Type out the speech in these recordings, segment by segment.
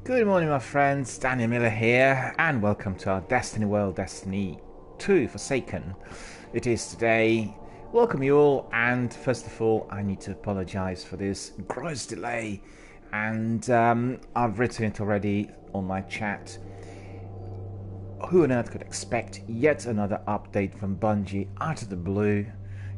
Good morning, my friends. DRBMiller here, and welcome to our Destiny World Destiny 2 Forsaken. It is today. Welcome you all, and first of all, I need to apologize for this gross delay, and I've written it already on my chat. Who on earth could expect yet another update from Bungie out of the blue,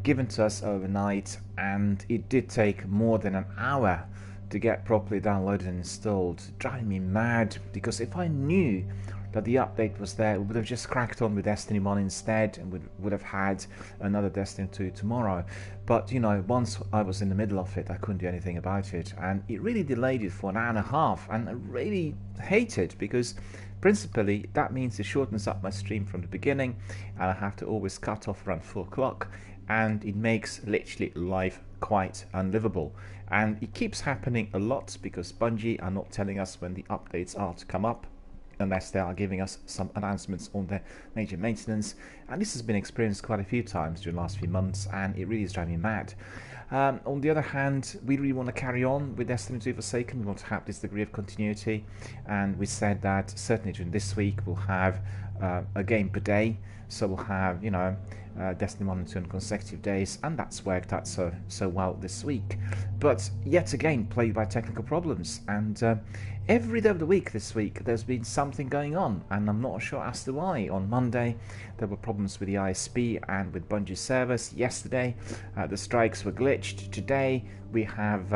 given to us overnight, and it did take more than an hour to get properly downloaded and installed. Driving me mad, because if I knew that the update was there, we would have just cracked on with Destiny 1 instead, and would have had another Destiny 2 tomorrow. But you know, once I was in the middle of it, I couldn't do anything about it, and it really delayed it for an hour and a half, and I really hate it, because principally that means it shortens up my stream from the beginning, and I have to always cut off around 4 o'clock, and it makes literally life quite unlivable. And it keeps happening a lot because Bungie are not telling us when the updates are to come up, unless they are giving us some announcements on their major maintenance. And this has been experienced quite a few times during the last few months, and it really is driving me mad. On the other hand, we really want to carry on with Destiny 2 Forsaken. We want to have this degree of continuity, and we said that certainly during this week we'll have a game per day. So we'll have, you know, Destiny 1 and 2 on consecutive days, and that's worked out so well this week. But yet again, plagued by technical problems, and every day of the week this week there's been something going on, and I'm not sure as to why. On Monday there were problems with the ISP and with Bungie servers. Yesterday the strikes were glitched. Today we have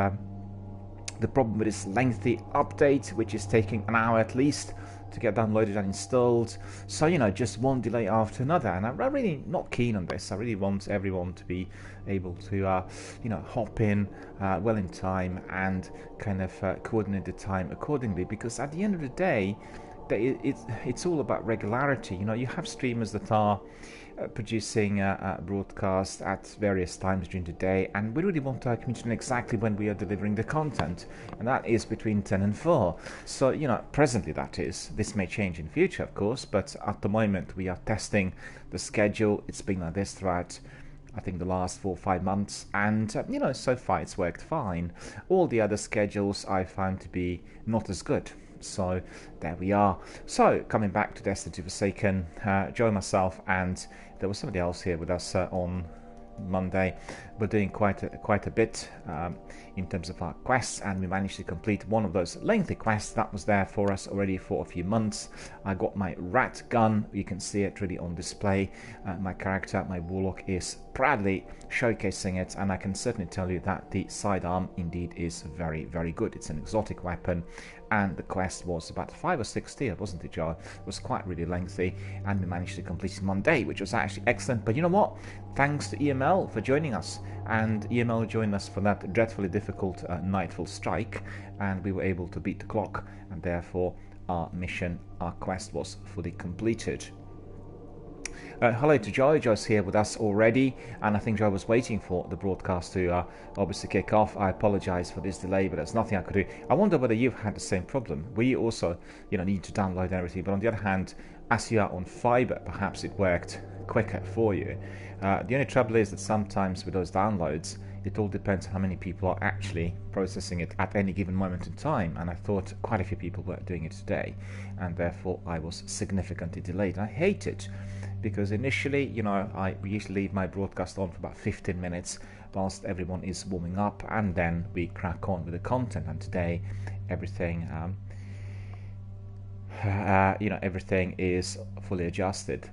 the problem with this lengthy update, which is taking an hour at least to get downloaded and installed. So, you know, just one delay after another, and I'm really not keen on this. I really want everyone to be able to you know, hop in well in time and kind of coordinate the time accordingly, because at the end of the day it's all about regularity. You know, you have streamers that are producing broadcasts at various times during the day, and we really want our community to know exactly when we are delivering the content, and that is between 10 and 4. So, you know, presently that is. This may change in future, of course, but at the moment we are testing the schedule. It's been like this throughout, I think, the last 4 or 5 months, and you know, so far it's worked fine. All the other schedules I found to be not as good. So there we are. So coming back to Destiny 2 Forsaken, Joe, myself, and there was somebody else here with us on Monday. We're doing quite a bit in terms of our quests, and we managed to complete one of those lengthy quests that was there for us already for a few months. I got my rat gun. You can see it really on display. My character, my warlock, is proudly showcasing it, and I can certainly tell you that the sidearm indeed is very, very good. It's an exotic weapon, and the quest was about 5 or 6 tier, wasn't it, Joe? It was quite really lengthy, and we managed to complete it Monday, which was actually excellent. But you know what? Thanks to EML for joining us, and EML joined us for that dreadfully difficult Nightfall strike, and we were able to beat the clock, and therefore our mission, our quest was fully completed. Hello to Joe. Joe's here with us already, and I think Joe was waiting for the broadcast to obviously kick off. I apologise for this delay, but there's nothing I could do. I wonder whether you've had the same problem. We also, you know, need to download everything, but on the other hand, as you are on fibre, perhaps it worked quicker for you. The only trouble is that sometimes with those downloads, it all depends on how many people are actually processing it at any given moment in time, and I thought quite a few people were doing it today, and therefore I was significantly delayed. I hate it, because initially, you know, I usually leave my broadcast on for about 15 minutes whilst everyone is warming up, and then we crack on with the content. And today everything you know, everything is fully adjusted.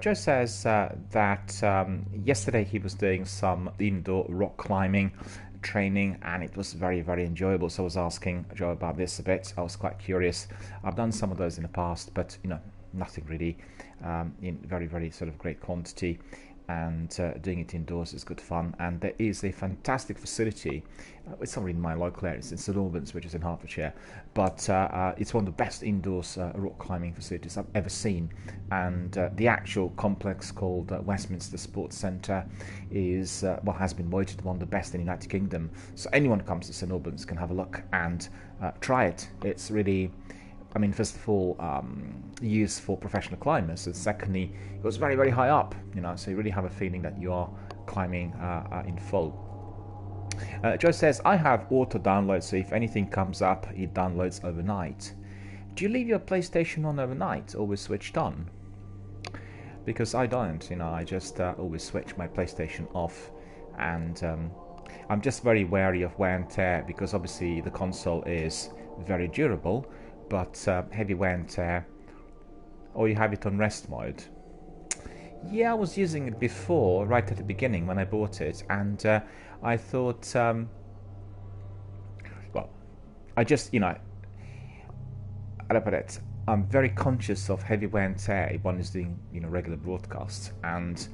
Joe says that yesterday he was doing some indoor rock climbing training, and it was very, very enjoyable. So I was asking Joe about this a bit. I was quite curious. I've done some of those in the past, but you know, nothing really in very, very sort of great quantity, and doing it indoors is good fun. And there is a fantastic facility. It's not really in my local area, it's in St Albans, which is in Hertfordshire, but it's one of the best indoors rock climbing facilities I've ever seen. And the actual complex called Westminster Sports Centre is well, has been voted one of the best in the United Kingdom. So anyone who comes to St Albans can have a look and try it. It's really, I mean, first of all, used for professional climbers, and secondly, it was very, very high up, you know, so you really have a feeling that you are climbing in full. Joe says, I have auto download, so if anything comes up, it downloads overnight. Do you leave your PlayStation on overnight, always switched on? Because I don't, I just always switch my PlayStation off, and I'm just very wary of wear and tear, because obviously the console is very durable, but heavy wear and tear. Or you have it on rest mode. Yeah, I was using it before, right at the beginning when I bought it, and I thought, well, I just, how do I put it? I'm very conscious of heavy wear and tear if one is doing, regular broadcasts, and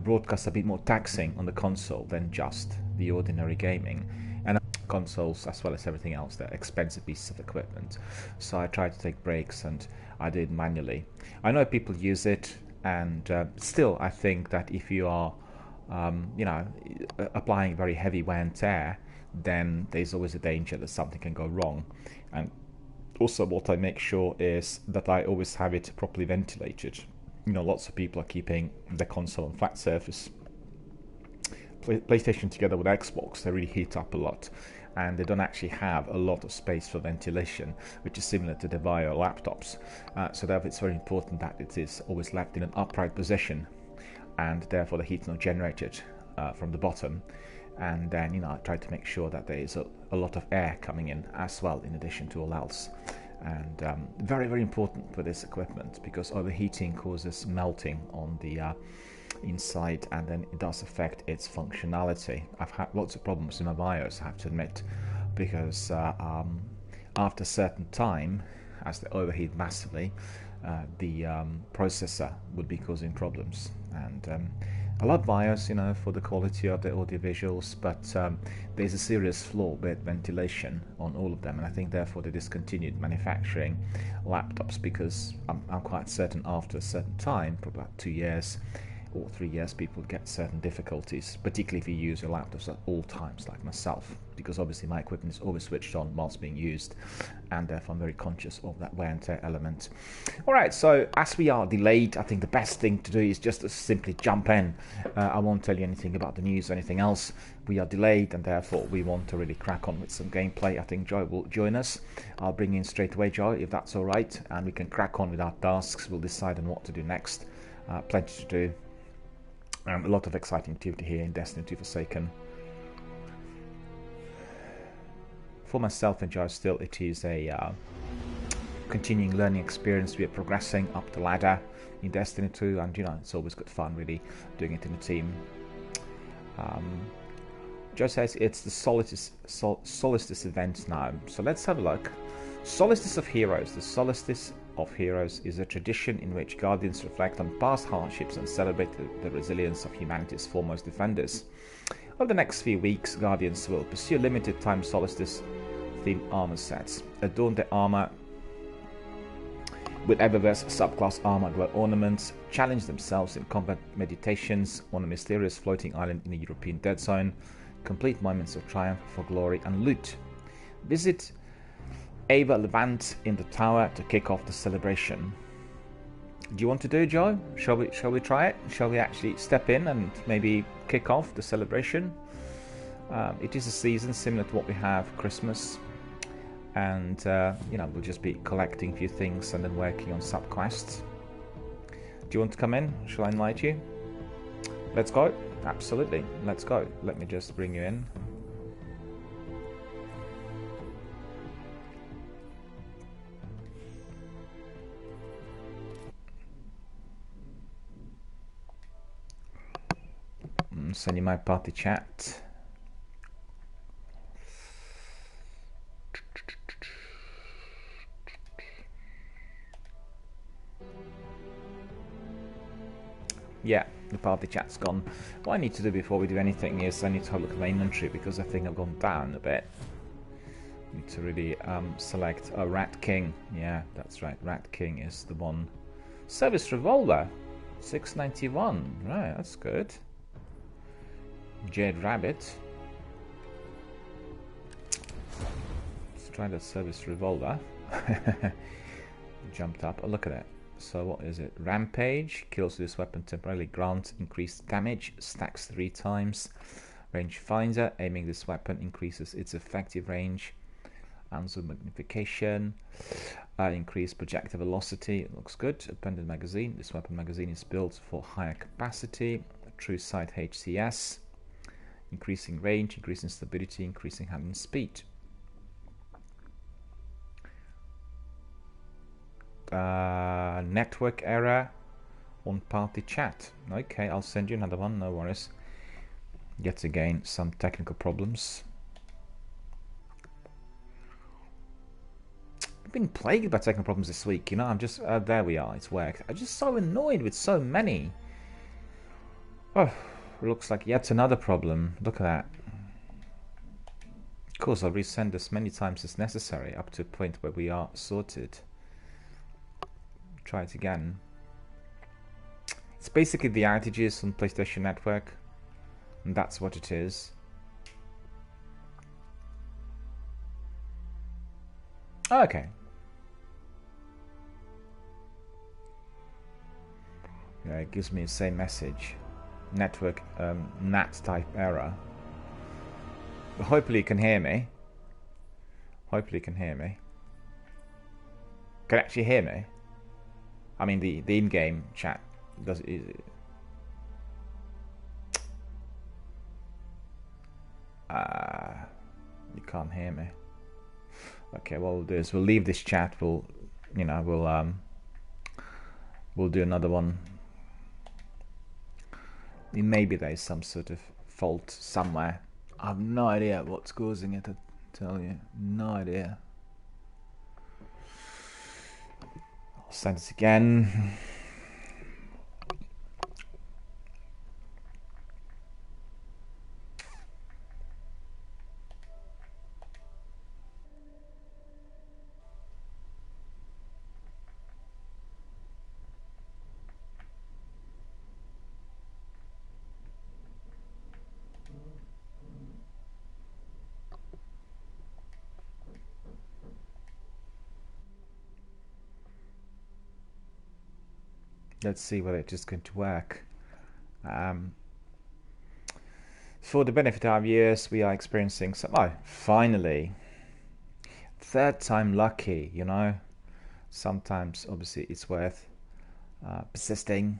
broadcasts are a bit more taxing on the console than just the ordinary gaming. And consoles, as well as everything else, they're expensive pieces of equipment. So I try to take breaks, and I do it manually. I know people use it, and still, I think that if you are, applying very heavy wear and tear, then there's always a danger that something can go wrong. And also, what I make sure is that I always have it properly ventilated. Lots of people are keeping the console on flat surface. PlayStation together with Xbox, they really heat up a lot, and they don't actually have a lot of space for ventilation, which is similar to the VAIO laptops. So therefore it's very important that it is always left in an upright position, and therefore the heat is not generated from the bottom. And then I try to make sure that there is a lot of air coming in as well, in addition to all else. And very, very important for this equipment, because overheating causes melting on the inside, and then it does affect its functionality. I've had lots of problems in my BIOS, I have to admit, because after a certain time, as they overheat massively, the processor would be causing problems. And I love BIOS, for the quality of the audio visuals, but there's a serious flaw with ventilation on all of them, and I think therefore they discontinued manufacturing laptops, because I'm quite certain after a certain time, probably about 2 years or 3 years, people get certain difficulties, particularly if you use your laptops at all times, like myself, because obviously my equipment is always switched on whilst being used, and therefore I'm very conscious of that wear and tear element. Alright, so as we are delayed, I think the best thing to do is just to simply jump in. I won't tell you anything about the news or anything else. We are delayed, and therefore we want to really crack on with some gameplay. I think Joy will join us. I'll bring in straight away, Joy, if that's alright, and we can crack on with our tasks. We'll decide on what to do next. Plenty to do. A lot of exciting activity here in Destiny 2 Forsaken. For myself and Joe, still it is a continuing learning experience. We are progressing up the ladder in Destiny 2, and it's always good fun really doing it in a team. Joe says it's the Solstice event now, so let's have a look. Solstice of Heroes. The Solstice of Heroes is a tradition in which Guardians reflect on past hardships and celebrate the resilience of humanity's foremost defenders. Over the next few weeks, Guardians will pursue limited-time Solstice-themed armor sets, adorn their armor with Eververse subclass armor dwell ornaments, challenge themselves in combat meditations on a mysterious floating island in the European Dead Zone, complete moments of triumph for glory, and loot. Visit Ava Levant in the tower to kick off the celebration. Do you want to do it, Joe? Shall we try it? Shall we actually step in and maybe kick off the celebration? It is a season similar to what we have Christmas, and we'll just be collecting a few things and then working on subquests. Do you want to come in? Shall I invite you? Let's go. Absolutely. Let's go. Let me just bring you in. Send you my party chat. Yeah, the party chat's gone. What I need to do before we do anything is I need to have a look at my inventory, because I think I've gone down a bit. I need to really select a Rat King. Yeah, that's right. Rat King is the one. Service Revolver, 691. Right, that's good. Jade Rabbit. Let's try that Service Revolver. Jumped up. Oh, look at it. So what is it? Rampage. Kills this weapon temporarily grants increased damage. Stacks 3 times. Range Finder. Aiming this weapon increases its effective range. and zoom magnification. Increase projector velocity, it looks good. Appended magazine, this weapon magazine is built for higher capacity. True sight HCS. Increasing range, increasing stability, increasing handling speed. Network error on party chat. Okay, I'll send you another one, no worries. Yet again, some technical problems. I've been plagued by technical problems this week, you know. I'm just there we are, it's worked. I'm just so annoyed with so many. Oh, looks like yet another problem. Look at that. Of course, I'll resend this many times as necessary up to a point where we are sorted. Try it again. It's basically the outages on PlayStation Network, and that's what it is. Okay. Yeah, it gives me the same message. Network NAT type error. But hopefully you can hear me. Hopefully you can hear me. Can you actually hear me? I mean the in-game chat does it. You can't hear me. Okay, what we'll do is we'll leave this chat. We'll do another one. Maybe there's some sort of fault somewhere. I have no idea what's causing it, to tell you. No idea. I'll send it again. Let's see whether it's just going to work. For the benefit of our viewers, we are experiencing some... Oh, finally. Third time lucky, you know. Sometimes, obviously, it's worth persisting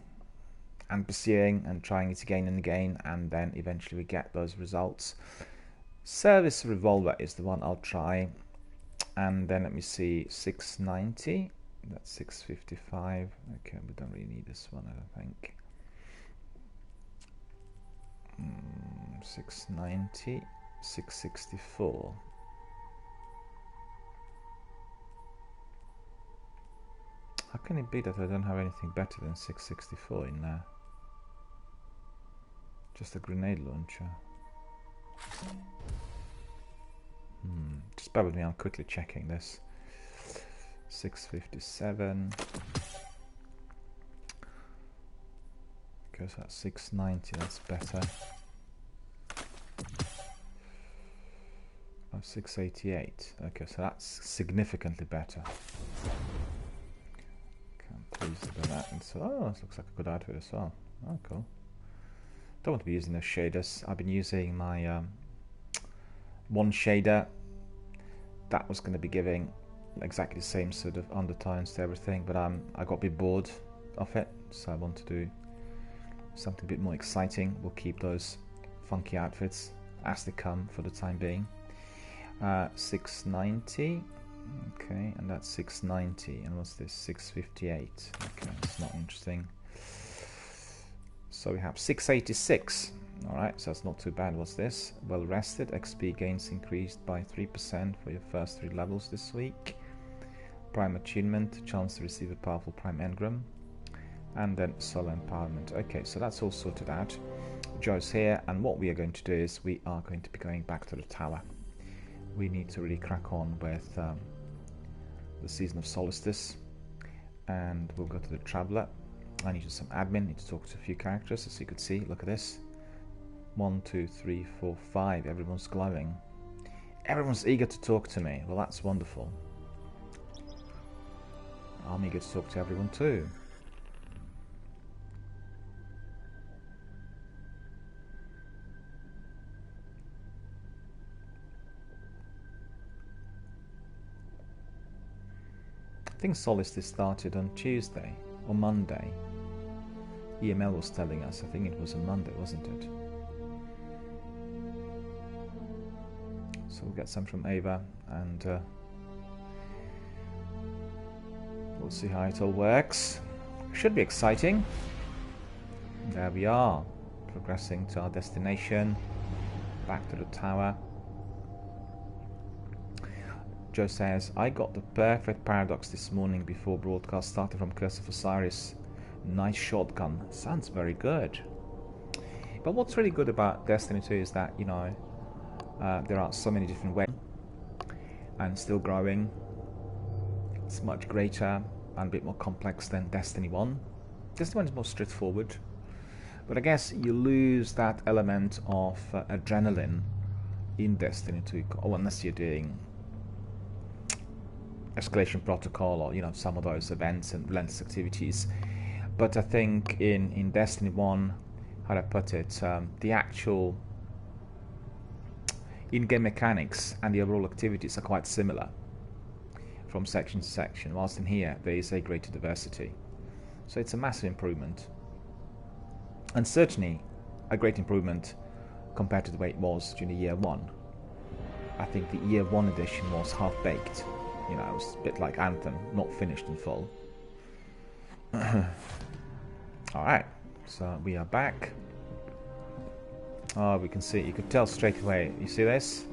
and pursuing and trying it again and again, and then eventually we get those results. Service Revolver is the one I'll try. And then let me see, 690. That's 655. Okay, we don't really need this one, I don't think. 690, 664. How can it be that I don't have anything better than 664 in there? Just a grenade launcher. Just bear with me, I'm quickly checking this. 657. Goes at 690, that's better. 688. Okay, so that's significantly better. I'm pleased with that. And so, oh, this looks like a good outfit as well. Oh, cool. Don't want to be using those shaders. I've been using my one shader that was going to be giving exactly the same sort of undertones to everything, but I got a bit bored of it, so I want to do something a bit more exciting. We'll keep those funky outfits as they come for the time being. 690. Okay, and that's 690. And what's this? 658. Okay, that's not interesting. So we have 686. Alright, so that's not too bad. What's this? Well rested. XP gains increased by 3% for your first 3 levels this week. Prime achievement, chance to receive a powerful prime engram. And then solo empowerment. Okay, so that's all sorted out. Joe's here, and what we are going to do is we are going to be going back to the tower. We need to really crack on with the season of solstice, and we'll go to the traveler. I need to do some admin, need to talk to a few characters. As you could see, look at this. 1, 2, 3, 4, 5. Everyone's glowing. Everyone's eager to talk to me. Well, that's wonderful. I'm eager to talk to everyone too. think Solstice started on Tuesday or Monday. EML was telling us. I think it was on Monday, wasn't it? So we'll get some from Ava, and we'll see how it all works. Should be exciting. There we are, progressing to our destination. Back to the tower. Joe says, I got the perfect paradox this morning before broadcast started from Curse of Osiris. Nice shotgun. Sounds very good. But what's really good about Destiny 2 is that, you know, there are so many different ways and still growing. It's much greater and a bit more complex than Destiny 1. Destiny 1 is more straightforward. But I guess you lose that element of adrenaline in Destiny 2, unless you're doing Escalation Protocol or, you know, some of those events and relentless activities. But I think in Destiny 1, how do I put it, the actual in-game mechanics and the overall activities are quite similar from section to section, whilst in here there is a greater diversity. So it's a massive improvement. And certainly a great improvement compared to the way it was during the Year 1. I think the Year 1 edition was half-baked. You know, it was a bit like Anthem, not finished in full. Alright, so we are back. Oh, we can see, you could tell straight away. You see this?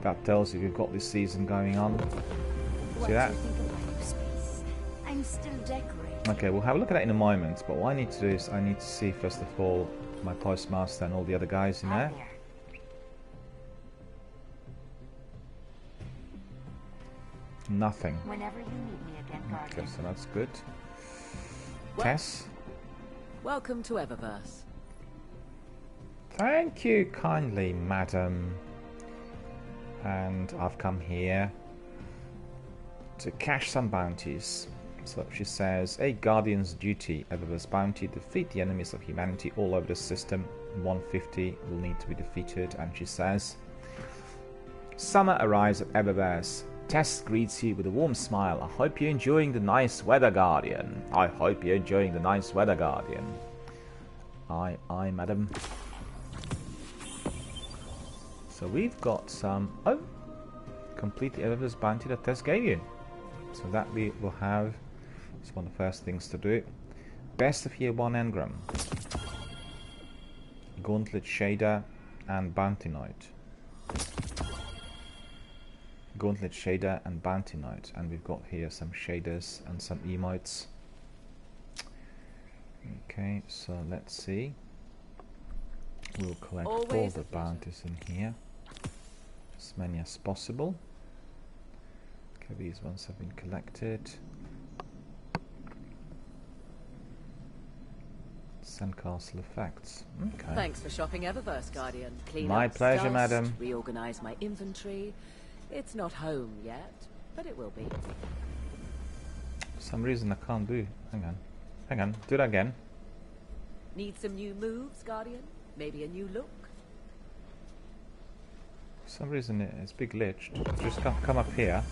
That tells you we've got this season going on. See that? I'm still decorating. Okay, we'll have a look at that in a moment, but what I need to do is I need to see first of all my postmaster and all the other guys in there. Nothing. Whenever you need me again, Guardian. Okay, so that's good. Tess? Welcome to Eververse. Thank you kindly, madam. And I've come here to cash some bounties. So she says, a Guardian's duty, Eververse bounty, defeat the enemies of humanity all over the system. 150 will need to be defeated. And she says, summer arrives at Eververse. Tess greets you with a warm smile. I hope you're enjoying the nice weather, Guardian. I hope you're enjoying the nice weather, Guardian. Aye, madam. So we've got some... Oh! Complete the Eververse bounty that Tess gave you. So that we will have... It's one of the first things to do. Best of Year 1 engram. Gauntlet Shader and Bounty Note. Gauntlet Shader and Bounty Note. And we've got here some shaders and some emotes. Okay, so let's see. We'll collect all the bounties in here. As many as possible. Okay, these ones have been collected. Sandcastle effects. Okay. Thanks for shopping Eververse, Guardian. Clean My up pleasure, dust, madam. Reorganize my inventory. It's not home yet, but it will be. For some reason I can't do. Hang on. Do that again. Need some new moves, Guardian? Maybe a new look? For some reason it's big glitched. Just come up here.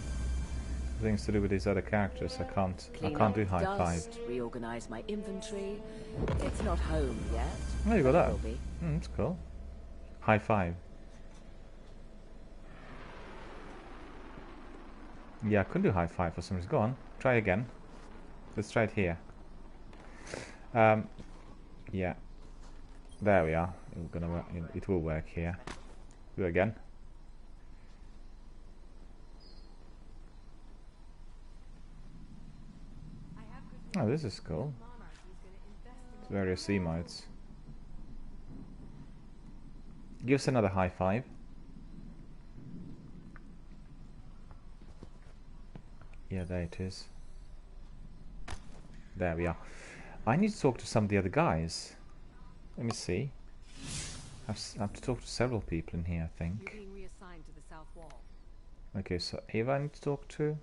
Things to do with these other characters. I can't do high five. Reorganize my inventory. It's not home yet. Oh, you got that. Will be. That's cool. High five. Yeah, I couldn't do high five for some reason. Go on, try again. Let's try it here. Yeah. There we are. It's gonna work. It will work here. Do it again. Oh, this is cool. It's various emotes. Give us another high five. Yeah, there it is. There we are. I need to talk to some of the other guys. Let me see. I have to talk to several people in here, I think. You're being reassigned to the south wall. Okay, so Ava I need to talk to.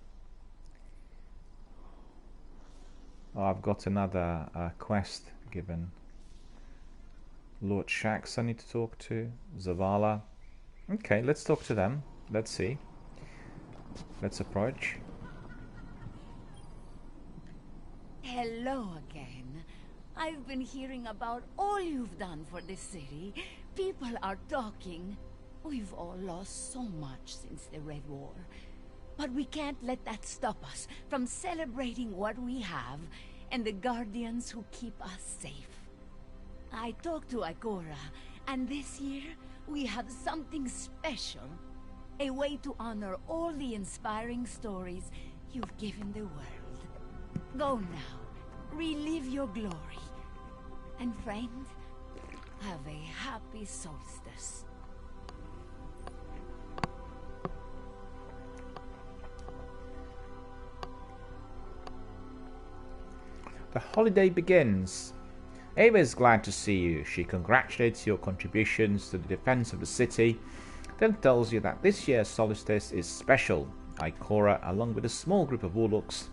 Oh, I've got another quest given. Lord Shax I need to talk to. Zavala. Okay, let's talk to them. Let's see. Let's approach. Hello again. I've been hearing about all you've done for this city. People are talking. We've all lost so much since the Red War. But we can't let that stop us from celebrating what we have and the guardians who keep us safe. I talked to Ikora, and this year we have something special. A way to honor all the inspiring stories you've given the world. Go now. Relive your glory. And friend, have a happy solstice. The holiday begins. Ava is glad to see you. She congratulates your contributions to the defense of the city, then tells you that this year's solstice is special. Ikora, along with a small group of warlocks,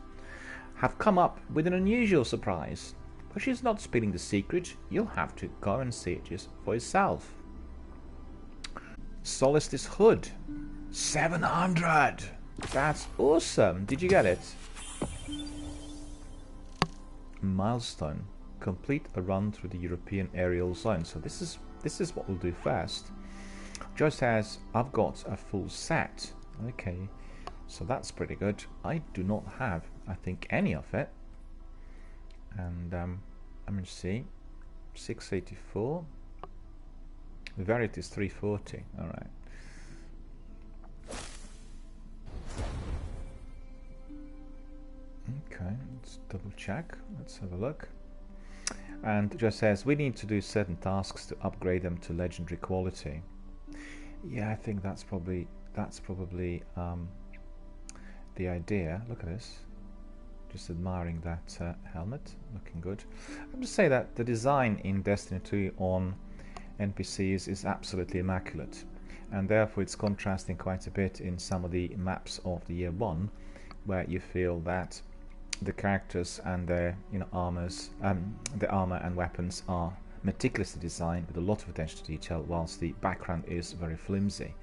have come up with an unusual surprise. But she's not spilling the secret. You'll have to go and see it just for yourself. Solstice Hood. 700! That's awesome. Did you get it? Milestone. Complete a run through the European aerial zone. So this is what we'll do first. Joe says, I've got a full set. Okay, so that's pretty good. I do not have, I think, any of it. And I'm going to see. 684. The variety is 340. Alright. Okay, let's double check. Let's have a look. And it just says we need to do certain tasks to upgrade them to legendary quality. Yeah, I think that's probably the idea. Look at this. Just admiring that helmet, looking good. I'm just say that the design in Destiny 2 on NPCs is absolutely immaculate, and therefore it's contrasting quite a bit in some of the maps of the year 1, where you feel that the characters and their armors, the armor and weapons are meticulously designed with a lot of attention to detail, whilst the background is very flimsy.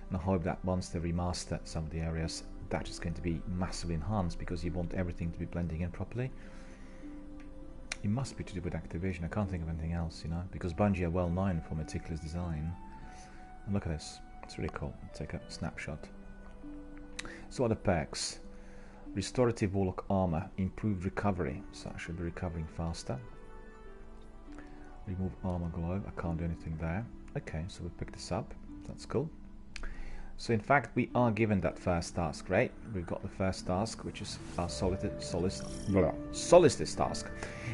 And I hope that once they remaster some of the areas, that is going to be massively enhanced, because you want everything to be blending in properly. It must be to do with Activision. I can't think of anything else, because Bungie are well known for meticulous design. And look at this. It's really cool. I'll take a snapshot. So what are the perks? Restorative Warlock Armor, improved recovery, so I should be recovering faster. Remove Armor Glow, I can't do anything there. Okay, so we pick this up, that's cool. So in fact we are given that first task, right? We've got the first task, which is our Solstice task.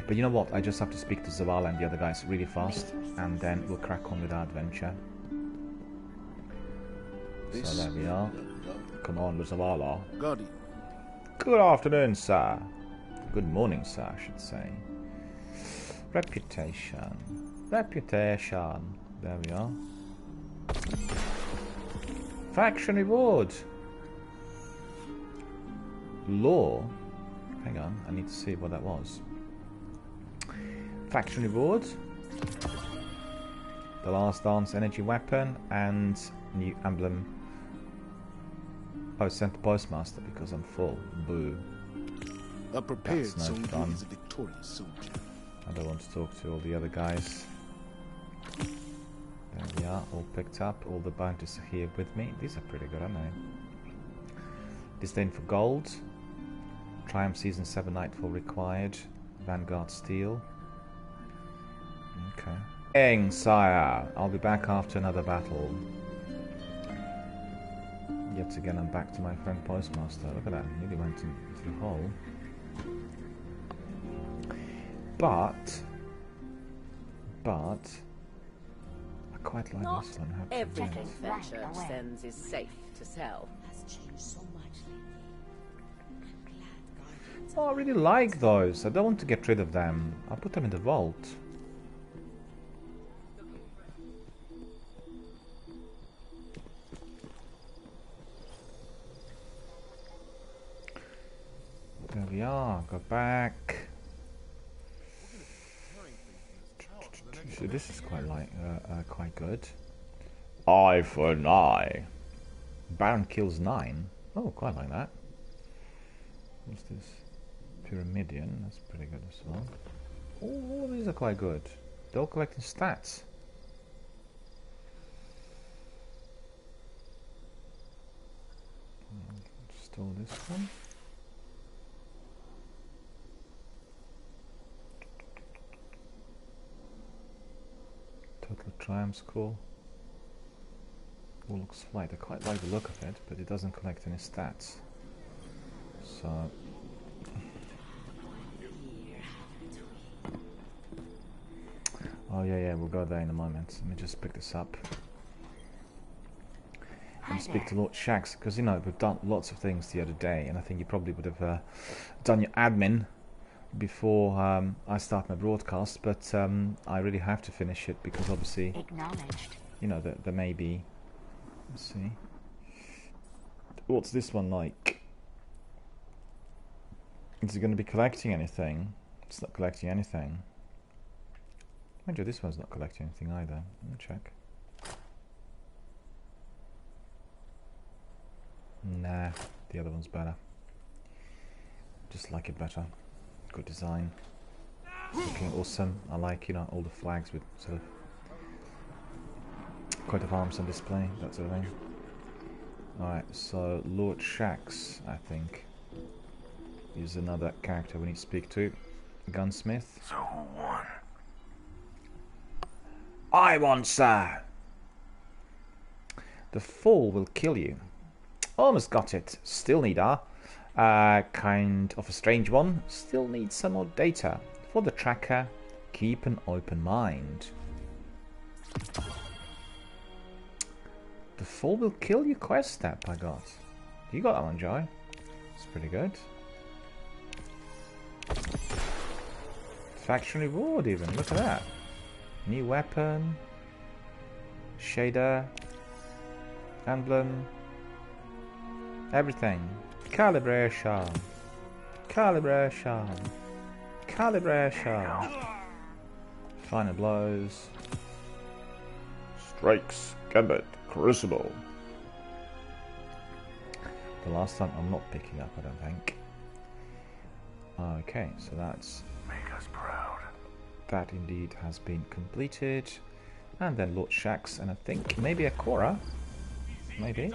But you know what, I just have to speak to Zavala and the other guys really fast, and then we'll crack on with our adventure. So there we are. Come on, Zavala. Got it. Good afternoon, sir. Good morning, sir, I should say. Reputation. Reputation. There we are. Faction reward. Law. Hang on, I need to see what that was. Faction reward. The Last Dance energy weapon and new emblem. Oh, sent the postmaster because I'm full. Boo. A prepared That's no soldier fun. is a victorious soldier. I don't want to talk to all the other guys. There we are, all picked up. All the bounties are here with me. These are pretty good, aren't they? Disdain for gold. Triumph Season 7 Nightfall required. Vanguard Steel. Okay. King, sire. I'll be back after another battle. Yet again, I'm back to my friend Postmaster. Look at that, nearly went into the hole. But I quite like Not this one. Have to everything admit. that church sends is safe to sell. Has changed so much lately. I'm glad guardians Oh, I really like those. I don't want to get rid of them. I'll put them in the vault. There we are. Go back. So this is quite good. Eye for an eye. Baron kills 9. Oh, quite like that. What's this? Pyramidian, that's pretty good as well. All of these are quite good. They're all collecting stats. Install this one. Total Triumph score. All looks flight. I quite like the look of it, but it doesn't collect any stats. So oh yeah, we'll go there in a moment. Let me just pick this up and speak to Lord Shax, because you know we've done lots of things the other day, and I think you probably would have done your admin before I start my broadcast, but I really have to finish it because obviously, you know, there may be. Let's see. What's this one like? Is it going to be collecting anything? It's not collecting anything. Mind you, this one's not collecting anything either. Let me check. Nah, the other one's better. Just like it better. Good design. Looking awesome. I like, you know, all the flags with sort of coat of arms on display, that sort of thing. Alright, so Lord Shax, I think, is another character we need to speak to. Gunsmith. So who won? I won, sir! The fall will kill you. Almost got it. Still need kind of a strange one. Still need some more data. For the tracker, keep an open mind. The fall will kill you quest step I got. You got that one, Joy. It's pretty good. Faction reward even. Look at that. New weapon. Shader. Emblem. Everything. Calibration. Calibration. Calibration. Final blows. Strikes. Gambit. Crucible. The last time I'm not picking up, I don't think. Okay, so that's... Make us proud. That indeed has been completed. And then Lord Shax, and I think maybe a Cora. Maybe.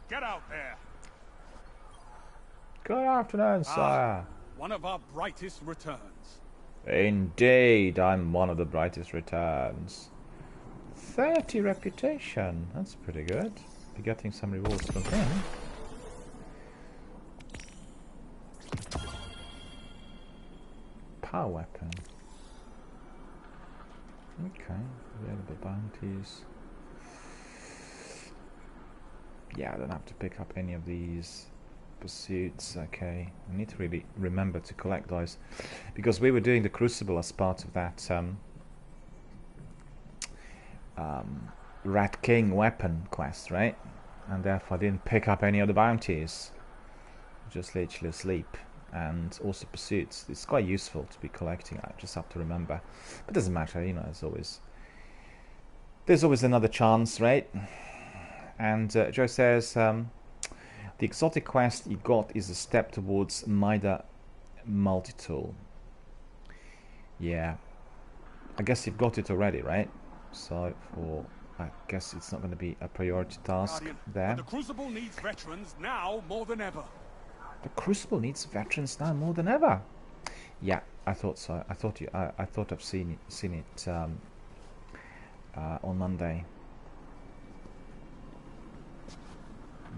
Get out there. Good afternoon, sire. One of our brightest returns. Indeed, I'm one of the brightest returns. 30 reputation. That's pretty good. Be getting some rewards from him. Power weapon. Okay, available bounties. Yeah, I don't have to pick up any of these pursuits. Okay, I need to really remember to collect those, because we were doing the Crucible as part of that Rat King weapon quest, right? And therefore I didn't pick up any of the bounties. Just literally asleep. And also pursuits. It's quite useful to be collecting. I just have to remember. But it doesn't matter, you know, there's always another chance, right? And Joe says, the exotic quest you got is a step towards Mida multi-tool. Yeah. I guess you've got it already, right? So I guess it's not going to be a priority task there. The Crucible needs veterans now more than ever. The Crucible needs veterans now more than ever. Yeah, I thought so. I thought I've seen it on Monday.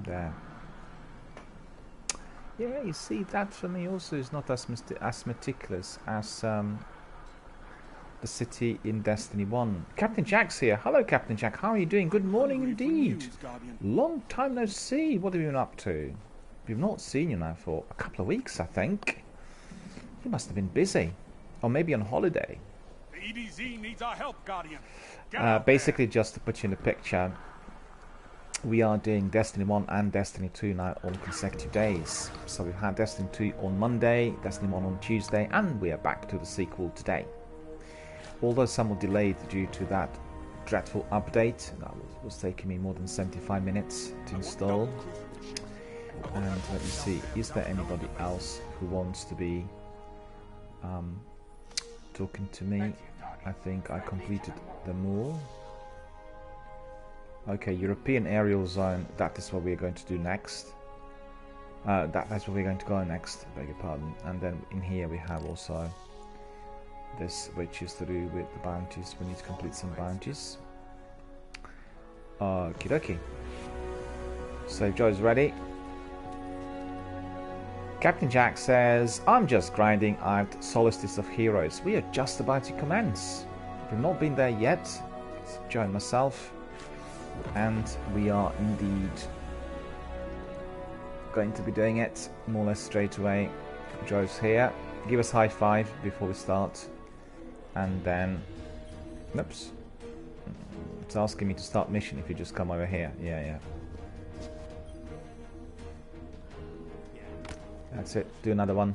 There. Yeah, you see, that for me also is not as meticulous as the city in Destiny 1. Captain Jack's here. Hello, Captain Jack. How are you doing? Good morning indeed. Long time no see. What have you been up to? We've not seen you now for a couple of weeks, I think. You must have been busy. Or maybe on holiday. The EDZ needs our help, Guardian. Basically, just to put you in the picture, we are doing Destiny 1 and Destiny 2 now on consecutive days. So we've had Destiny 2 on Monday, Destiny 1 on Tuesday, and we are back to the sequel today. Although some were delayed due to that dreadful update that was taking me more than 75 minutes to install. And let me see, is there anybody else who wants to be talking to me? I think I completed them all. Okay, European aerial zone, that is what we're going to do next. That's where we're going to go next, beg your pardon. And then in here we have also this, which is to do with the bounties. We need to complete some bounties. Okie dokie. So Joe's ready. Captain Jack says, I'm just grinding out Solstice of Heroes. We are just about to commence. We've not been there yet. It's Joe and myself. And we are indeed going to be doing it more or less straight away. Joe's here. Give us high five before we start. And then... Oops. It's asking me to start mission if you just come over here. Yeah. That's it. Do another one.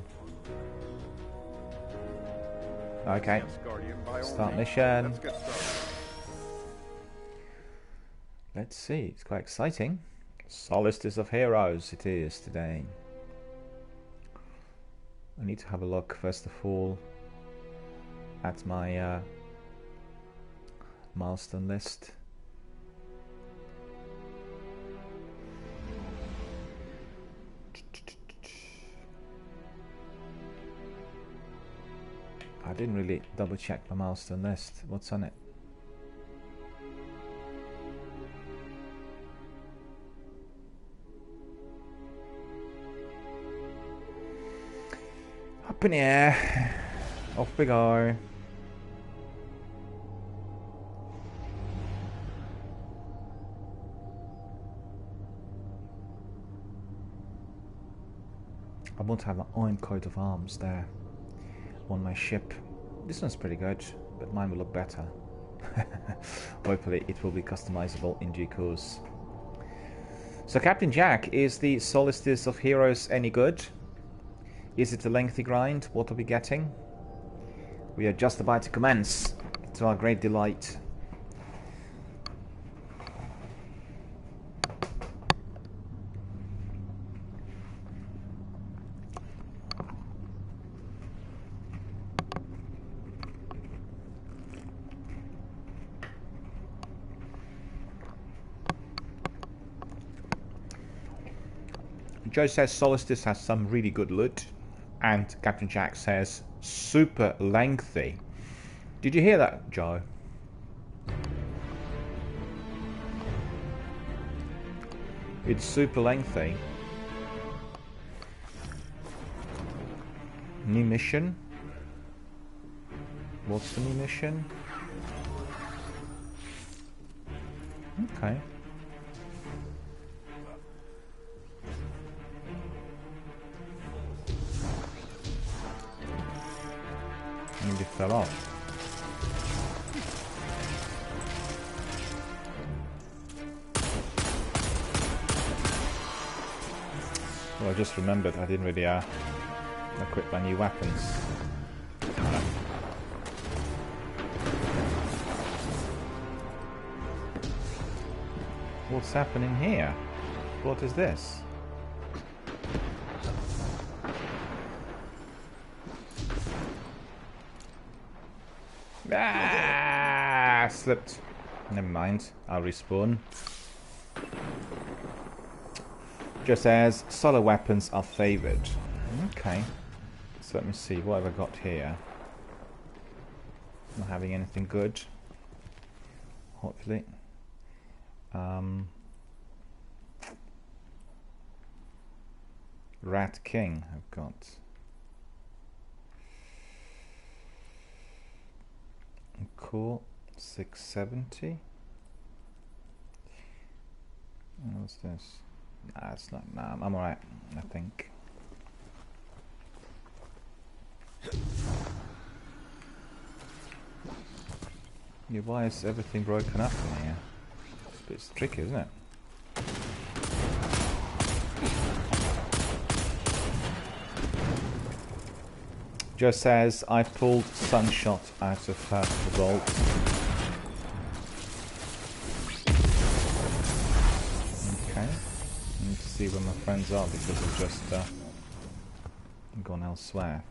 Okay. Start mission. Let's see. It's quite exciting. Solstice of Heroes it is today. I need to have a look first of all at my milestone list. I didn't really double check my milestone list. What's on it? Up in the air. Off we go. I want to have an iron coat of arms there on my ship. This one's pretty good, but mine will look better. Hopefully it will be customizable in due course. So Captain Jack, is the Solstice of Heroes any good? Is it a lengthy grind? What are we getting? We are just about to commence, to our great delight. Joe says Solstice has some really good loot, and Captain Jack says super lengthy. Did you hear that, Joe? It's super lengthy. New mission? What's the new mission? Okay. Maybe fell off. Well, I just remembered I didn't really equip my new weapons. What's happening here? What is this? Ah, slipped. Never mind. I'll respawn. Just as solar weapons are favoured. Okay. So let me see. What have I got here? Not having anything good. Hopefully. Rat King I've got. Cool. 670. What's this? Nah, it's not. Nah, I'm alright, I think. Yeah, why is everything broken up in here? It's a bit tricky, isn't it? Joe says, I pulled Sunshot out of the vault. Okay. Let's see see where my friends are because I've just gone elsewhere.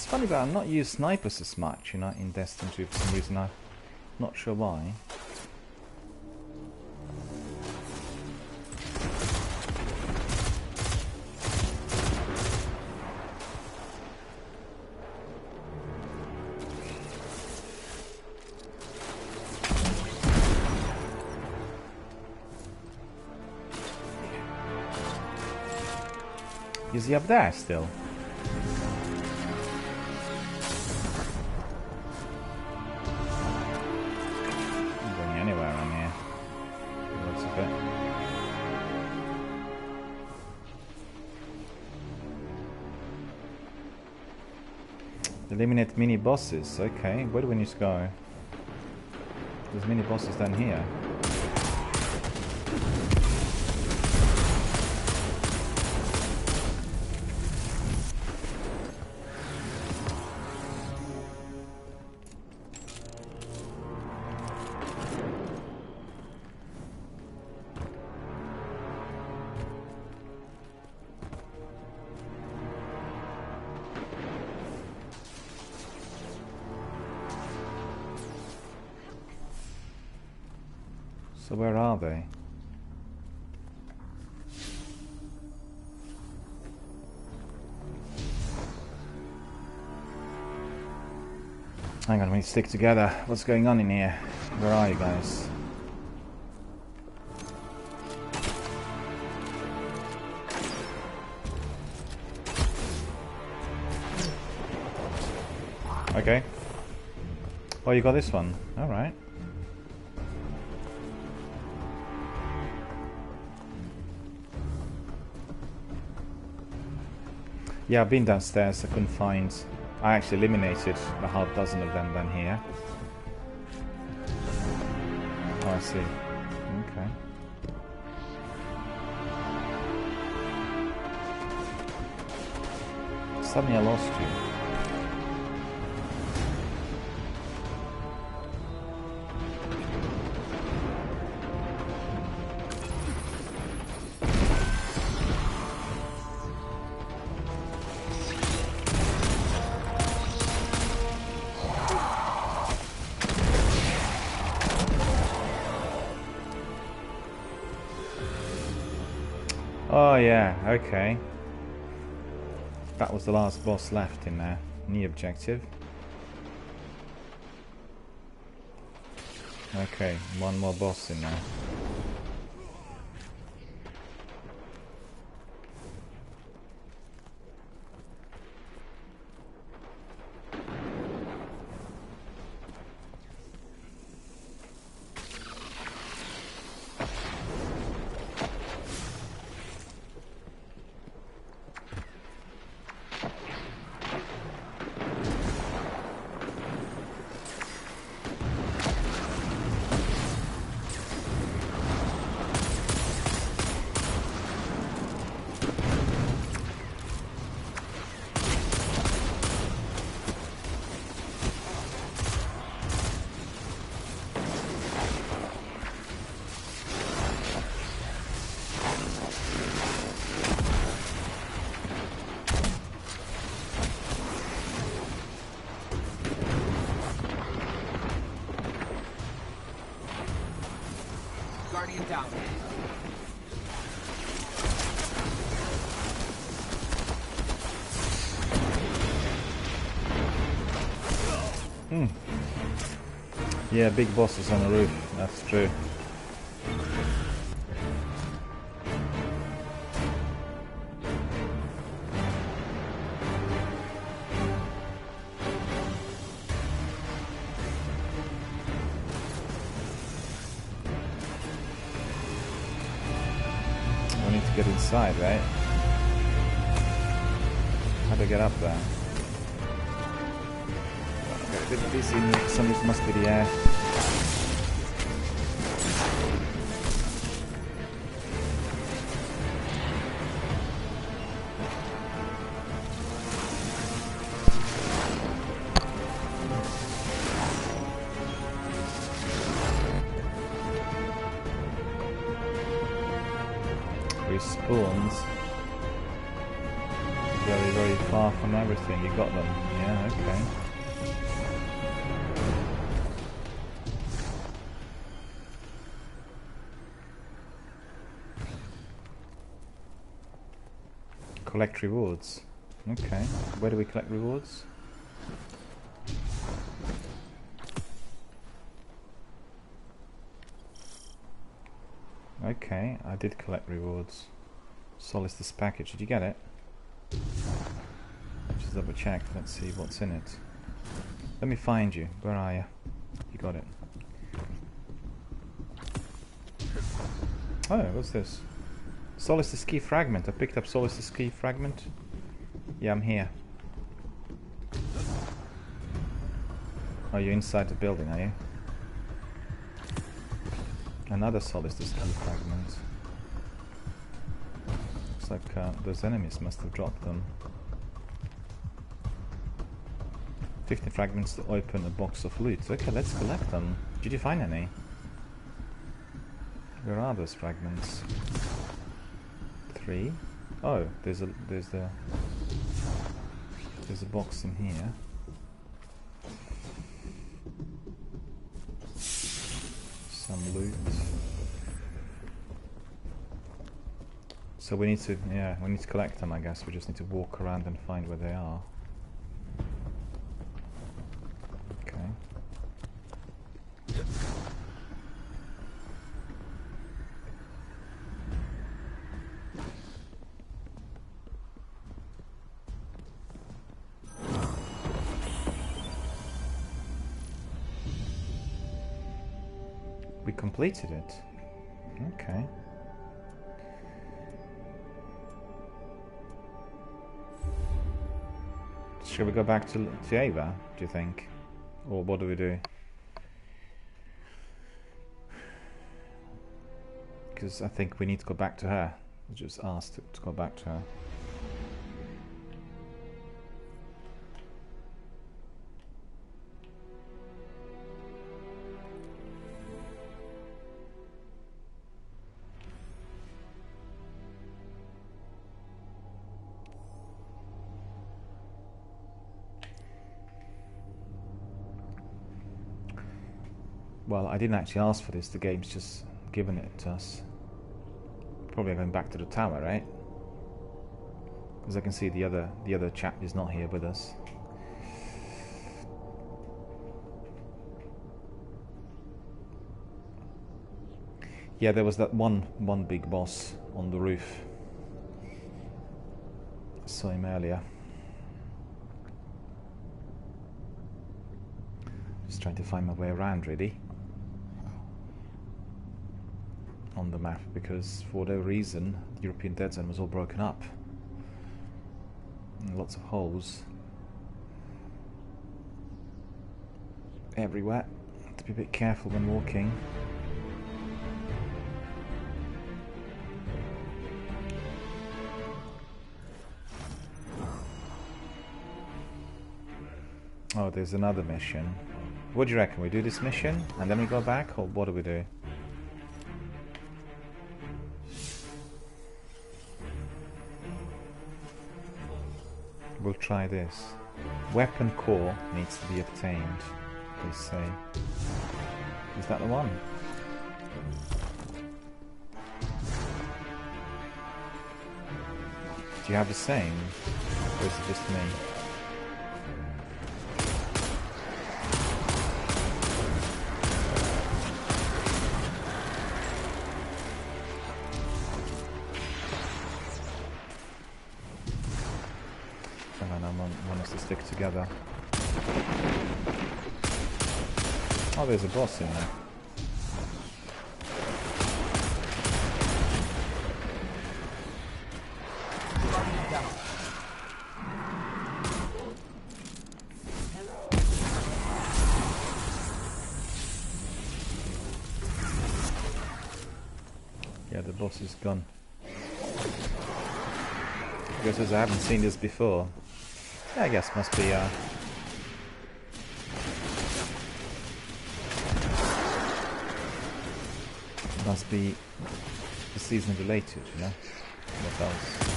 Funny, but I'm not used snipers as much, you know, in Destiny 2 for some reason. I'm not sure why. Is he up there still? Eliminate mini bosses. Okay, where do we need to go? There's mini bosses down here. So where are they? Hang on, we stick together. What's going on in here? Where are you guys? Okay. Oh, you got this one. Alright. Yeah, I've been downstairs. I couldn't find... I actually eliminated a half dozen of them down here. Oh, I see. Okay. Suddenly I lost you. Oh yeah, okay. That was the last boss left in there. New objective. Okay, one more boss in there. Guardian down. Yeah, big bosses on the roof, that's true. get inside, right? How do I get up there? I got a bit busy, and for some reason must be the air. Respawns very, very far from everything. You got them. Yeah, okay. Collect rewards. Okay. Where do we collect rewards? Okay, I did collect rewards. Solace this package. Did you get it? Just double check. Let's see what's in it. Let me find you. Where are you? You got it. Oh, what's this? Solace the key fragment. I picked up Solace the key fragment. Yeah, I'm here. Oh, you're inside the building, are you? Another Solace the key fragment. Looks like those enemies must have dropped them. 50 fragments to open a box of loot. Okay, let's collect them. Did you find any? Where are those fragments? 3. Oh, there's a box in here. Some loot. So we need to collect them, I guess. We just need to walk around and find where they are. Okay. We completed it. Okay. Shall we go back to Ava, do you think? Or what do we do? Because I think we need to go back to her. We just asked to go back to her. Well, I didn't actually ask for this, the game's just given it to us. Probably going back to the tower, right? Because I can see the other chap is not here with us. Yeah, there was that one big boss on the roof. I saw him earlier. Just trying to find my way around, really. On the map, because for whatever reason the European Dead Zone was all broken up and lots of holes everywhere. Have to be a bit careful when walking. Oh, there's another mission. What do you reckon? We do this mission and then we go back, or what do we do? We'll try this. Weapon core needs to be obtained, they say. Is that the one? Do you have the same? Or is it just me? Stick together. Oh, there's a boss in there. boss is gone. Because as I haven't seen this before. I guess must be the season related, you know? What else?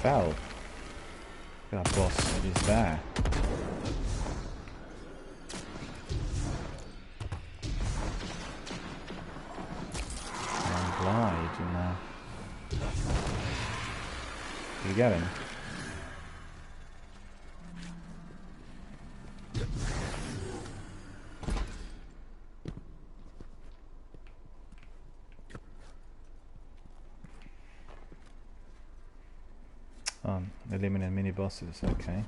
Fell. That boss is there. And glide in there. Did you get him? Eliminate mini bosses, okay.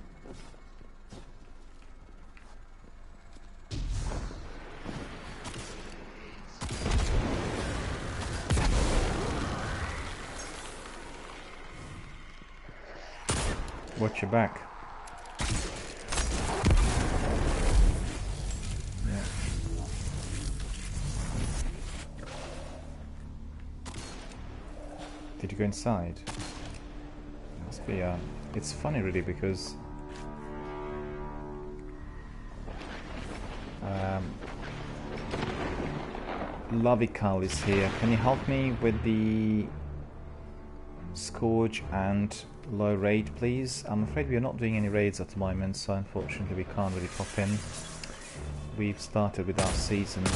Watch your back. Yeah. Did you go inside? Must be it's funny really because Lovical is here. Can you help me with the Scourge and low raid, please? I'm afraid we are not doing any raids at the moment, so unfortunately we can't really pop in. We've started with our season, and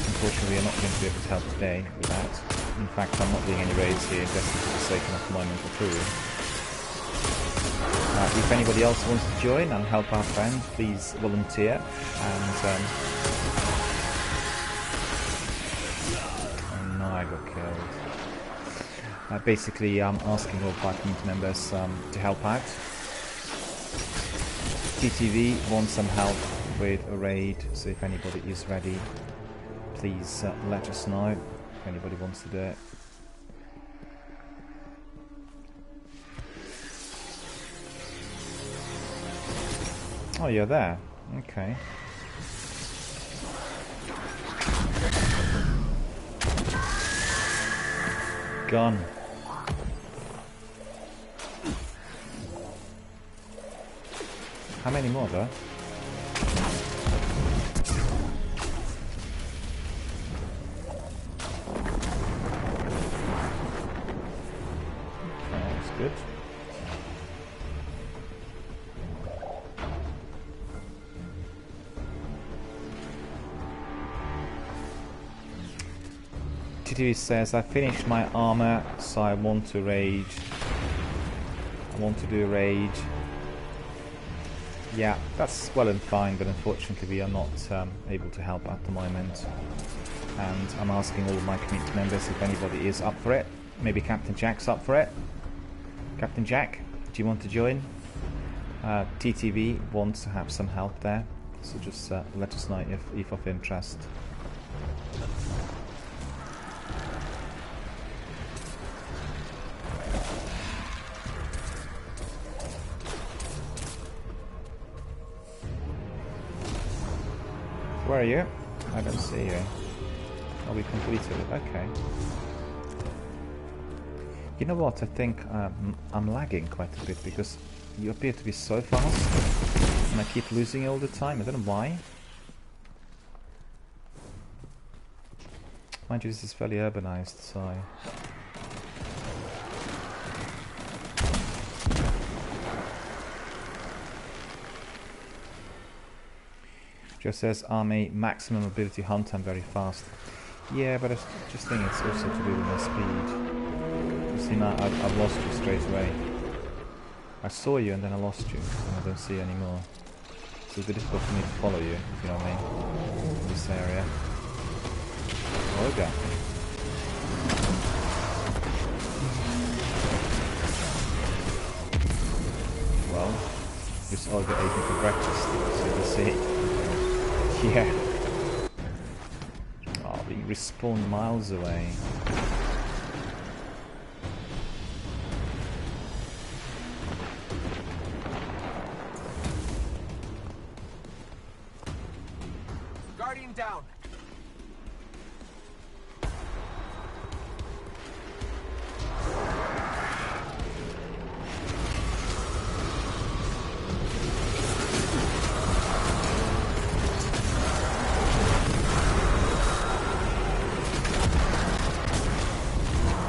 unfortunately we are not going to be able to help today with that. In fact, I'm not doing any raids here, Destiny for the sake at the moment at all. If anybody else wants to join and help our friend, please volunteer. And oh no, I got killed. Basically, I'm asking all 5 community members to help out. TTV wants some help with a raid, so if anybody is ready, please let us know. If anybody wants to do it. Oh, you're there. Okay. Gone. How many more though? Good. TTV says, I finished my armor, so I want to raid. I want to do a raid. Yeah, that's well and fine, but unfortunately we are not able to help at the moment. And I'm asking all of my community members if anybody is up for it. Maybe Captain Jack's up for it. Captain Jack, do you want to join? TTV wants to have some help there, so just let us know if of interest. Where are you? I don't see you. Oh, we completed it. Okay. You know what? I think I'm lagging quite a bit because you appear to be so fast, and I keep losing you all the time. I don't know why. Mind you, this is fairly urbanized, so. Just says army maximum ability hunt. I'm very fast. Yeah, but I just think it's also to do with my speed. You see now, I've lost you straight away. I saw you and then I lost you, and I don't see you anymore. So it's difficult for me to follow you, if you know what I mean, in this area. ogre. Well, this ogre ate me for breakfast, so you see. Yeah. Oh, they respawn miles away. Guardian down.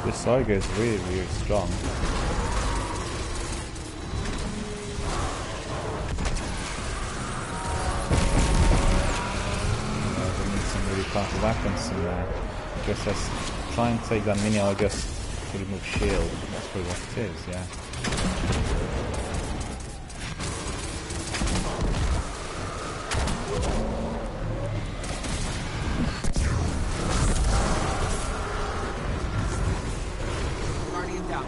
This ogre is really, really strong. Powerful weapons in there. It just says try and take that mini ogre to remove shield. That's probably what it is, yeah. Guardian down.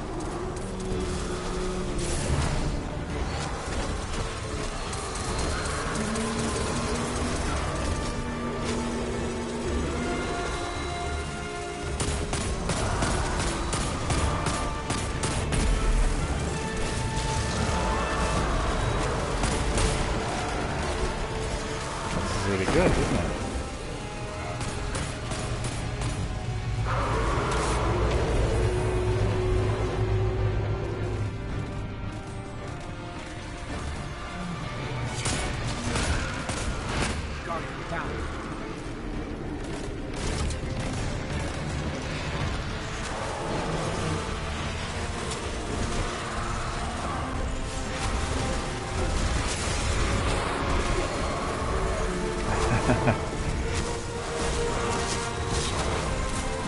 Really good, isn't it? Guardian down.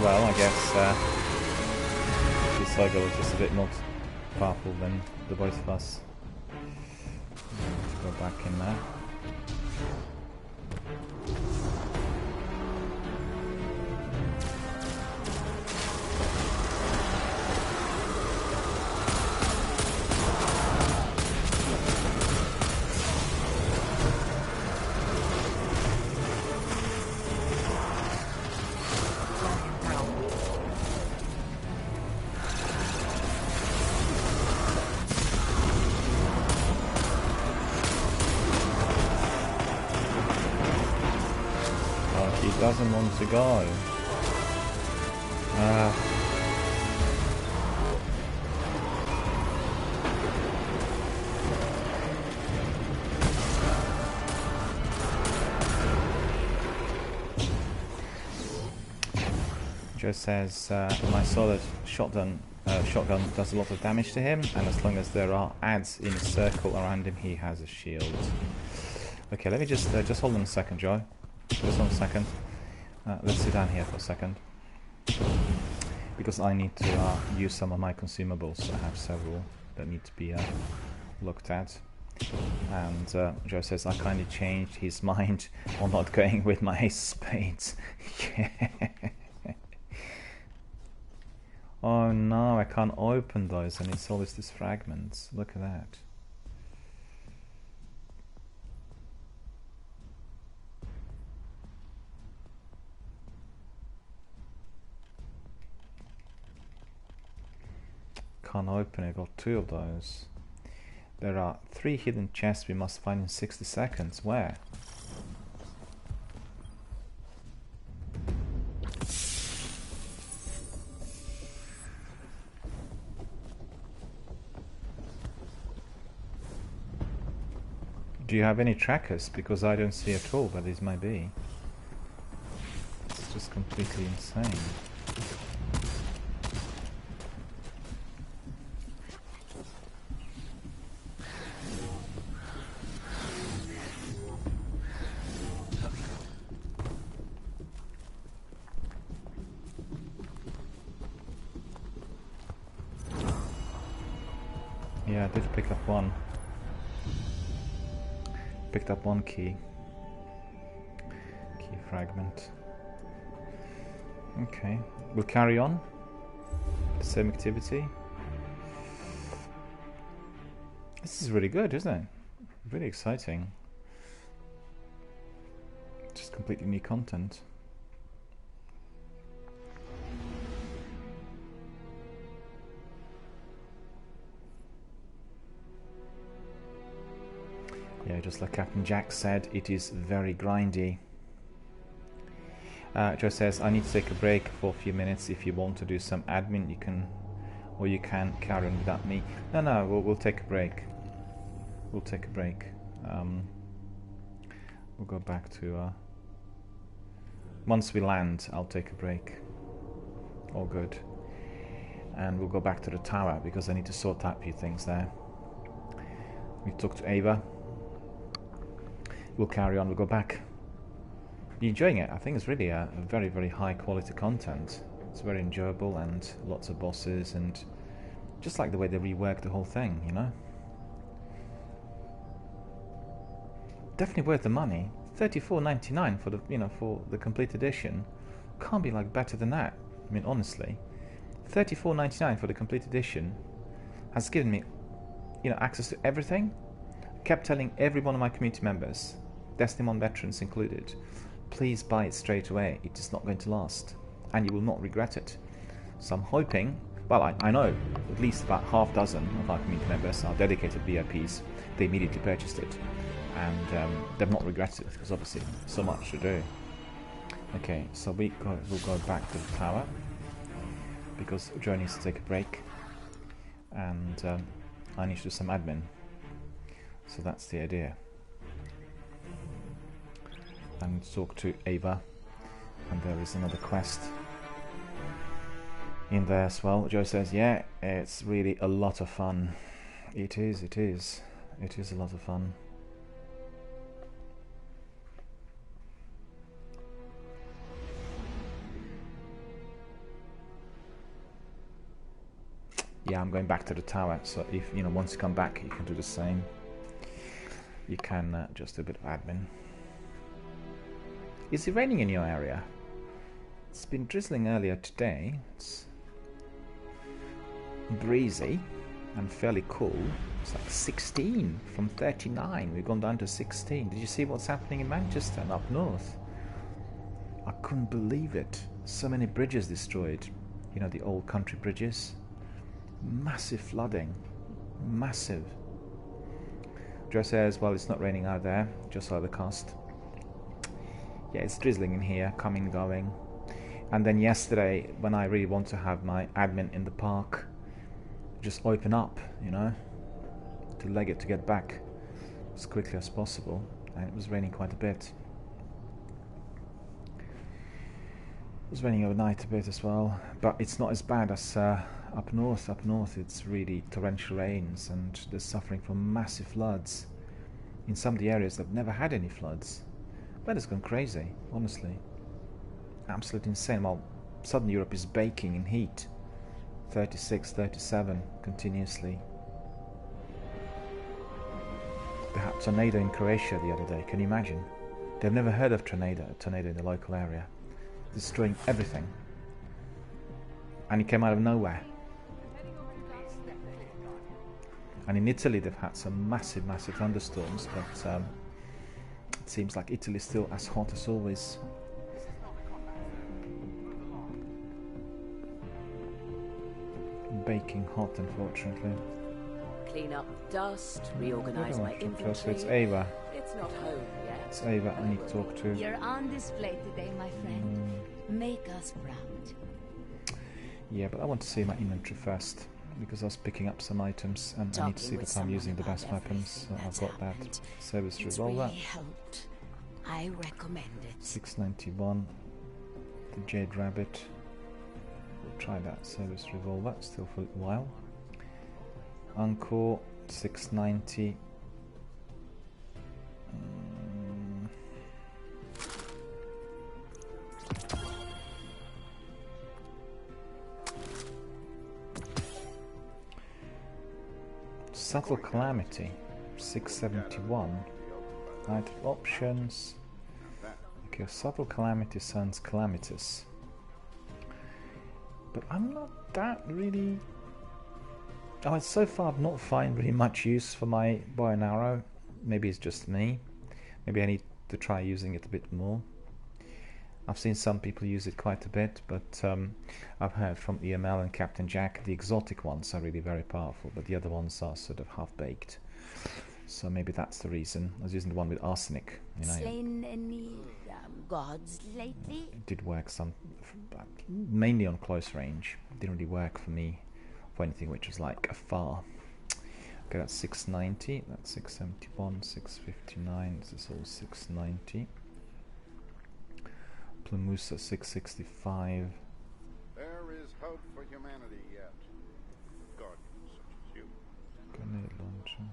Well, I guess this ogre was just a bit more powerful than the both of us. Let's go back in there. He doesn't want to go. Joe says, my solid shotgun does a lot of damage to him, and as long as there are ads in a circle around him, he has a shield. Okay, let me just hold on a second, Joe. Just 1 second. Let's sit down here for a second, because I need to use some of my consumables. I have several that need to be looked at. And Joe says I kind of changed his mind on not going with my ace spades. Yeah. Oh no, I can't open those, and it's always these fragments. Look at that. Can't open it. Got 2 of those. There are 3 hidden chests we must find in 60 seconds. Where? Do you have any trackers? Because I don't see at all, but these might be. It's just completely insane. Yeah, I did pick up one. Picked up 1 key fragment. Okay, we'll carry on. The same activity. This is really good, isn't it? Really exciting. Just completely new content. Yeah, just like Captain Jack said, it is very grindy. Joe says, I need to take a break for a few minutes. If you want to do some admin, you can, or you can carry on without me. No, we'll take a break. We'll take a break. We'll go back to... once we land, I'll take a break. All good. And we'll go back to the tower, because I need to sort out a few things there. We talked to Ava. We'll carry on, we'll go back. You enjoying it? I think it's really a very, very high quality content. It's very enjoyable and lots of bosses, and just like the way they reworked the whole thing, you know? Definitely worth the money. $34.99 for the, you know, for the complete edition. Can't be like better than that. I mean, honestly, $34.99 for the complete edition has given me, you know, access to everything. Kept telling every one of my community members, Destiny 1 veterans included, please buy it straight away. It is not going to last, and you will not regret it. So I'm hoping, well, I know at least about half dozen of our community members are dedicated VIPs. They immediately purchased it, and they've not regretted it, because obviously so much to do. Okay, so we'll go back to the tower, because Joe needs to take a break, and I need to do some admin. So that's the idea. And talk to Ava, and there is another quest in there as well. Joe says, yeah, it's really a lot of fun. It is a lot of fun. Yeah, I'm going back to the tower, so if, you know, once you come back, you can do the same. You can just do a bit of admin. Is it raining in your area? It's been drizzling earlier today. It's breezy and fairly cool. It's like 16 from 39. We've gone down to 16. Did you see what's happening in Manchester and up north? I couldn't believe it. So many bridges destroyed. You know, the old country bridges. Massive flooding. Massive. Joe says, well, it's not raining out there, just like the coast. Yeah, it's drizzling in here, coming, going. And then yesterday, when I really want to have my admin in the park, just open up, you know, to leg it to get back as quickly as possible. And it was raining quite a bit. It was raining overnight a bit as well, but it's not as bad as up north. Up north it's really torrential rains, and they're suffering from massive floods. In some of the areas they've never had any floods. Weather's gone crazy, honestly. Absolutely insane. Well, southern Europe is baking in heat. 36, 37 continuously. They had a tornado in Croatia the other day, can you imagine? They've never heard of a tornado in the local area. Destroying everything. And it came out of nowhere. And in Italy they've had some massive thunderstorms, but it seems like Italy's still as hot as always. Baking hot, unfortunately. Clean up dust, reorganize my inventory. It's Ava. It's not home yet. It's Ava I need to talk to. You're on display today, my friend. Make us proud. Yeah, but I want to see my inventory first, because I was picking up some items and I need to see that I'm using the best weapons. So I've got that service revolver. Really helped. I recommend it. 691. The Jade Rabbit. We'll try that service revolver, still for a while. Encore 690. Subtle Calamity 671. Item options. Okay, Subtle Calamity sounds calamitous. but I'm not that really... Oh, so far I've not found really much use for my bow and arrow. Maybe it's just me. Maybe I need to try using it a bit more. I've seen some people use it quite a bit, but I've heard from EML and Captain Jack the exotic ones are really very powerful, but the other ones are sort of half-baked. So maybe that's the reason. I was using the one with arsenic. You know, Slain any gods lately? it did work mainly on close range. It didn't really work for me for anything which was like afar. Okay, that's 690, that's 671, 659, this is all 690. Plamusa 665. There is hope for humanity yet. Guardians such as you. Grenade launcher.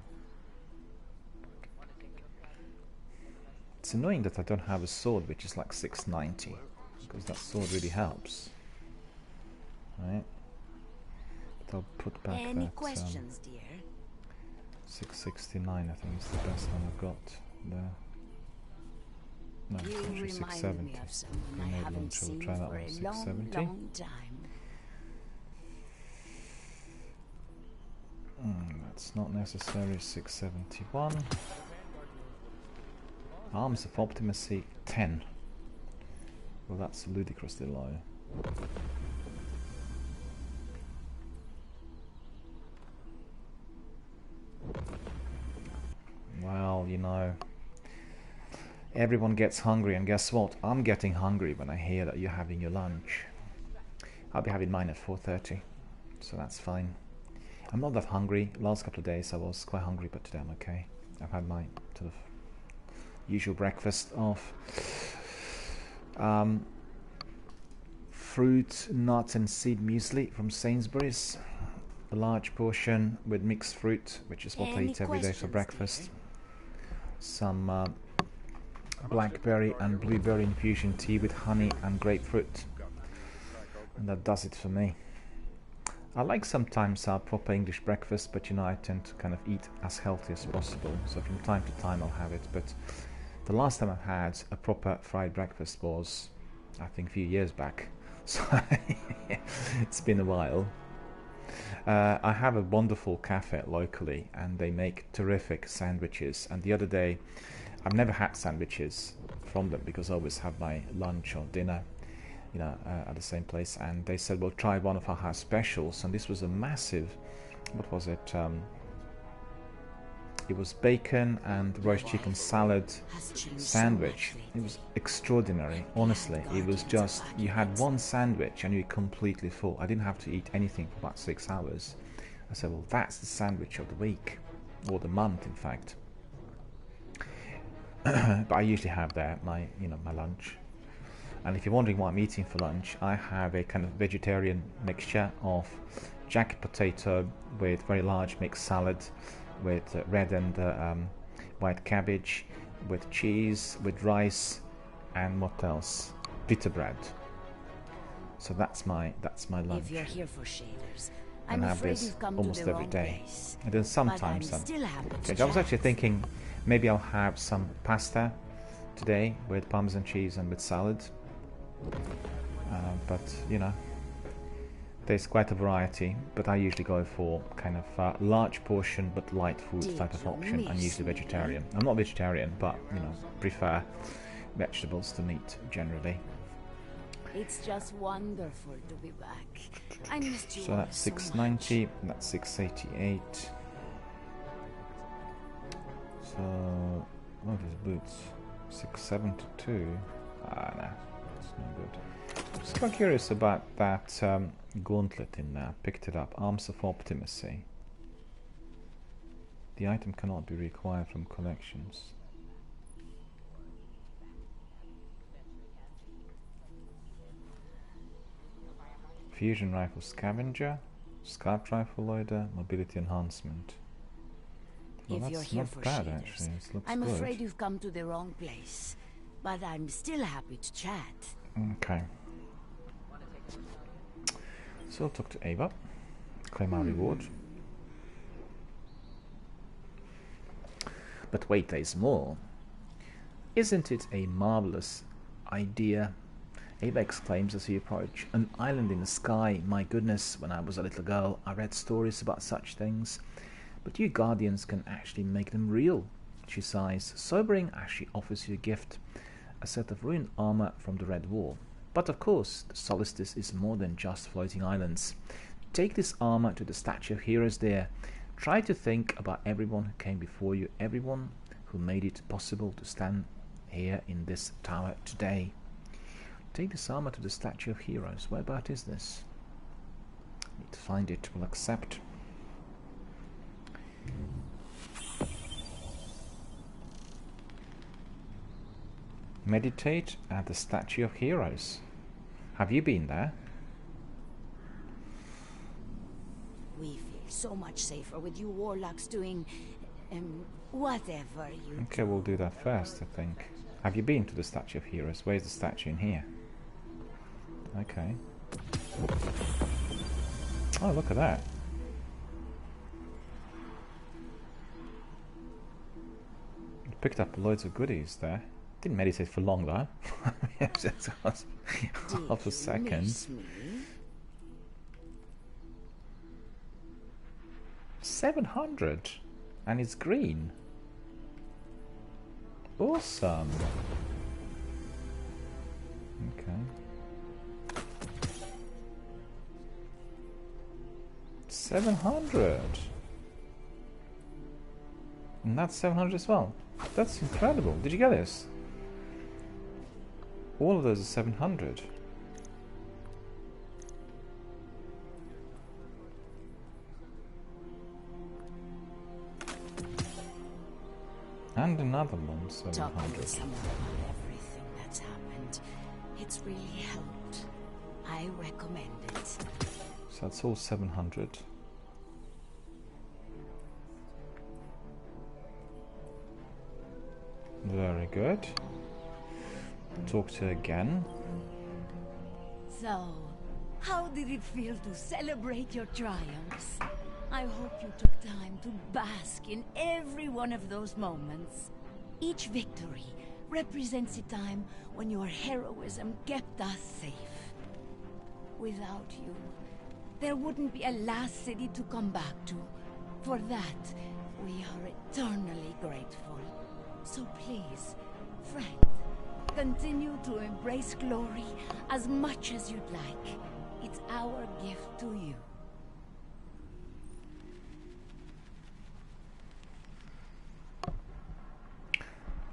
It's annoying that I don't have a sword which is like 690, because that sword really helps. Right? But I'll put back Any that questions, dear? 669 I think is the best one I've got there. No, it's You actually remind 670. me of someone I Grenade haven't launcher, we'll seen try that for one, a 670. long time. That's not necessary, 671. Arms of Optimacy 10. Well, that's ludicrously low. Well, you know, everyone gets hungry, and guess what? I'm getting hungry when I hear that you're having your lunch. I'll be having mine at 4:30, so that's fine. I'm not that hungry. Last couple of days I was quite hungry, but today I'm okay. I've had my sort of usual breakfast of fruit, nuts and seed muesli from Sainsbury's. A large portion with mixed fruit, which is what I eat every day for breakfast. Some blackberry and blueberry infusion tea with honey and grapefruit. And that does it for me. I like sometimes a proper English breakfast, but you know, I tend to kind of eat as healthy as possible. So from time to time I'll have it. But the last time I've had a proper fried breakfast was, I think, a few years back. So it's been a while. I have a wonderful cafe locally, and they make terrific sandwiches. And the other day, I've never had sandwiches from them because I always have my lunch or dinner, you know, at the same place. And they said, well, try one of our house specials. And this was a massive, what was it? It was bacon and roast chicken salad sandwich. It was extraordinary, honestly. It was just, you had one sandwich and you were completely full. I didn't have to eat anything for about 6 hours. I said, well, that's the sandwich of the week, or the month, in fact. But I usually have there my lunch. And if you're wondering what I'm eating for lunch, I have a kind of vegetarian mixture of jacket potato with very large mixed salad, with red and white cabbage, with cheese, with rice, and what else? Pita bread. So that's my lunch. If you're here for shaders, And I'm I have afraid this you've come almost to the every wrong day. place. And then sometimes But I'm still happy to I was actually chat. thinking maybe I'll have some pasta today with parmesan cheese and with salad. But you know, there's quite a variety, but I usually go for kind of large portion but light food Did type of you option. I'm miss usually me? vegetarian. I'm not vegetarian, but you know, prefer vegetables to meat generally. It's just wonderful to be back. I missed you So all that's so 690, that's 688. So, oh, these boots, 672. Ah, no, that's no good. I'm just quite curious about that gauntlet in there. Picked it up. Arms of Optimacy. The item cannot be required from collections. Fusion Rifle Scavenger, Scout Rifle Loader, Mobility Enhancement. Well, If you're that's here not for bad shaders, actually. It looks I'm good. afraid you've come to the wrong place. But I'm still happy to chat. Okay. So I'll talk to Ava, claim our reward. But wait, there's more. Isn't it a marvelous idea Ava exclaims as you approach. An island in the sky. My goodness, when I was a little girl, I read stories about such things. But you Guardians can actually make them real. She sighs, sobering as she offers you a gift. A set of ruined armor from the Red Wall. But of course, the Solstice is more than just floating islands. Take this armor to the Statue of Heroes there. Try to think about everyone who came before you, everyone who made it possible to stand here in this tower today. Take this armor to the Statue of Heroes. Whereabout is this? Need to find it. We'll accept. Meditate at the Statue of Heroes. Have you been there? We feel so much safer with you warlocks doing whatever you Okay, we'll do that first, I think. Have you been to the Statue of Heroes? Where's the statue in here? Okay. Oh, look at that. Picked up loads of goodies there. Didn't meditate for long though. Just half a second. 700, and it's green. Awesome. Okay. 700. And that's 700 as well. That's incredible. Did you get this? All of those are 700. And another one, 700. talk with someone about everything that's happened. It's really helped. I recommend it. So that's all 700. Very good. Talk to her again. So, how did it feel to celebrate your triumphs? I hope you took time to bask in every one of those moments. Each victory represents a time when your heroism kept us safe. Without you, there wouldn't be a last city to come back to. For that, we are eternally grateful. So please, friend, continue to embrace glory as much as you'd like. It's our gift to you.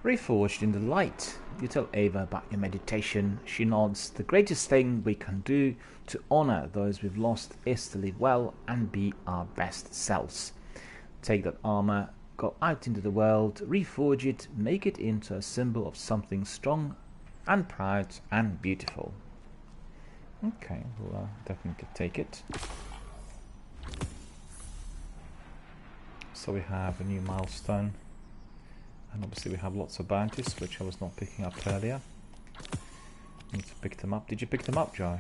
Reforged in the light. You tell Ava about your meditation. She nods. The greatest thing we can do to honor those we've lost is to live well and be our best selves. Take that armor, go out into the world, reforge it, make it into a symbol of something strong and proud and beautiful. Okay, we'll definitely take it. So we have a new milestone. And obviously we have lots of bounties, which I was not picking up earlier. Need to pick them up. Did you pick them up, Joe?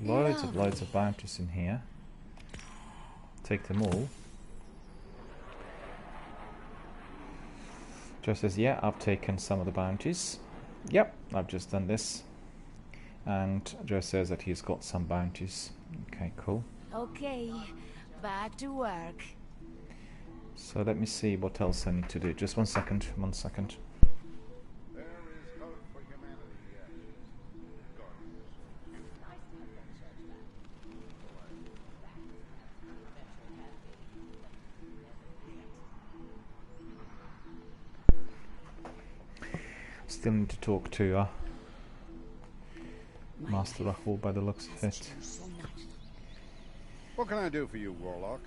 Loads of bounties in here. Take them all. Joe says, yeah, I've taken some of the bounties. Yep, I've just done this. And Joe says that he's got some bounties. Okay, cool. Okay, back to work. So let me see what else I need to do. Just 1 second, 1 second. There is hope for humanity yet. Guardians. Still need to talk to Master Rahul by the looks of it. What can I do for you, Warlock?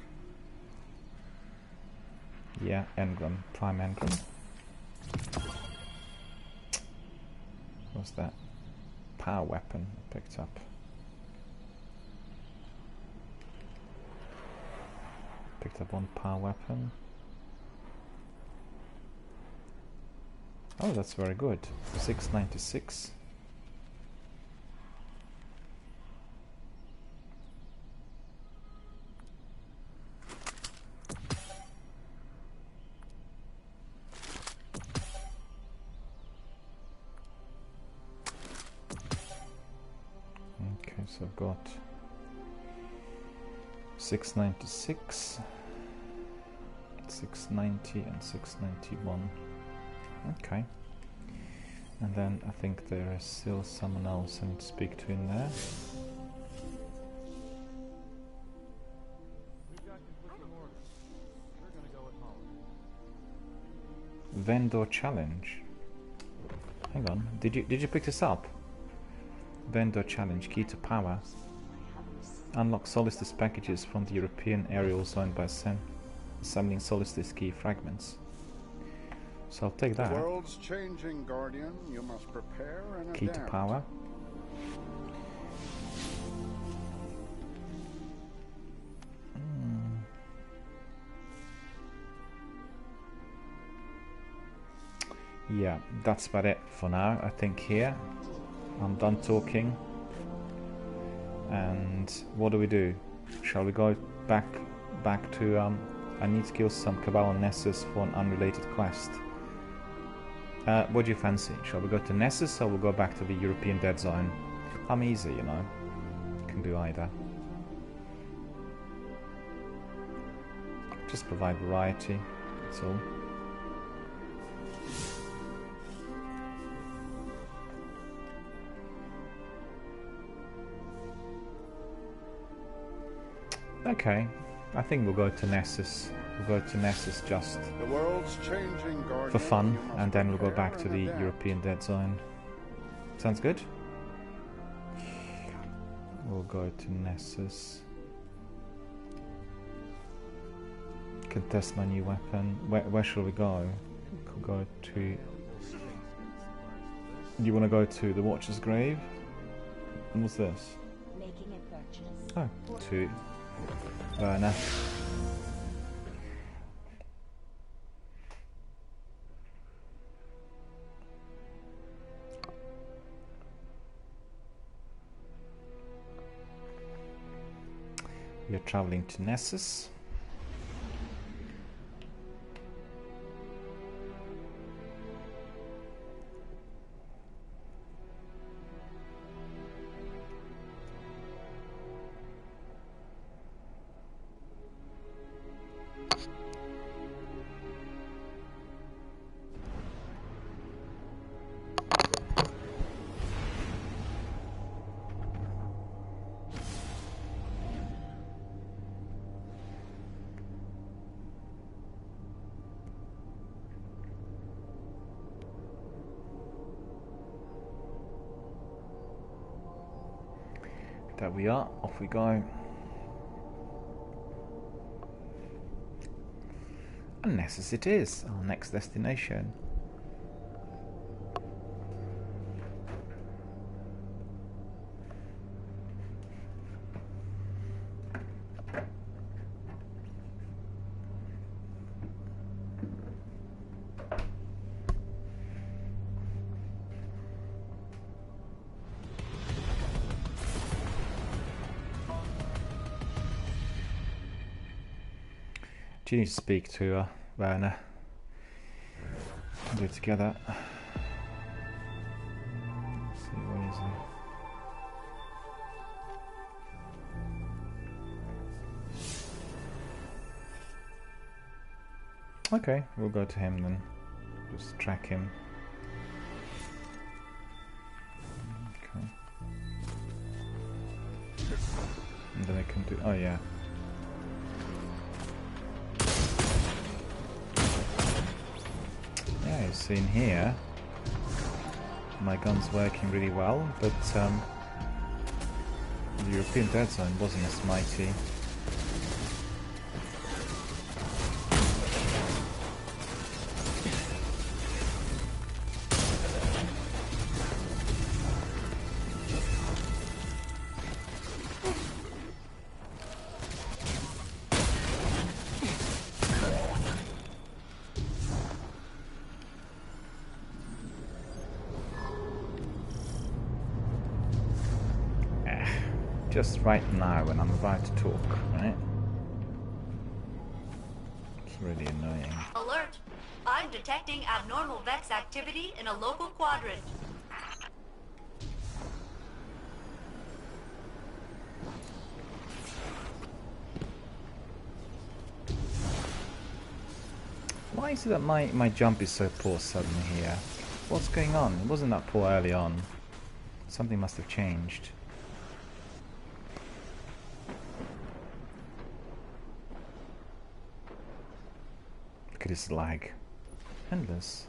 Yeah, engram, prime engram. What's that? Power weapon I picked up. Picked up one power weapon. Oh, that's very good. 696. So I've got 696, 690 and 691. Okay. And then I think there is still someone else I need to speak to in there. Vendor challenge. Hang on, did you pick this up? Vendor challenge, key to power. Unlock Solstice packages from the European aerial zone by assembling Solstice key fragments. So I'll take that. The world's changing, Guardian. You must prepare and Key to adapt. power. Yeah, that's about it for now. I think here I'm done talking. And what do? Shall we go back to I need to kill some Cabal and Nessus for an unrelated quest. What do you fancy? Shall we go to Nessus or we'll go back to the European Dead Zone? I'm easy, you know. Can do either. Just provide variety, that's all. Okay, I think we'll go to Nessus. We'll go to Nessus just The world's changing, Guardian. for fun, You must and then we'll go prepare back to and the adapt. European Dead Zone. Sounds good? We'll go to Nessus. Can test my new weapon. Where shall we go? We'll go to... You want to go to the Watcher's Grave? And what's this? Making a purchase. Oh, to Werner. We are traveling to Nessus. There we are, off we go. And Nessus it is, our next destination. Do you need to speak to Werner? Do it together. Let's see, where is he? Okay, we'll go to him then. Just track him. Okay. And then I can do... Oh yeah. Yeah, you've seen here, my gun's working really well, but the European Dead Zone wasn't as mighty. Just right now when I'm about to talk, right? It's really annoying. Alert! I'm detecting abnormal Vex activity in a local quadrant. Why is it that my jump is so poor suddenly here? What's going on? It wasn't that poor early on. Something must have changed. Look at this lag. Endless.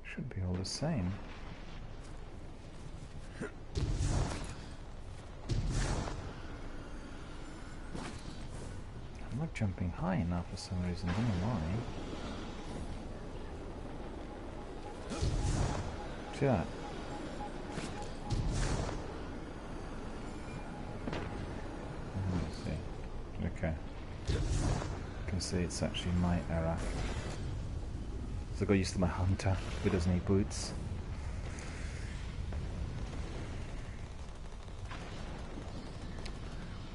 Should be all the same. I'm not jumping high enough for some reason, I don't know why. See that? Let's see. Okay. You can see it's actually my error. So I got used to my hunter, who doesn't need boots.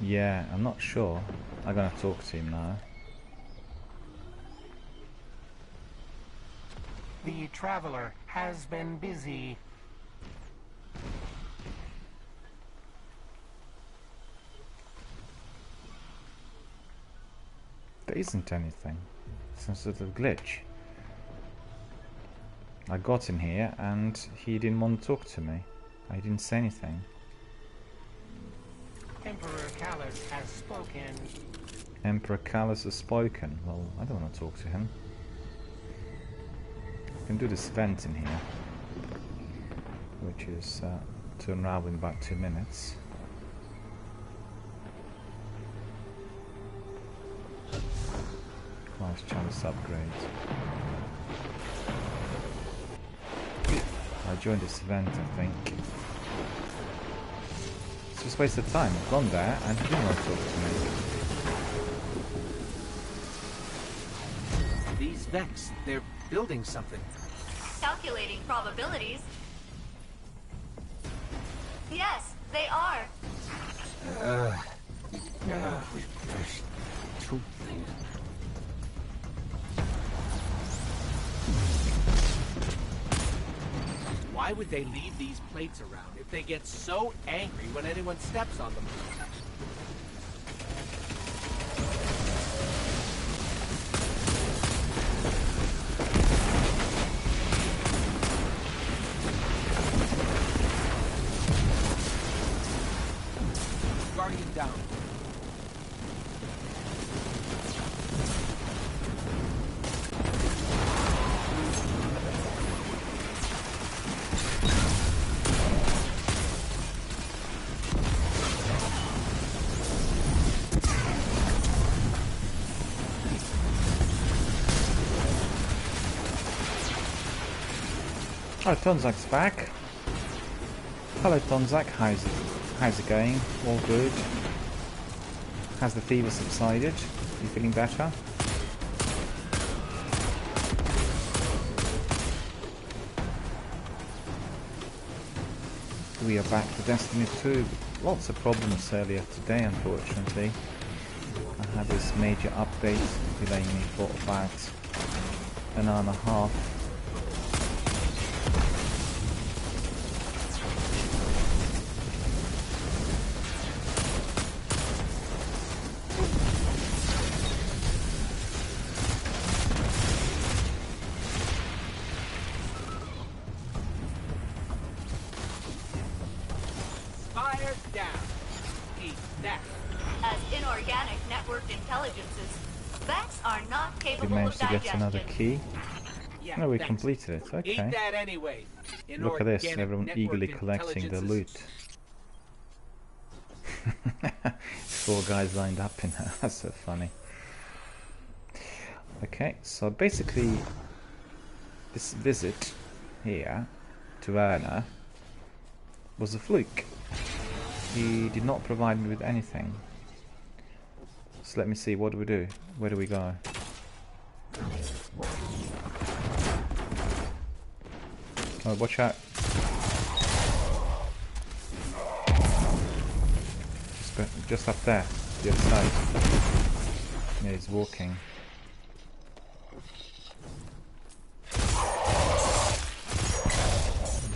Yeah, I'm not sure. I'm gonna talk to him now. The traveler has been busy. There isn't anything. Some sort of glitch. I got him here and he didn't want to talk to me. I didn't say anything. Emperor Callus has spoken. Emperor Callus has spoken. Well, I don't want to talk to him. I can do this vent in here, which is to unravel in about 2 minutes. Nice chance upgrade. I joined this event, I think. It's just a waste of time. I've gone there and he didn't want to talk to me. These Vex, they're building something. Calculating probabilities. Yes, they are. There's two things. Why would they leave these plates around if they get so angry when anyone steps on them? Guardian down. Oh, Tonzak's back. Hello Tonzak, how's it going? All good? Has the fever subsided? You feeling better? We are back to Destiny 2. Lots of problems earlier today, unfortunately. I had this major update delaying me for about an hour and a half. Managed to get another key. Yeah, No, we thanks. completed it. Okay. Eat that anyway. Look at this, Inorganic everyone eagerly networked collecting the intelligences. loot. 4 guys lined up in there. That's so funny. Okay, so basically this visit here to Werner was a fluke. He did not provide me with anything. So let me see, what do we do? Where do we go? Oh, watch out. Just up there, the other side. Yeah, he's walking.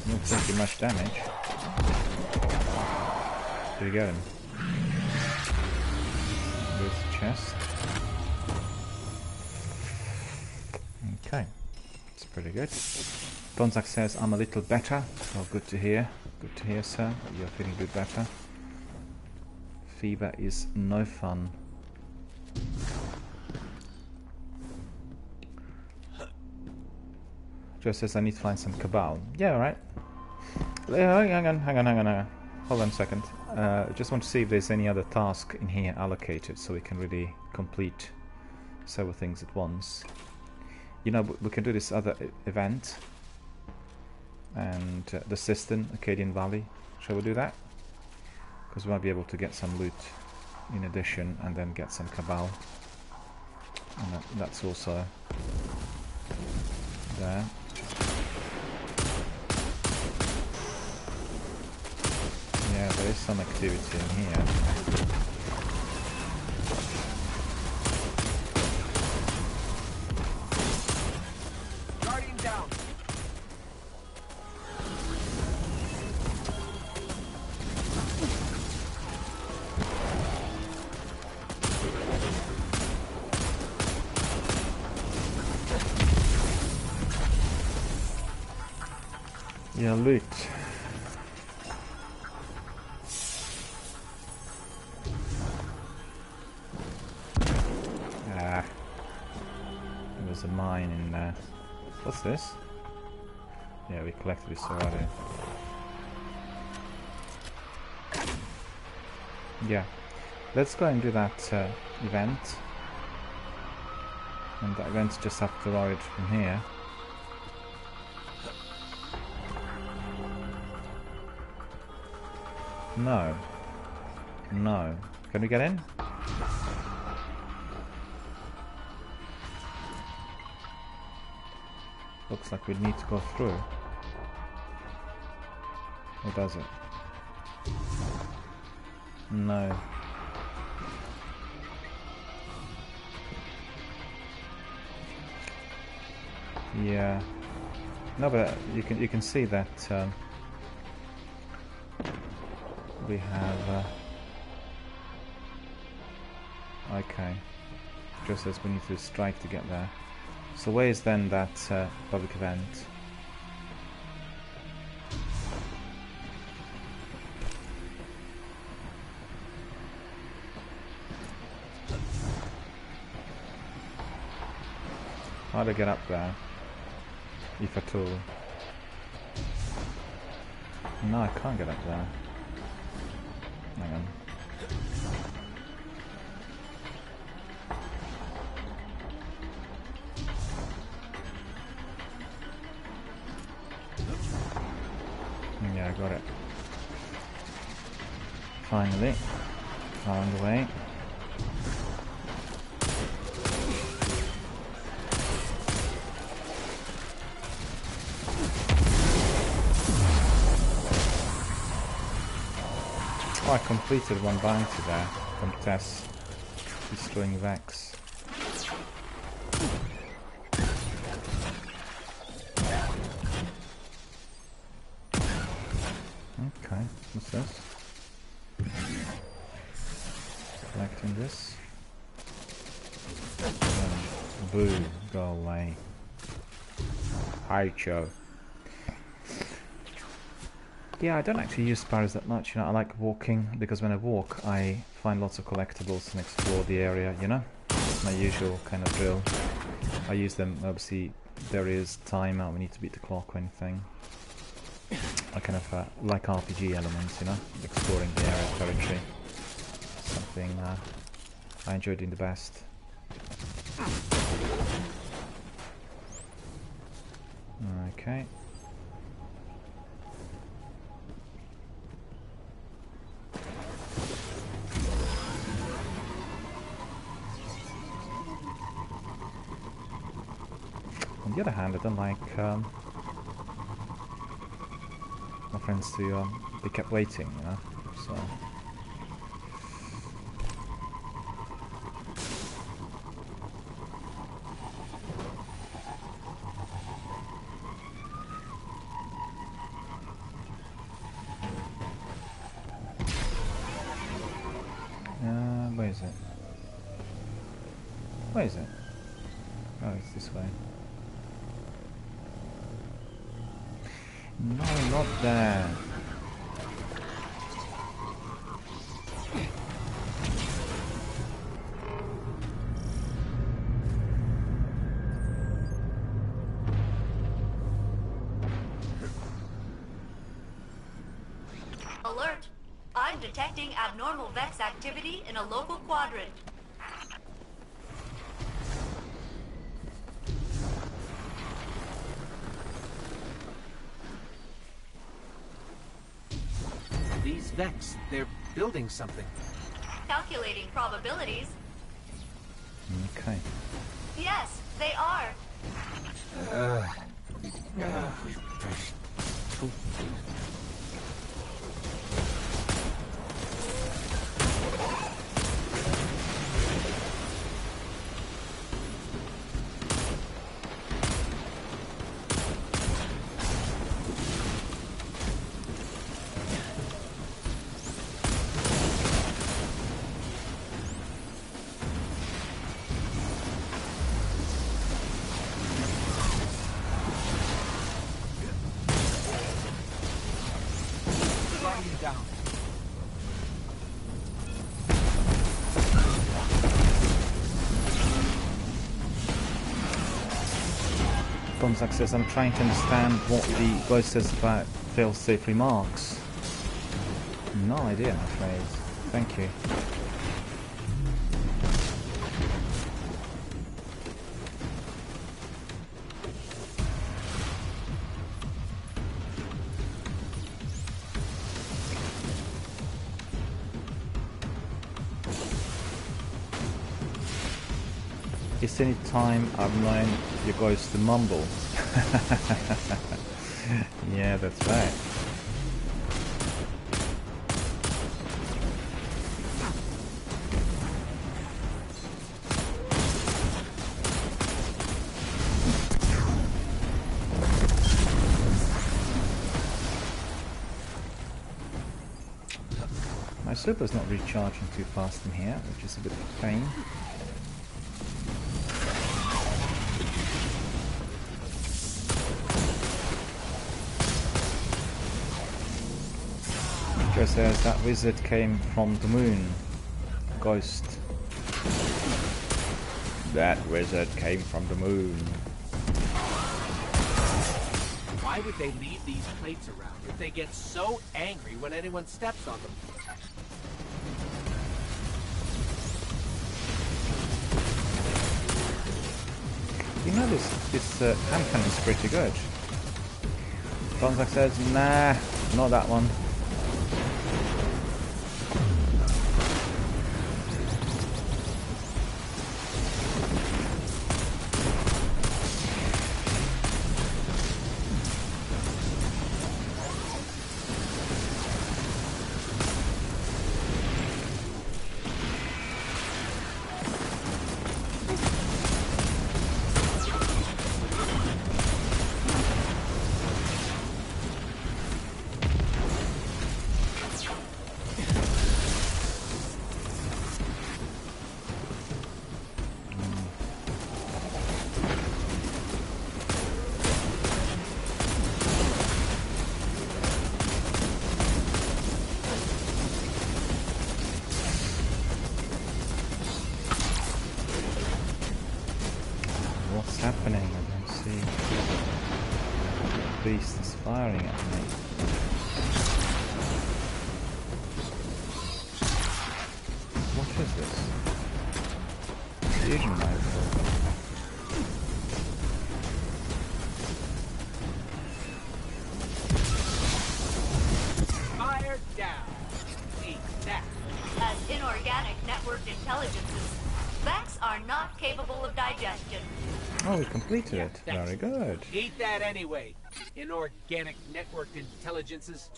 Not taking much damage. Did you get him? There's the chest. Okay, that's pretty good. Donzak says, I'm a little better. Oh, good to hear. Good to hear, sir. You're feeling a bit better. Fever is no fun. Joe says, I need to find some Cabal. Yeah, alright. Hang on. Hold on a second. Just want to see if there's any other task in here allocated so we can really complete several things at once. You know, we can do this other event. And the Cistern, Acadian Valley. Shall we do that? Because we might be able to get some loot in addition and then get some Cabal. And that's also there. Yeah, there is some activity in here. Guardian down. Yeah, loot. Ah, there was a mine in there. What's this? Yeah, we collected this already. Yeah, let's go and do that event. And that event's just up the road from here. No. No. Can we get in? Looks like we need to go through. Or does it? No. Yeah. No, but you can see that we have okay. Just says we need to strike to get there. So where is then that public event? How do I get up there? If at all. No, I can't get up there. Hang on. Yeah, I got it. Finally. Found a way. Oh, I completed one bounty there from Tess, destroying Vex. Okay, what's this? Collecting this. Boo, go away. Hi, Joe. Yeah, I don't actually use sparrows that much, you know. I like walking, because when I walk I find lots of collectibles and explore the area, you know. It's my usual kind of drill. I use them, obviously there is timer, we need to beat the clock or anything. I kind of like RPG elements, you know, exploring the area, territory. Something I enjoy doing the best. Okay. On the other hand, I don't like my friends to be kept waiting, you know, so... Where is it? Where is it? Oh, it's this way. No, not there. Alert! I'm detecting abnormal Vex activity in a local quadrant. These Vex, they're building something. Calculating probabilities. Okay. Yes, they are. Down. Bonzak says, I'm trying to understand what the ghost says about fail-safe remarks. No idea, I'm afraid. Thank you. Is any time I've known your ghost to mumble? Yeah, that's right. My super's not recharging too fast in here, which is a bit of a pain. Joe says that wizard came from the moon. Ghost. That wizard came from the moon. Why would they leave these plates around if they get so angry when anyone steps on them? You know this hand cannon is pretty good. Bonzak says, nah, not that one. What's happening? I don't see. The beast is firing at me. What is this? Fusion rifle. Fire down. Eat that. As inorganic networked intelligences, Vex are not capable of digestion. Oh, we completed Yeah, it. thanks. Very good. Eat that anyway. Inorganic networked intelligences.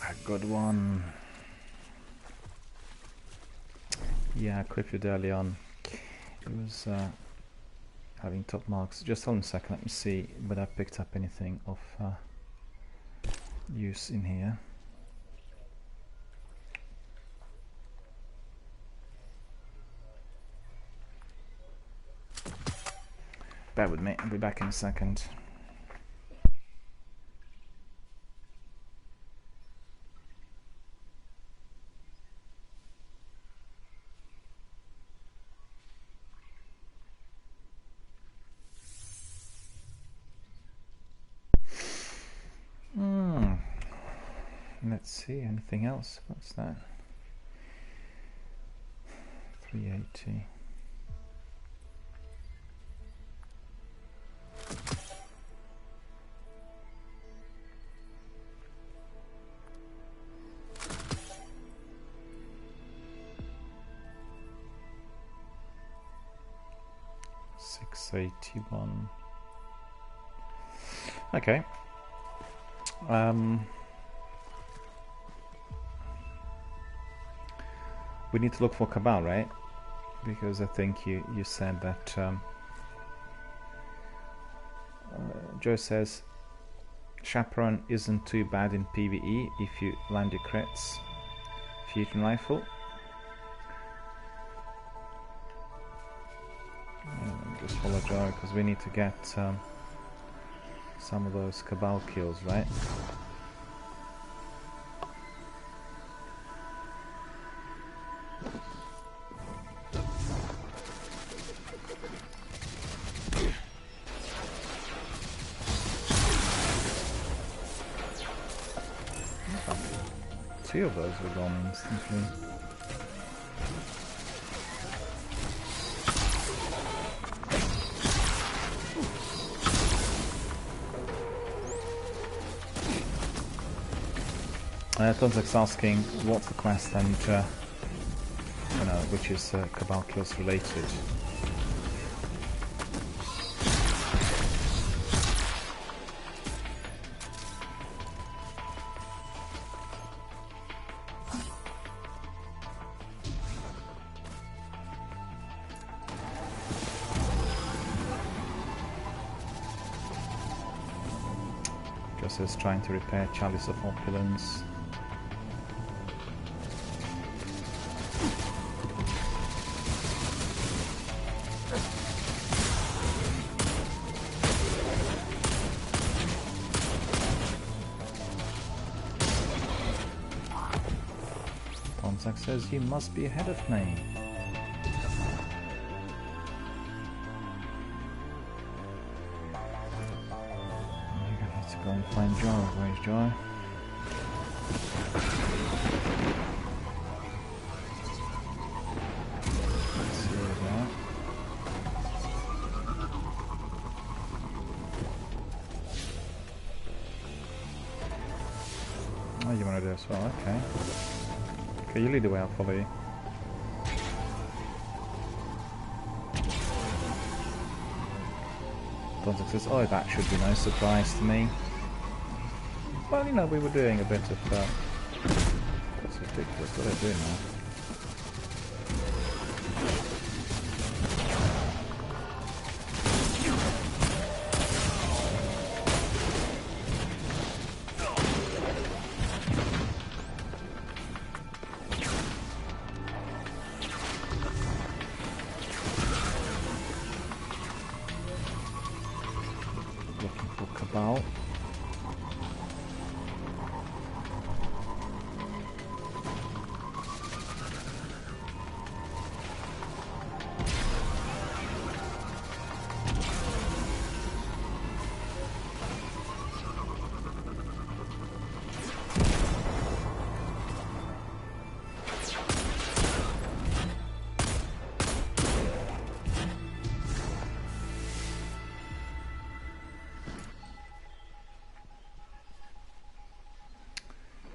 A good one. Yeah, I equipped it early on. It was having top marks. Just hold on a second, let me see whether I picked up anything of use in here. Bear with me, I'll be back in a second. Let's see, anything else? What's that? 380. $681. Okay. We need to look for Cabal, right? Because I think you said that Joe says Chaperone isn't too bad in PvE if you land your crits. Fusion rifle. Let me just follow Joe because we need to get some of those Cabal kills, right? Two of those were gone instantly. Tonzak's asking what's the quest and you know, which is Cabal kills related. Is trying to repair Chalice of Opulence. Tomzak says you must be ahead of me. Go and find Joy. Where's Joy? Let's see where they are. Oh, you want to do as well? Okay. Okay, you lead the way, I'll follow you. Donzik says, oh, that should be no surprise to me. Well, you know, we were doing a bit of... that's ridiculous, what are they doing now? Looking for Cabal.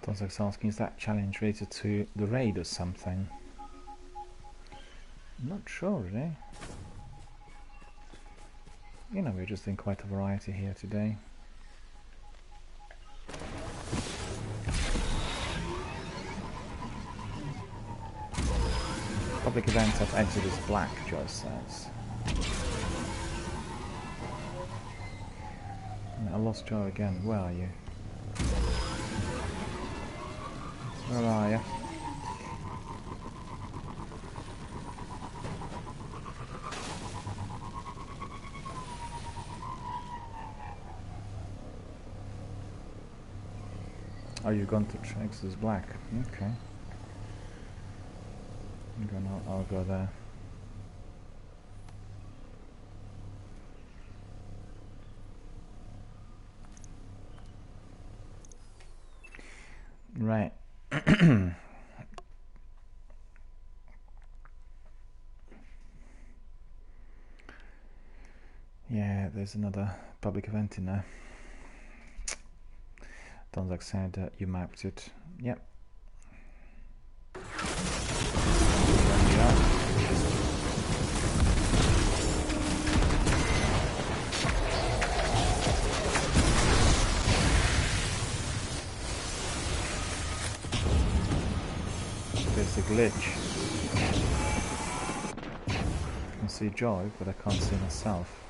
Donzak's asking, is that challenge related to the raid or something? I'm not sure, really. You know, we're just doing quite a variety here today. Public events have exited as black, Joyce says. I lost Joe again. Where are you? Where are you? Oh, you've gone to Trex's Black. Okay. I'll go there. Right. Yeah, there's another public event in there. Donzak said you mapped it. Yep. There's a glitch. I can see Joy, but I can't see myself.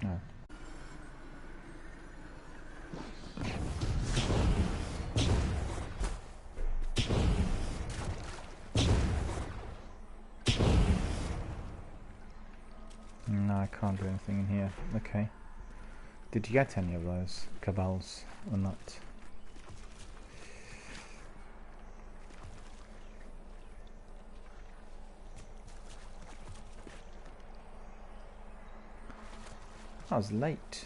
No. No, I can't do anything in here. Okay. Did you get any of those cabals or not? I was late.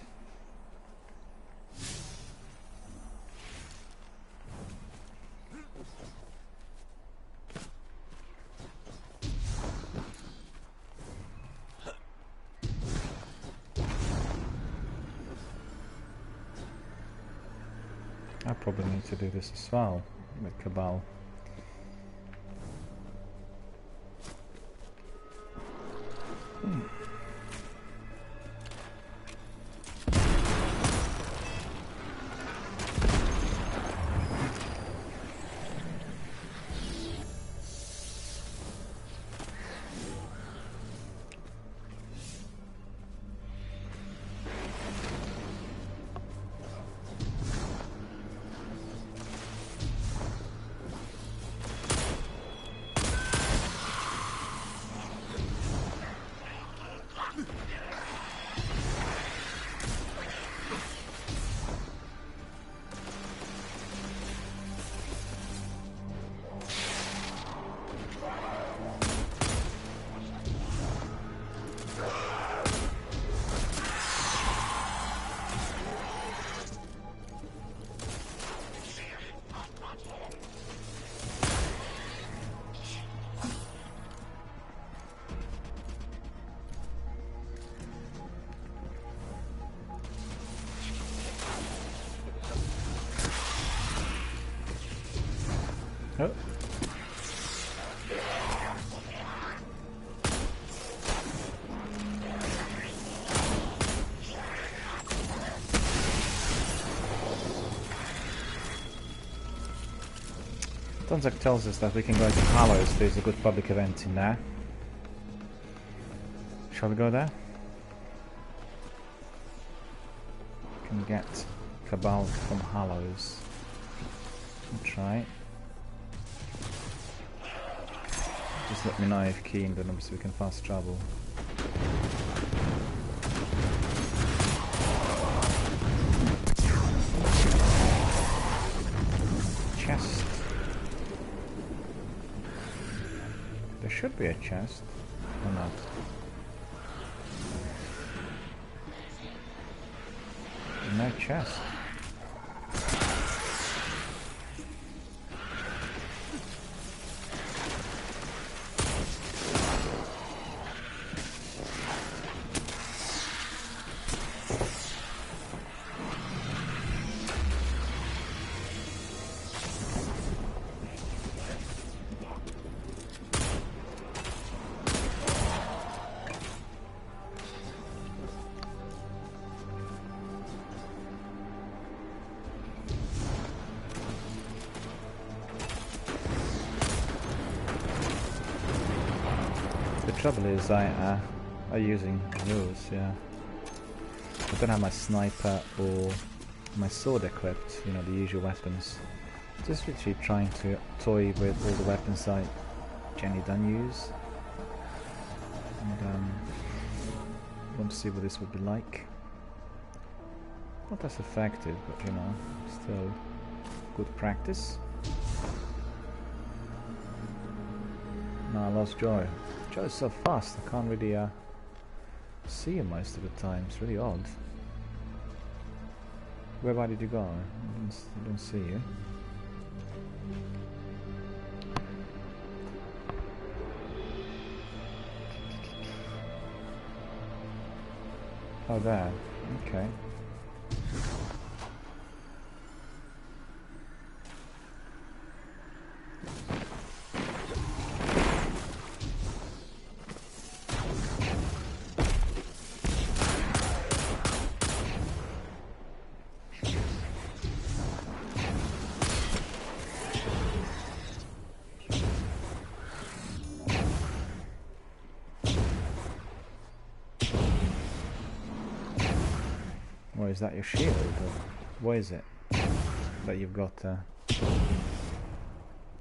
I probably need to do this as well with Cabal. Oh. Donzak tells us that we can go to Hallows. There's a good public event in there. Shall we go there? Can get Cabal from Hallows. I'll try. Just let me know if keen, then obviously we can fast travel. Chest. There should be a chest, or not? No chest. The trouble is I are using those, yeah. The don't have my sniper or my sword equipped, you know, the usual weapons. Just literally trying to toy with all the weapons I generally don't use. And want to see what this would be like. Not as effective, but you know, still good practice. No, I lost Joy. Joy is so fast, I can't really see him most of the time. It's really odd. Where did you go? I don't see you. Oh, there. Okay. Or is that your shield? Or what is it that you've got?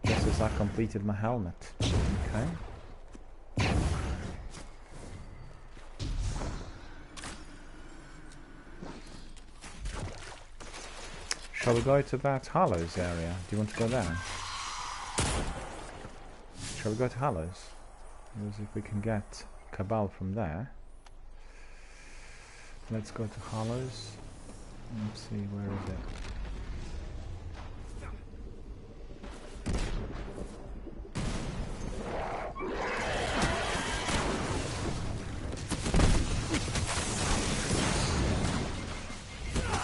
Just as I completed my helmet. Okay. Shall we go to that Hallows area? Do you want to go there? Shall we go to Hallows? Because if we can get Cabal from there. Let's go to Hallows. Let's see, where is it?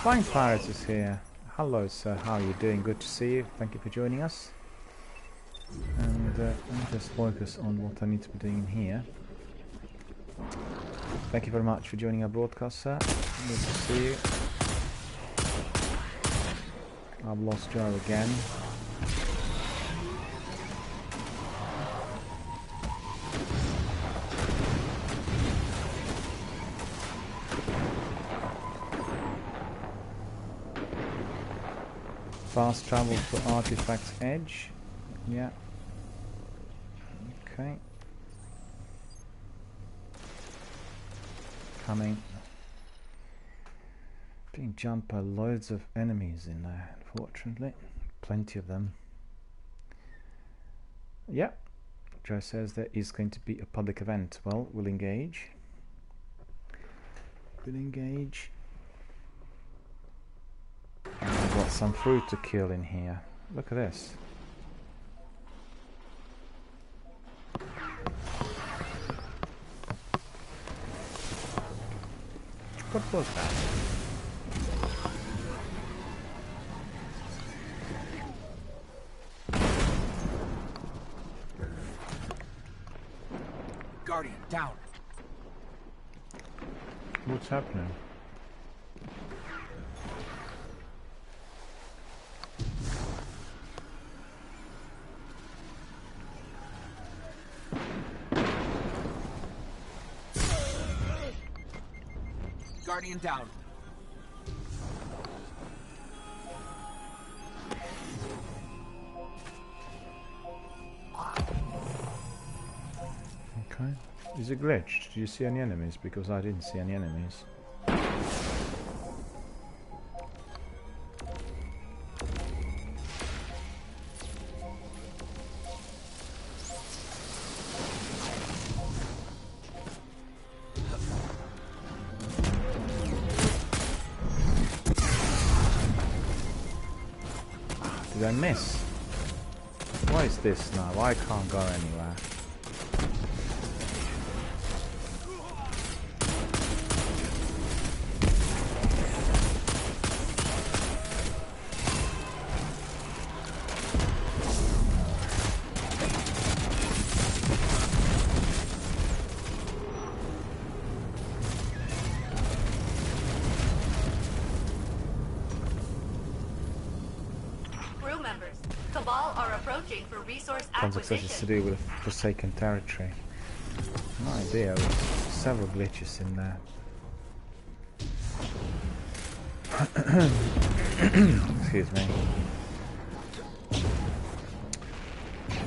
Flying Pirates is here. Hello sir, how are you doing? Good to see you. Thank you for joining us. And let me just focus on what I need to be doing in here. Thank you very much for joining our broadcast, sir. Good to see you. I've lost Joe again. Fast travel to Artifact's Edge. Yeah. Okay. Coming. Being jumped by loads of enemies in there, unfortunately. Plenty of them. Yeah. Joe says there is going to be a public event. Well, we'll engage. We'll engage. And we've got some fruit to kill in here. Look at this. What was that? Guardian, down. What's happening? Guardian down. Okay. Is it glitched? Do you see any enemies? Because I didn't see any enemies. Did I miss? Why is this now? I can't go anywhere. Successes to do with a Forsaken territory. No idea. Several glitches in there. Excuse me.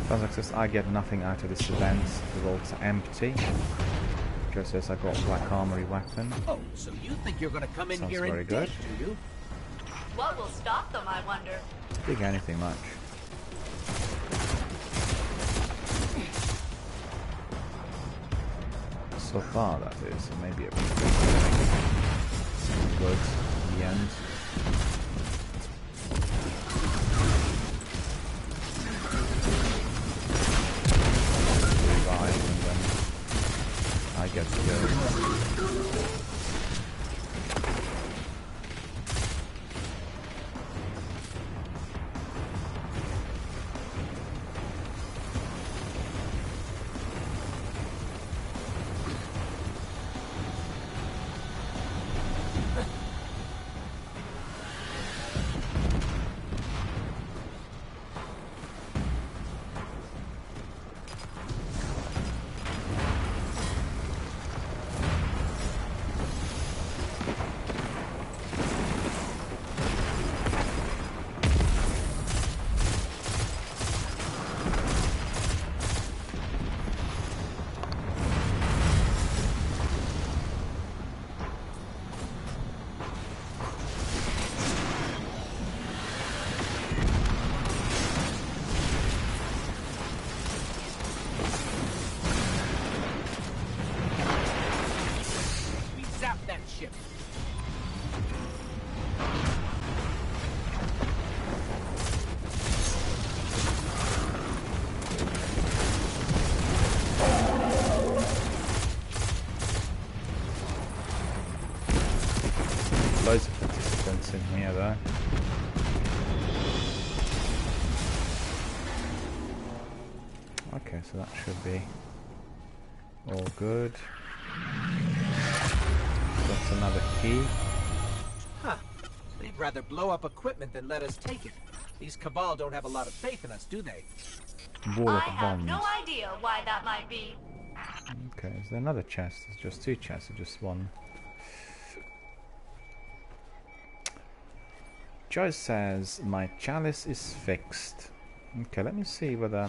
Sounds like I get nothing out of this event. The vault's empty. Just says I got black armory weapon. Oh, so you think you're gonna come in Sounds here very and good. dig, do you? What will stop them, I wonder? Dig anything much. So far, that is. Maybe a bit good in the end. Revive and then I get killed. We zap that ship. Loads of participants in here though. Okay, so that should be all good. That's another key. Huh. They'd rather blow up equipment than let us take it. These Cabal don't have a lot of faith in us, do they? Wall I of have bombs. no idea why that might be. Okay, is there another chest? There's just two chests, or just one? Joyce says, my chalice is fixed. Okay, let me see whether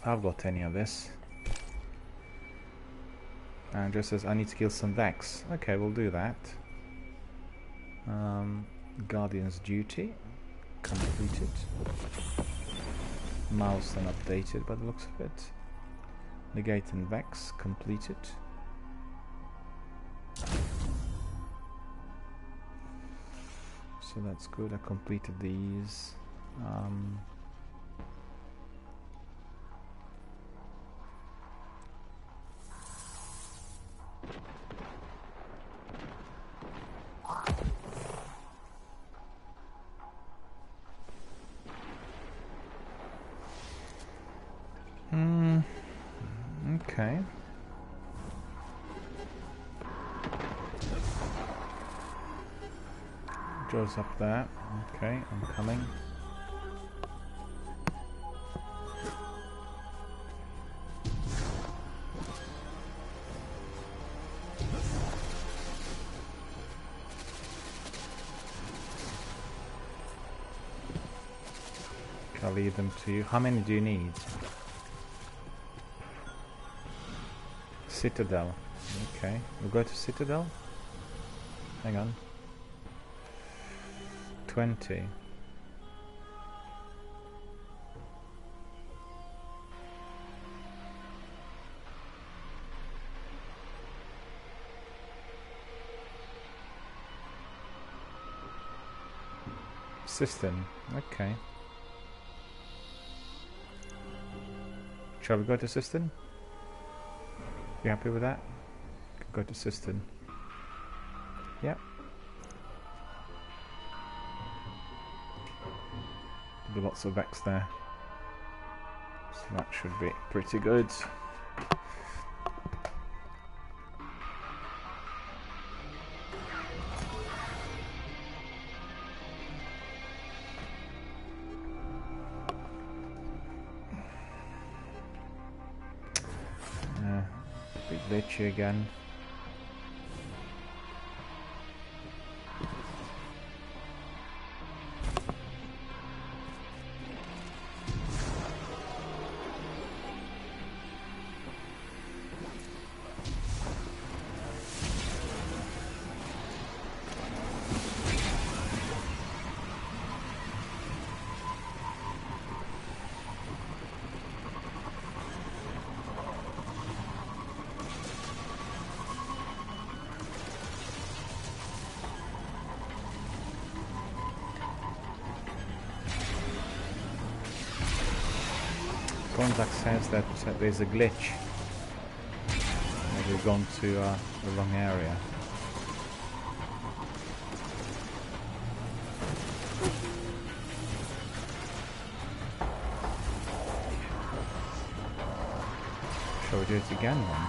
I've got any of this. And Joyce says, I need to kill some Vex. Okay, we'll do that. Guardian's duty. Completed. Milestone updated by the looks of it. Negate and Vex. Completed. So that's good. I completed these. Okay. Joe's up there. Okay, I'm coming. I'll leave them to you. How many do you need? Citadel. Okay, we'll go to Citadel. Hang on. 20. System. Okay. Shall we go to System? You happy with that? Go to System. Yep. There'll be lots of Vex there. So that should be pretty good. Bit glitchy again. Gonzak says that there's a glitch. Maybe we've gone to the wrong area. Shall we do it again then?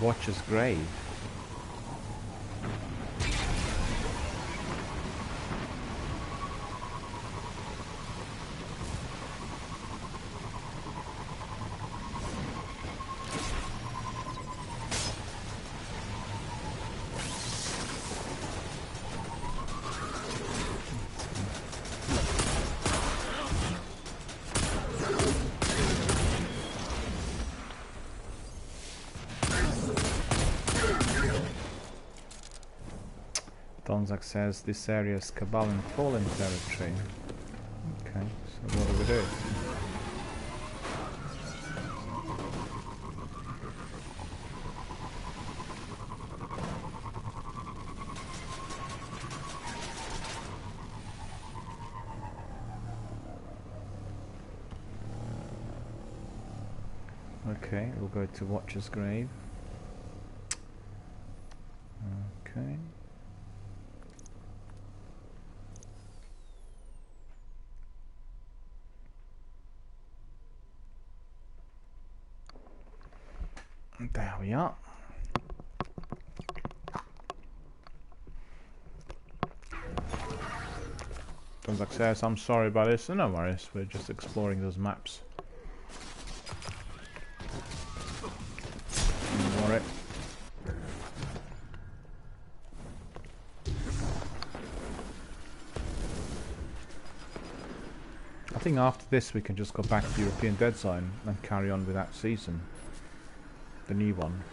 Watcher's grave. Donzak says this area is Cabal and Fallen territory. Okay, so what do we do? Okay, we'll go to Watcher's grave. Okay. There we are. Donzak says, I'm sorry about this. No worries, we're just exploring those maps. Ignore it. I think after this we can just go back to European Dead Zone and carry on with that season. The new one.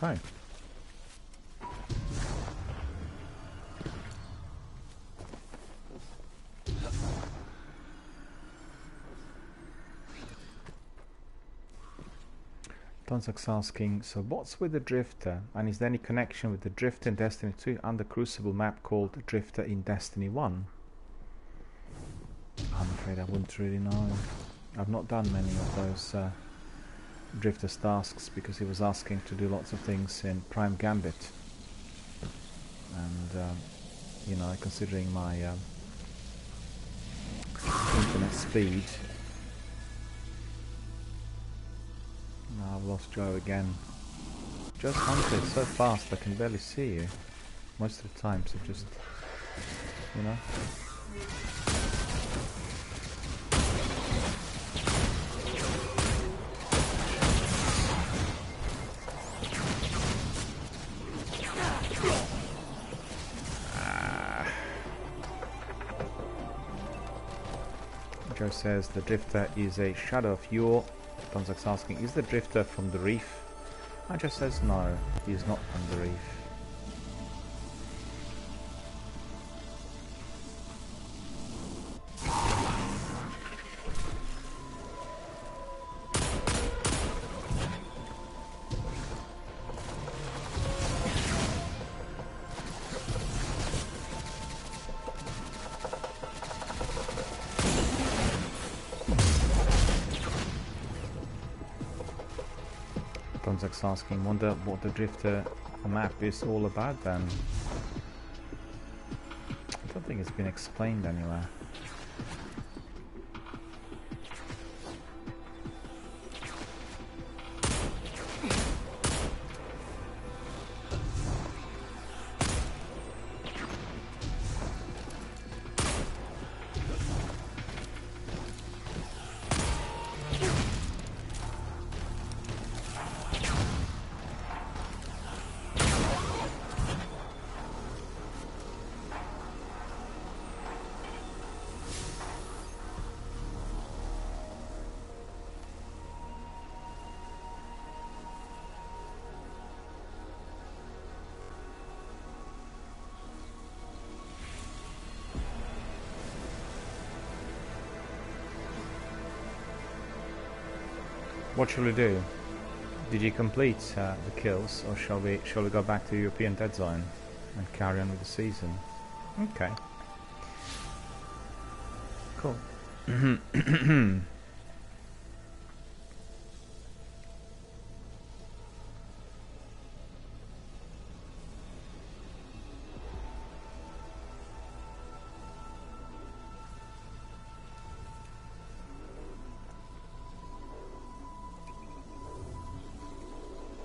Okay. Donzak's asking, so what's with the Drifter? And is there any connection with the Drifter in Destiny 2 and the Crucible map called Drifter in Destiny 1? I'm afraid I wouldn't really know. I've not done many of those Drifter's tasks because he was asking to do lots of things in Prime Gambit, and you know, considering my internet speed. No, I've lost Joe again. Just hunted so fast I can barely see you most of the time, so just, you know. Joe says the Drifter is a shadow of Yore. Donzak's asking, is the Drifter from the Reef? Joe says no, he is not from the Reef. Donzak's asking, wonder what the Drifter map is all about then. I don't think it's been explained anywhere. What shall we do? Did you complete the kills, or shall we go back to European Dead Zone and carry on with the season? Okay. Cool.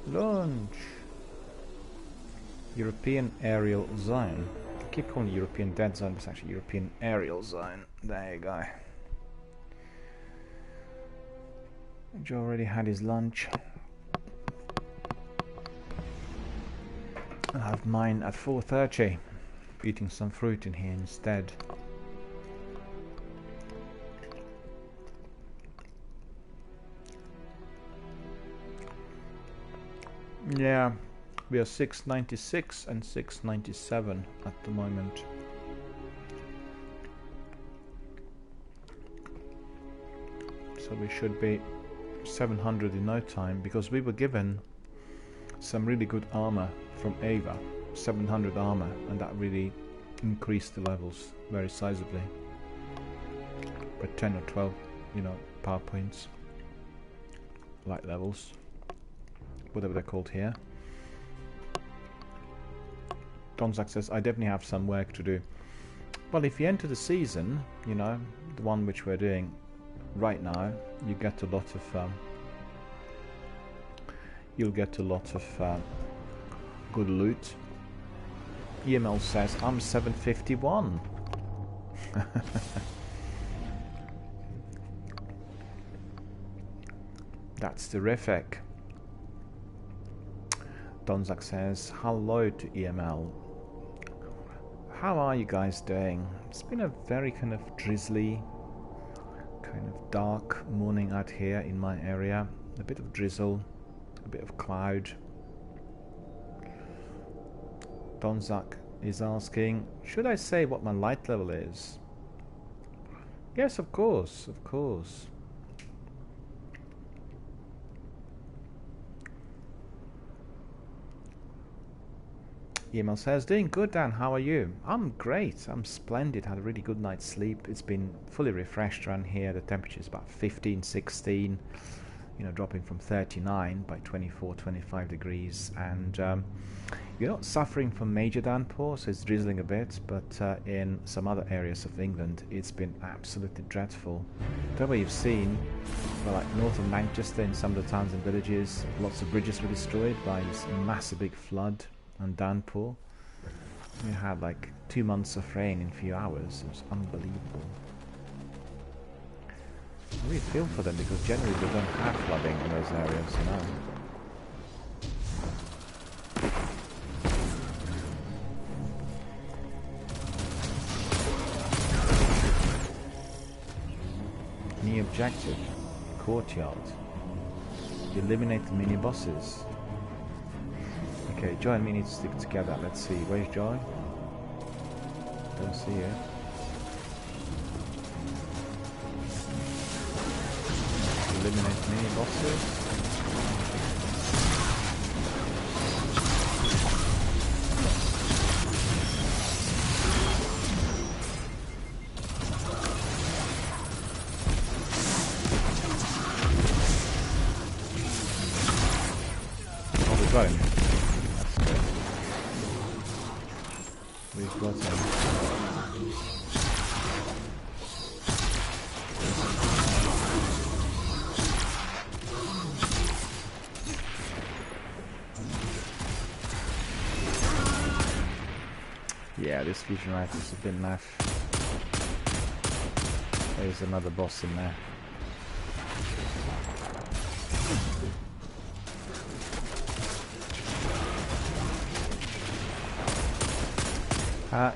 Launch! European Aerial Zone. I keep calling it European Dead Zone, but it's actually European Aerial Zone. There you go. Joe already had his lunch. I'll have mine at 4:30. Eating some fruit in here instead. Yeah, we are 696 and 697 at the moment. So we should be 700 in no time, because we were given some really good armor from Ava, 700 armor, and that really increased the levels very sizably by 10 or 12, you know, power points, light levels, whatever they're called here. Donzak says, I definitely have some work to do. Well, if you enter the season, you know, the one which we're doing right now, you get a lot of you'll get a lot of good loot. EML says, I'm 751. That's terrific. Donzak says, hello to EML. How are you guys doing? It's been a very kind of drizzly, kind of dark morning out here in my area. A bit of drizzle, a bit of cloud. Donzak is asking, should I say what my light level is? Yes, of course, of course. Email says, doing good, Dan, how are you? I'm great, I'm splendid, had a really good night's sleep. It's been fully refreshed around here. The temperature is about 15, 16, you know, dropping from 39 by 24, 25 degrees. And you're not suffering from major downpour, so it's drizzling a bit, but in some other areas of England, it's been absolutely dreadful. Whatever you've seen, well, like north of Manchester, in some of the towns and villages, lots of bridges were destroyed by this massive big flood and downpour. We had like 2 months of rain in a few hours. It was unbelievable. I really feel for them, because generally they don't have flooding in those areas, you know. New objective, courtyard. Eliminate the mini bosses. Okay, Joy and me need to stick together. Let's see, where's Joy? Don't see it. Eliminate mini bosses. Oh, we got him. We've got him. Yeah, this fusion rifle is a bit naff. There's another boss in there.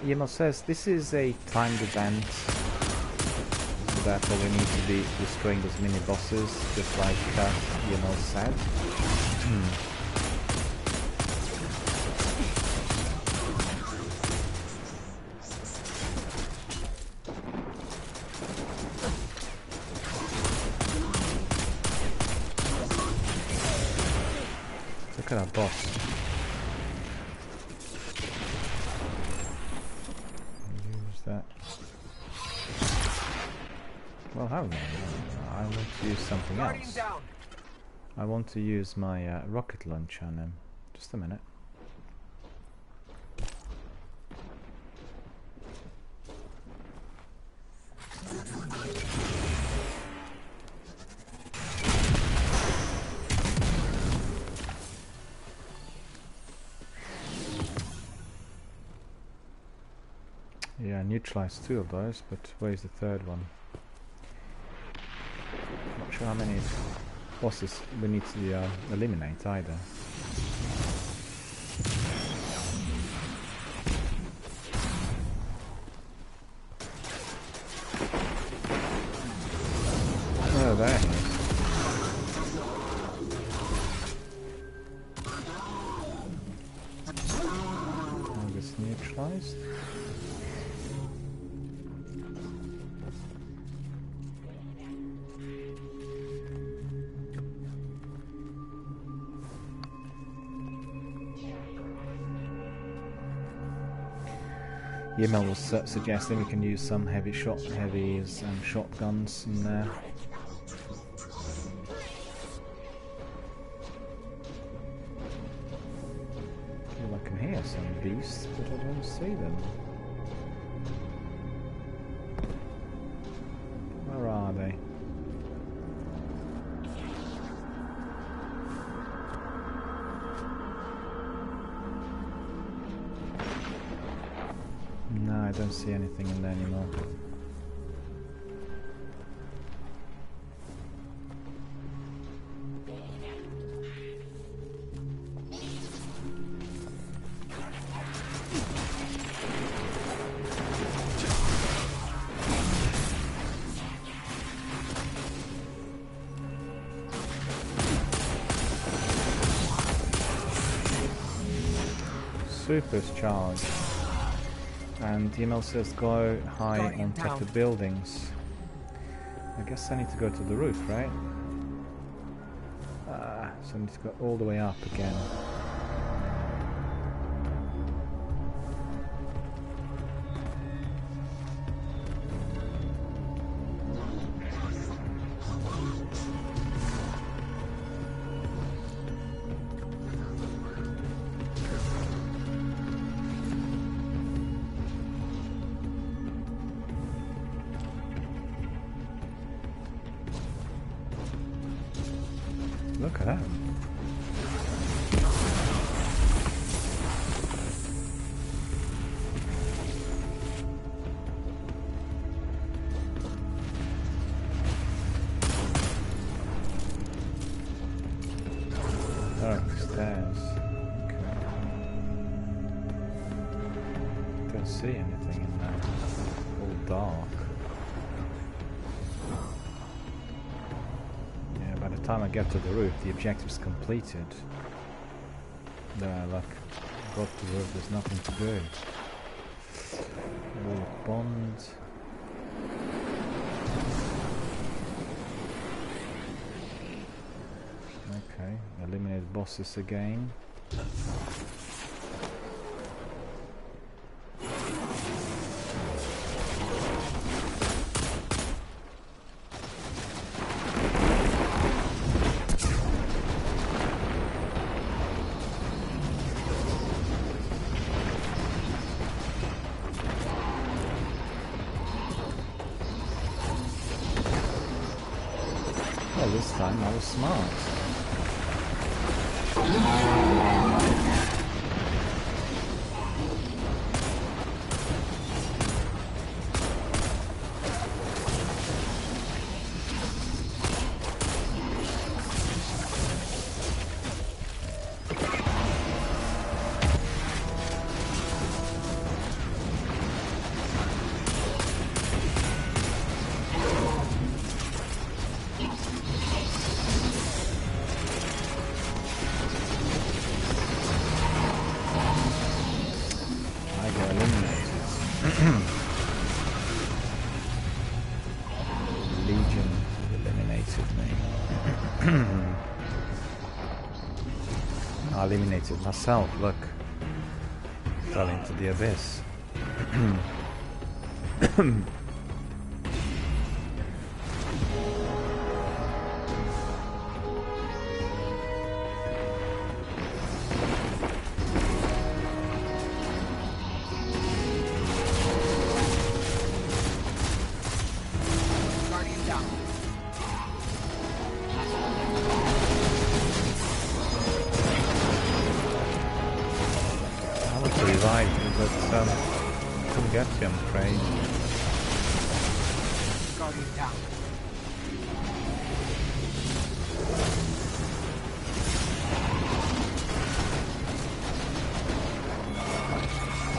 Yemo says this is a timed event, so therefore we need to be destroying those mini bosses, just like Yemo said. Look at that boss. Use that. Well, how long? I want to use something else. I want to use my rocket launcher on him. Just a minute. Yeah, I neutralized 2 of those, but where's the 3rd one? Not sure how many bosses we need to eliminate either. Oh, there he is. Now this neutralized. Yimel was suggesting we can use some heavies and shotguns in there. Well, I can hear some beasts, but I don't see them. Where are they? No, I don't see anything in there anymore. Super's charged. And the email says go high on top of buildings. I guess I need to go to the roof, right? So I need to go all the way up again. Look at that. Oh, stairs. Okay. Don't see anything in there. All dark. By the time I get to the roof, the objective's completed. There, look. Got to the roof, there's nothing to do. Bond. Okay, eliminate bosses again. Well, this time I was smart. Legion eliminated me. I eliminated myself, look. Fell into the abyss. Couldn't get you, I'm afraid. Guardian down.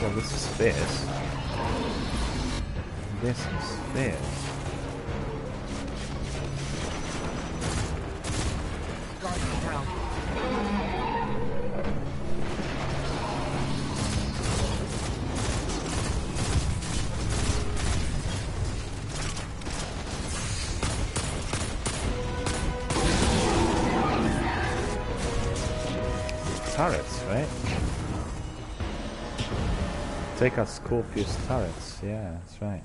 Well, this is fierce. This is fierce. Guardian down. Turrets, right? Take out Scorpius turrets, yeah, that's right.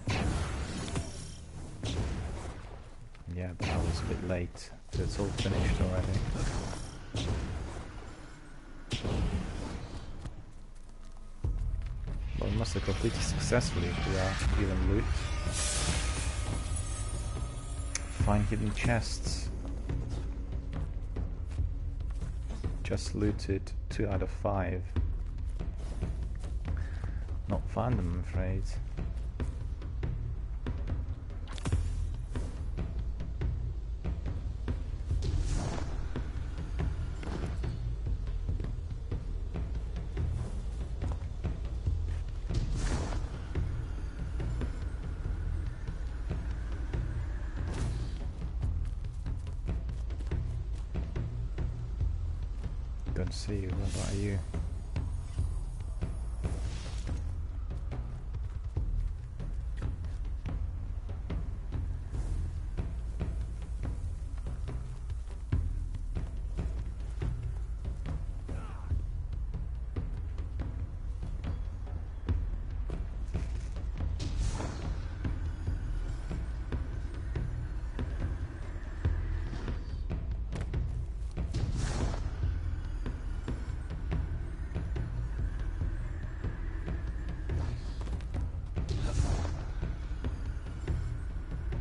Yeah, but I was a bit late, so it's all finished already. Well, we must have completed successfully if we are given loot. Find hidden chests. Just looted 2 out of 5. Not found them, I'm afraid. Don't see you, what about you?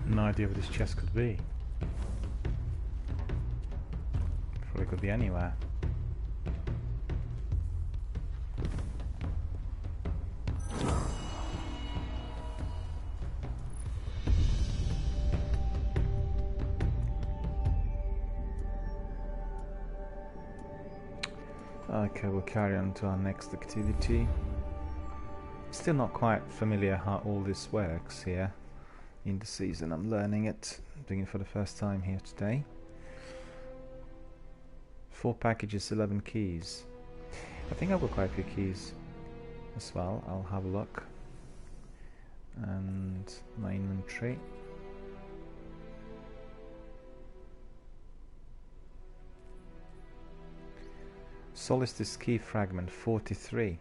No idea what this chest could be. Probably could be anywhere. Okay, we'll carry on to our next activity. Still not quite familiar how all this works here. In the season, I'm learning it, doing it for the first time here today. 4 packages, 11 keys. I think I've got quite a few keys as well. I'll have a look. And my inventory. Solstice key fragment 43.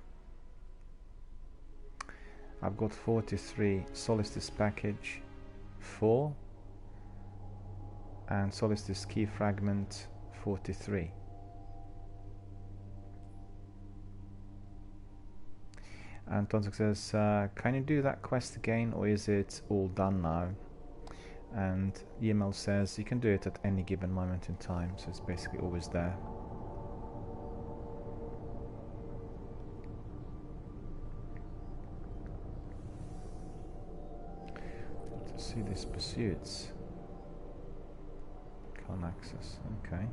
I've got 43 Solstice package 4 and Solstice key fragment 43. And Tonzik says, can you do that quest again, or is it all done now? And EML says you can do it at any given moment in time, so it's basically always there. See these pursuits. Can't access. Okay.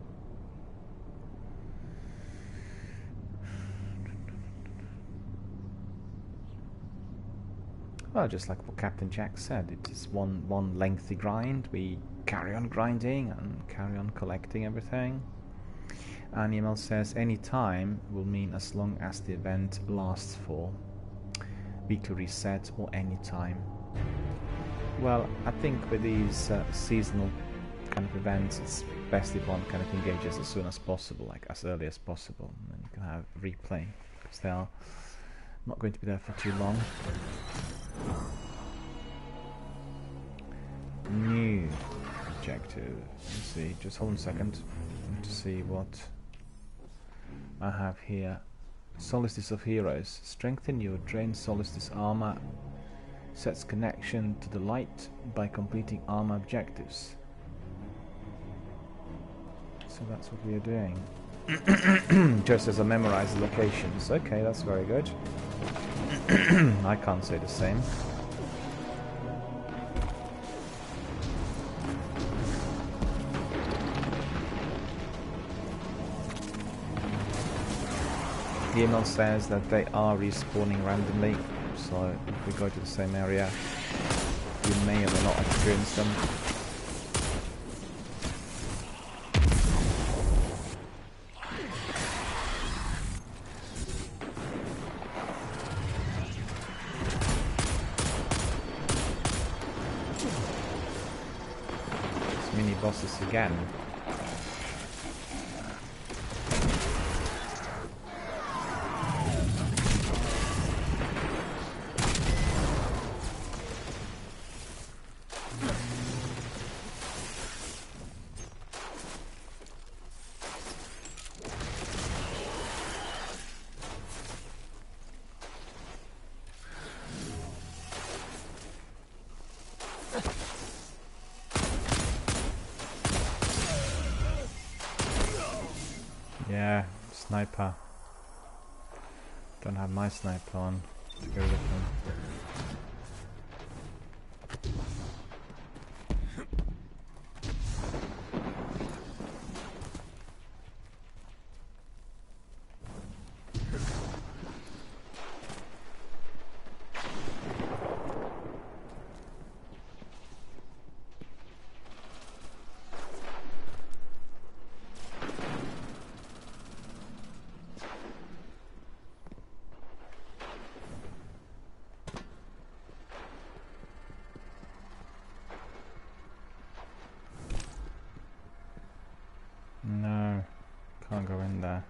Well, just like what Captain Jack said, it is one lengthy grind. We carry on grinding and carry on collecting everything. And email says any time will mean as long as the event lasts for. Weekly reset or any time. Well, I think with these seasonal kind of events, it's best if one kind of engages as soon as possible, like as early as possible, and then you have replay, because they are not going to be there for too long. New objective. Let's see, just hold on a second to see what I have here. Solstice of Heroes. Strengthen your drained Solstice armor. Sets connection to the light by completing armor objectives. So that's what we are doing. Just as I memorize the locations. Okay, that's very good. I can't say the same. The email says that they are respawning randomly, so if we go to the same area, you may or may not experience them. It's mini bosses again. Yeah, sniper. Don't have my sniper on to go with him. No, can't go in there.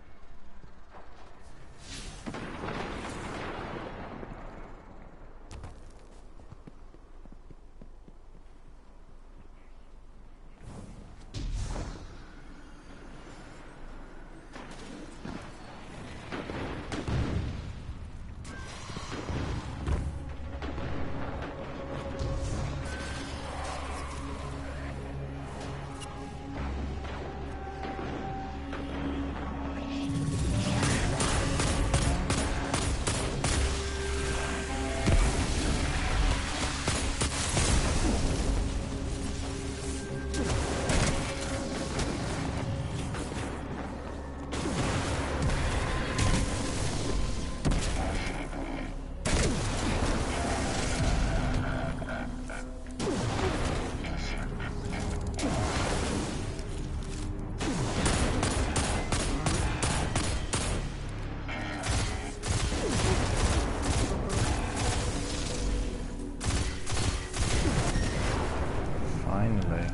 Finally.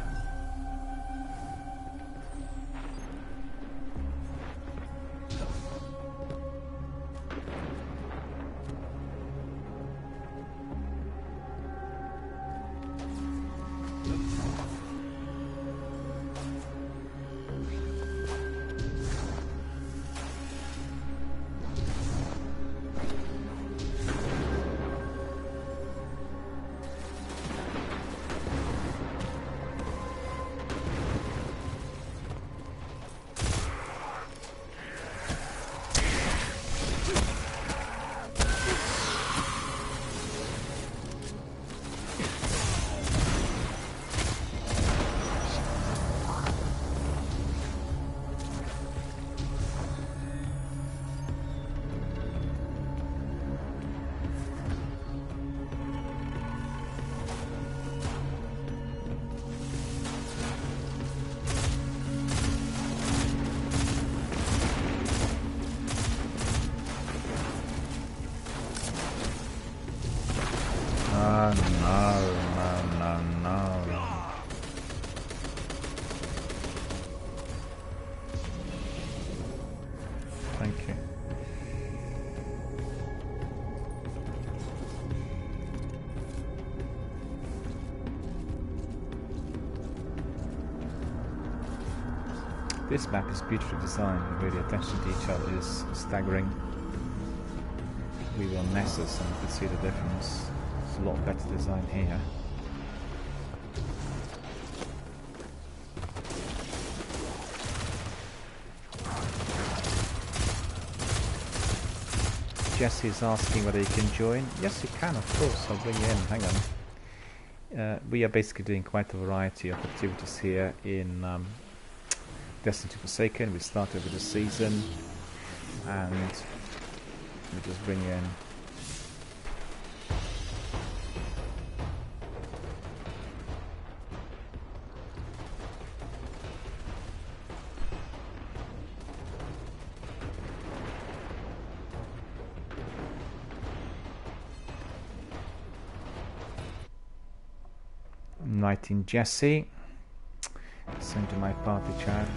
No. Thank you. This map is beautifully designed, and really attention to detail is staggering. We were on Nessus and you could see the difference. It's a lot better design here. Jesse is asking whether you can join. Yes, you can, of course. I'll bring you in. Hang on. We are basically doing quite a variety of activities here in Destiny 2 Forsaken. We started with the season, and we just bring you in. Inviting Jesse. Send to my party chat.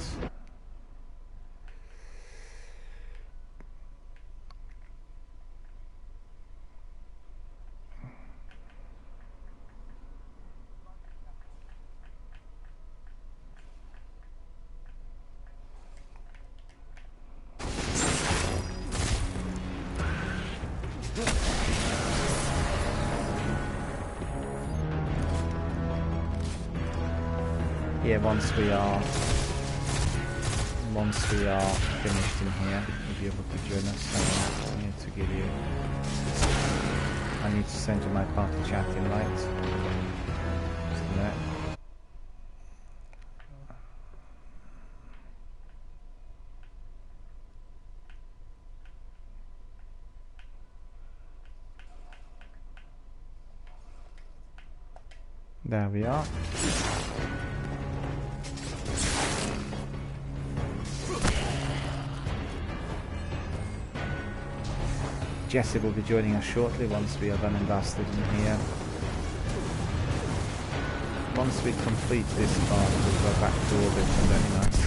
Yeah, once we are finished in here, you'll be able to join us. I need to give you. I need to send you my party chat invite. Just a minute. There we are. Jesse will be joining us shortly once we are done and dusted in here. Once we complete this part, we'll go back to orbit and then nice.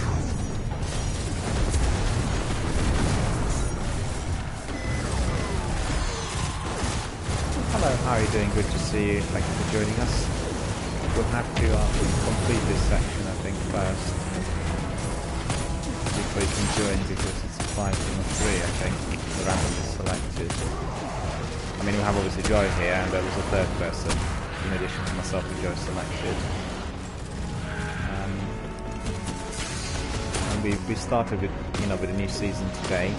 Hello, how are you doing? Good to see you. Thank you for joining us. We'll have to complete this section, I think, first. Before you can join, because it's a 5 team of 3, I think. The random is selected. I mean, we have obviously Joy here, and there was a third person, in addition to myself and Joy selected. And we started with, with a new season today,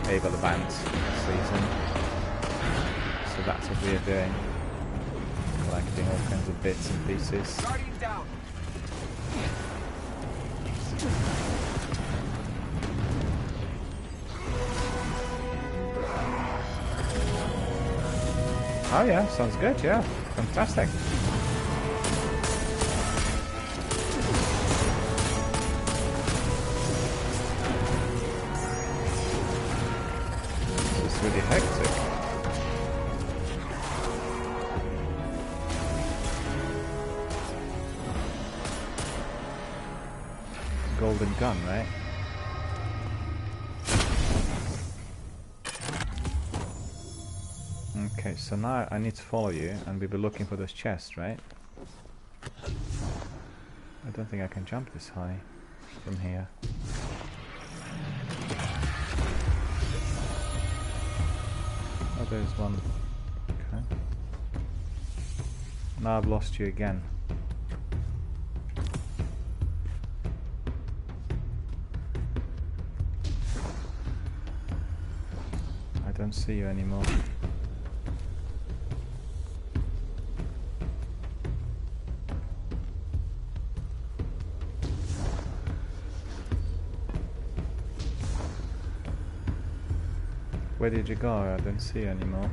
Ava the Band season. So that's what we are doing, collecting all kinds of bits and pieces. Guardian down. Oh yeah, sounds good, yeah. Fantastic. This is really hectic. Golden gun, right? Okay, so now I need to follow you, and we'll be looking for those chests, right? I don't think I can jump this high from here. Oh, there's one. Okay. Now I've lost you again. I don't see you anymore. Where did you go? I don't see you anymore.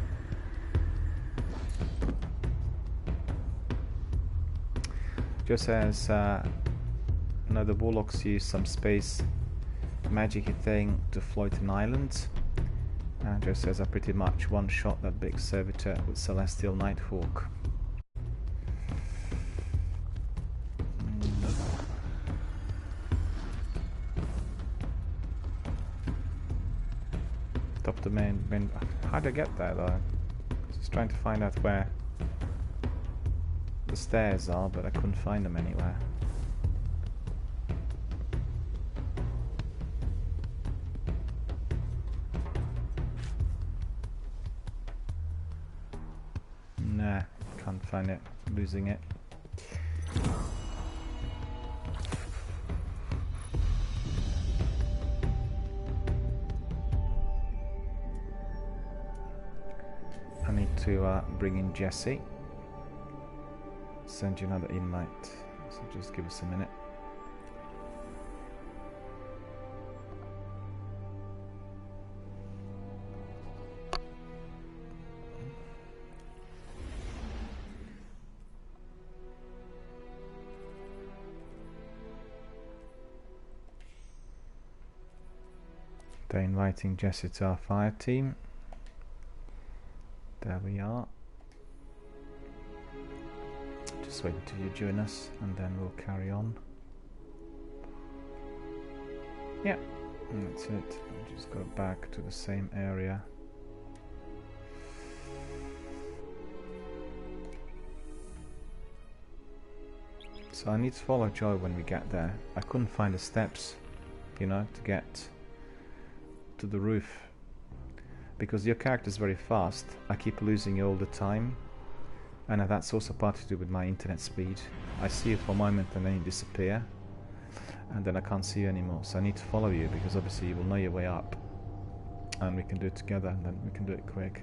Just says, no, the Warlocks use some space magic-y thing to float an island. And just says, I pretty much one-shot that big servitor with Celestial Nighthawk. Top the main. How'd I get there though? Just trying to find out where the stairs are, but I couldn't find them anywhere. Can't find it. Losing it. I need to bring in Jesse. Send you another invite. So just give us a minute. They're inviting Jesse to our fire team. There we are. Just wait until you join us and then we'll carry on. Yeah, and that's it. We'll just go back to the same area. So I need to follow Joy when we get there. I couldn't find the steps, you know, to get to the roof. Because your character is very fast, I keep losing you all the time. And that's also partly to do with my internet speed. I see you for a moment and then you disappear. And then I can't see you anymore. So I need to follow you because obviously you will know your way up. And we can do it together and then we can do it quick.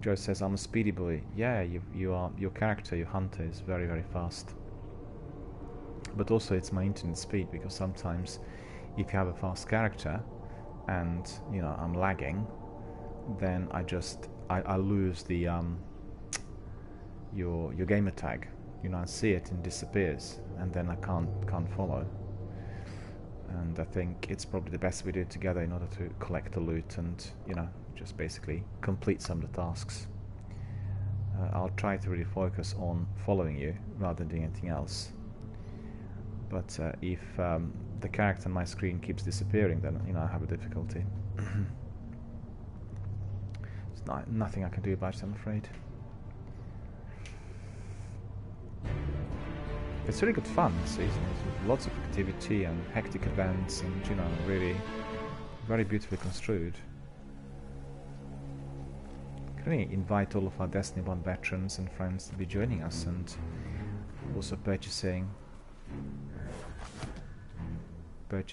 Joe says, I'm a speedy boy. Yeah, you are. Your character, your hunter is very, very fast. But also it's my internet speed because sometimes if you have a fast character and, you know, I'm lagging, then I lose the your gamer tag, you know, I see it and disappears, and then I can't follow. And I think it's probably the best we do it together in order to collect the loot and, you know, just basically complete some of the tasks. I'll try to really focus on following you rather than doing anything else. But if the character on my screen keeps disappearing, then, you know, I have a difficulty. There's nothing I can do about it, I'm afraid. It's really good fun this season. There's lots of activity and hectic events, and, you know, really very beautifully construed. Can we invite all of our Destiny 1 veterans and friends to be joining us, and also purchasing the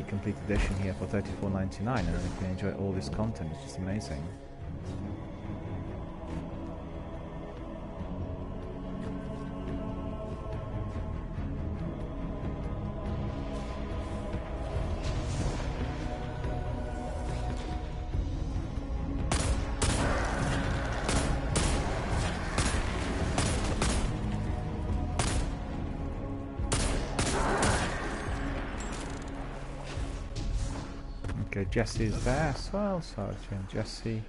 complete edition here for $34.99, and we can enjoy all this content. It's just amazing. Okay, Jesse's there as well, so Jesse.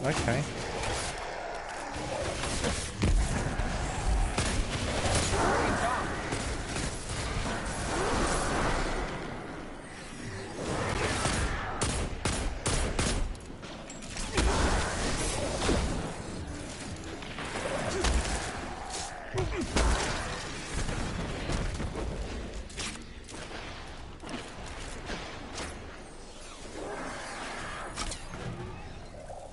Okay.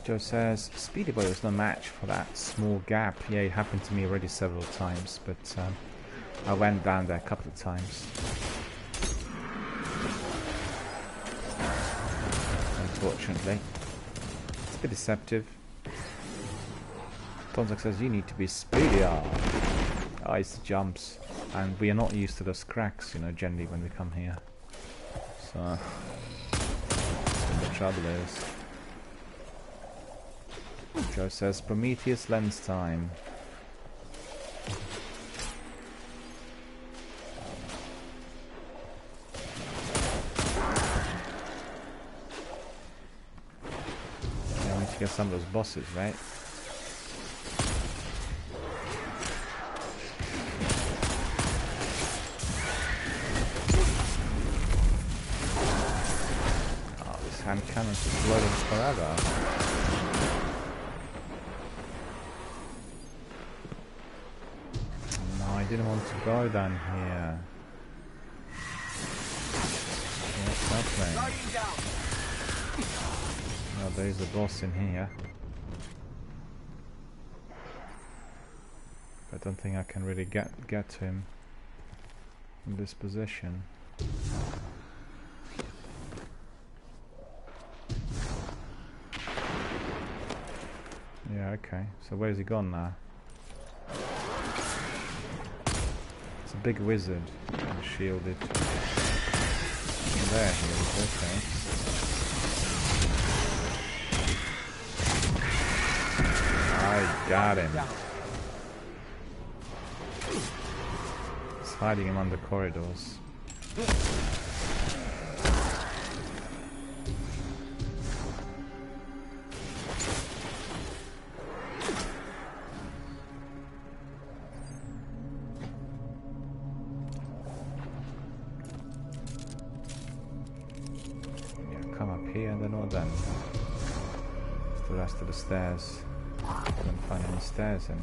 Joe says, Speedy Boy was no match for that small gap. Yeah, it happened to me already several times, but I went down there a couple of times. Unfortunately. It's a bit deceptive. Tonzak says, you need to be speedier. Oh, it's the jumps. And we are not used to those cracks, you know, generally when we come here. So, the trouble is. Joe says, Prometheus lens time. Yeah, we need to get some of those bosses, right? Oh, this hand cannon's just loading forever. I didn't want to go down here. What's happening? Oh, there is a boss in here. I don't think I can really get to him in this position. Yeah, okay. So where's he gone now? It's a big wizard. Shielded. There he is, okay. I got him. He's hiding him on the corridors. Here and then or then. It's the rest of the stairs. I couldn't find any stairs in.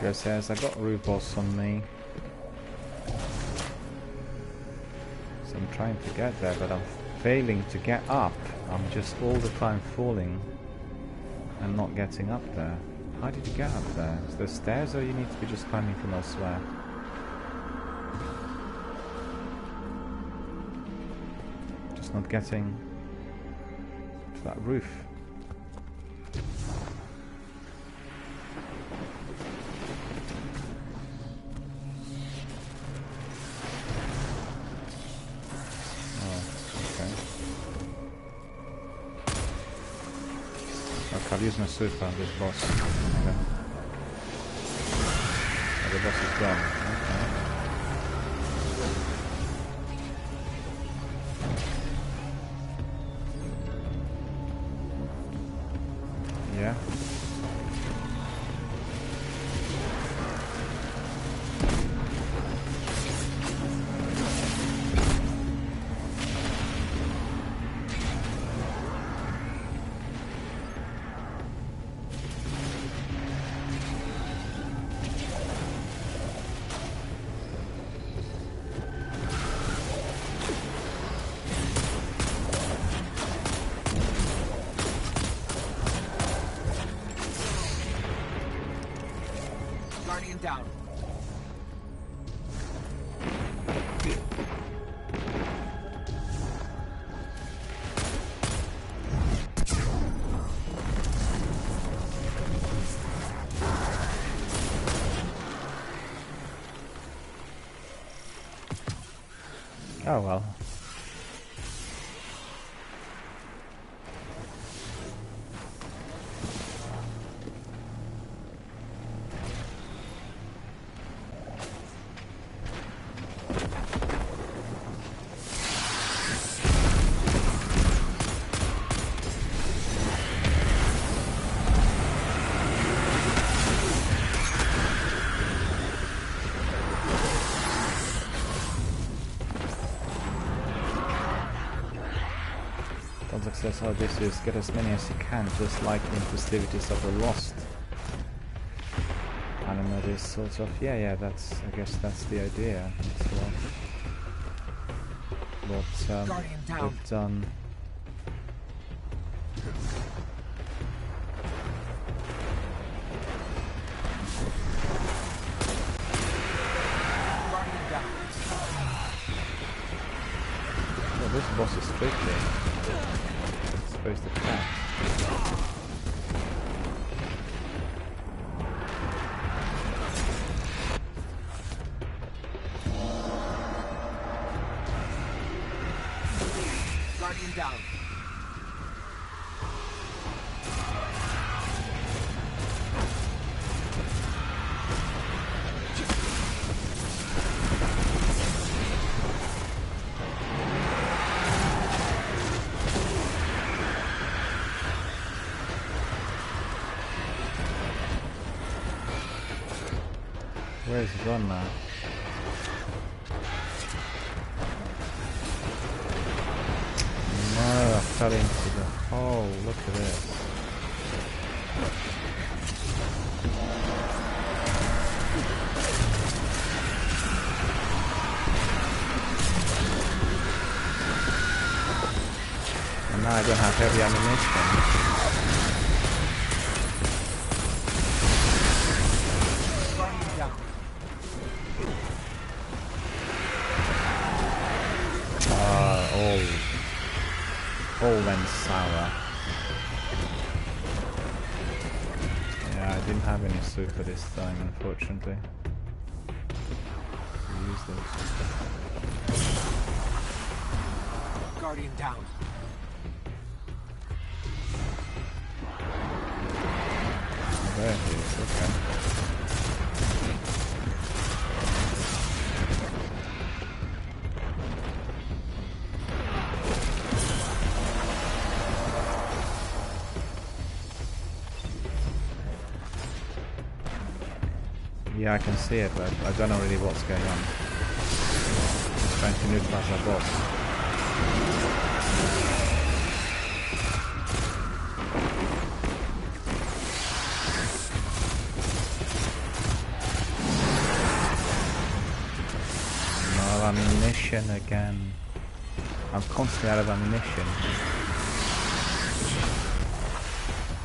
It says I got roof boss on me, so I'm trying to get there, but I'm failing to get up. I'm just all the time falling and not getting up there. How did you get up there? Is there stairs, or you need to be just climbing from elsewhere? Just not getting to that roof. I'll use my super on this boss. Okay. Oh, the boss is gone. Okay. Yeah. Down. Oh well. That's how this is. Get as many as you can, just like in Festivities of the Lost. Anima is sort of, yeah, that's, I guess that's the idea. That's what they've done. Well, this boss is tricky. Supposed to catch. Guardian down. Where's he gone now? No, I fell into the hole. Look at this. And now I don't have heavy ammunition. All went sour. Yeah, I didn't have any super this time, unfortunately. Use those. Guardian down. Oh, there he is, okay. Yeah, I can see it, but I don't know really what's going on. I'm trying to neutralize our boss. No ammunition again. I'm constantly out of ammunition.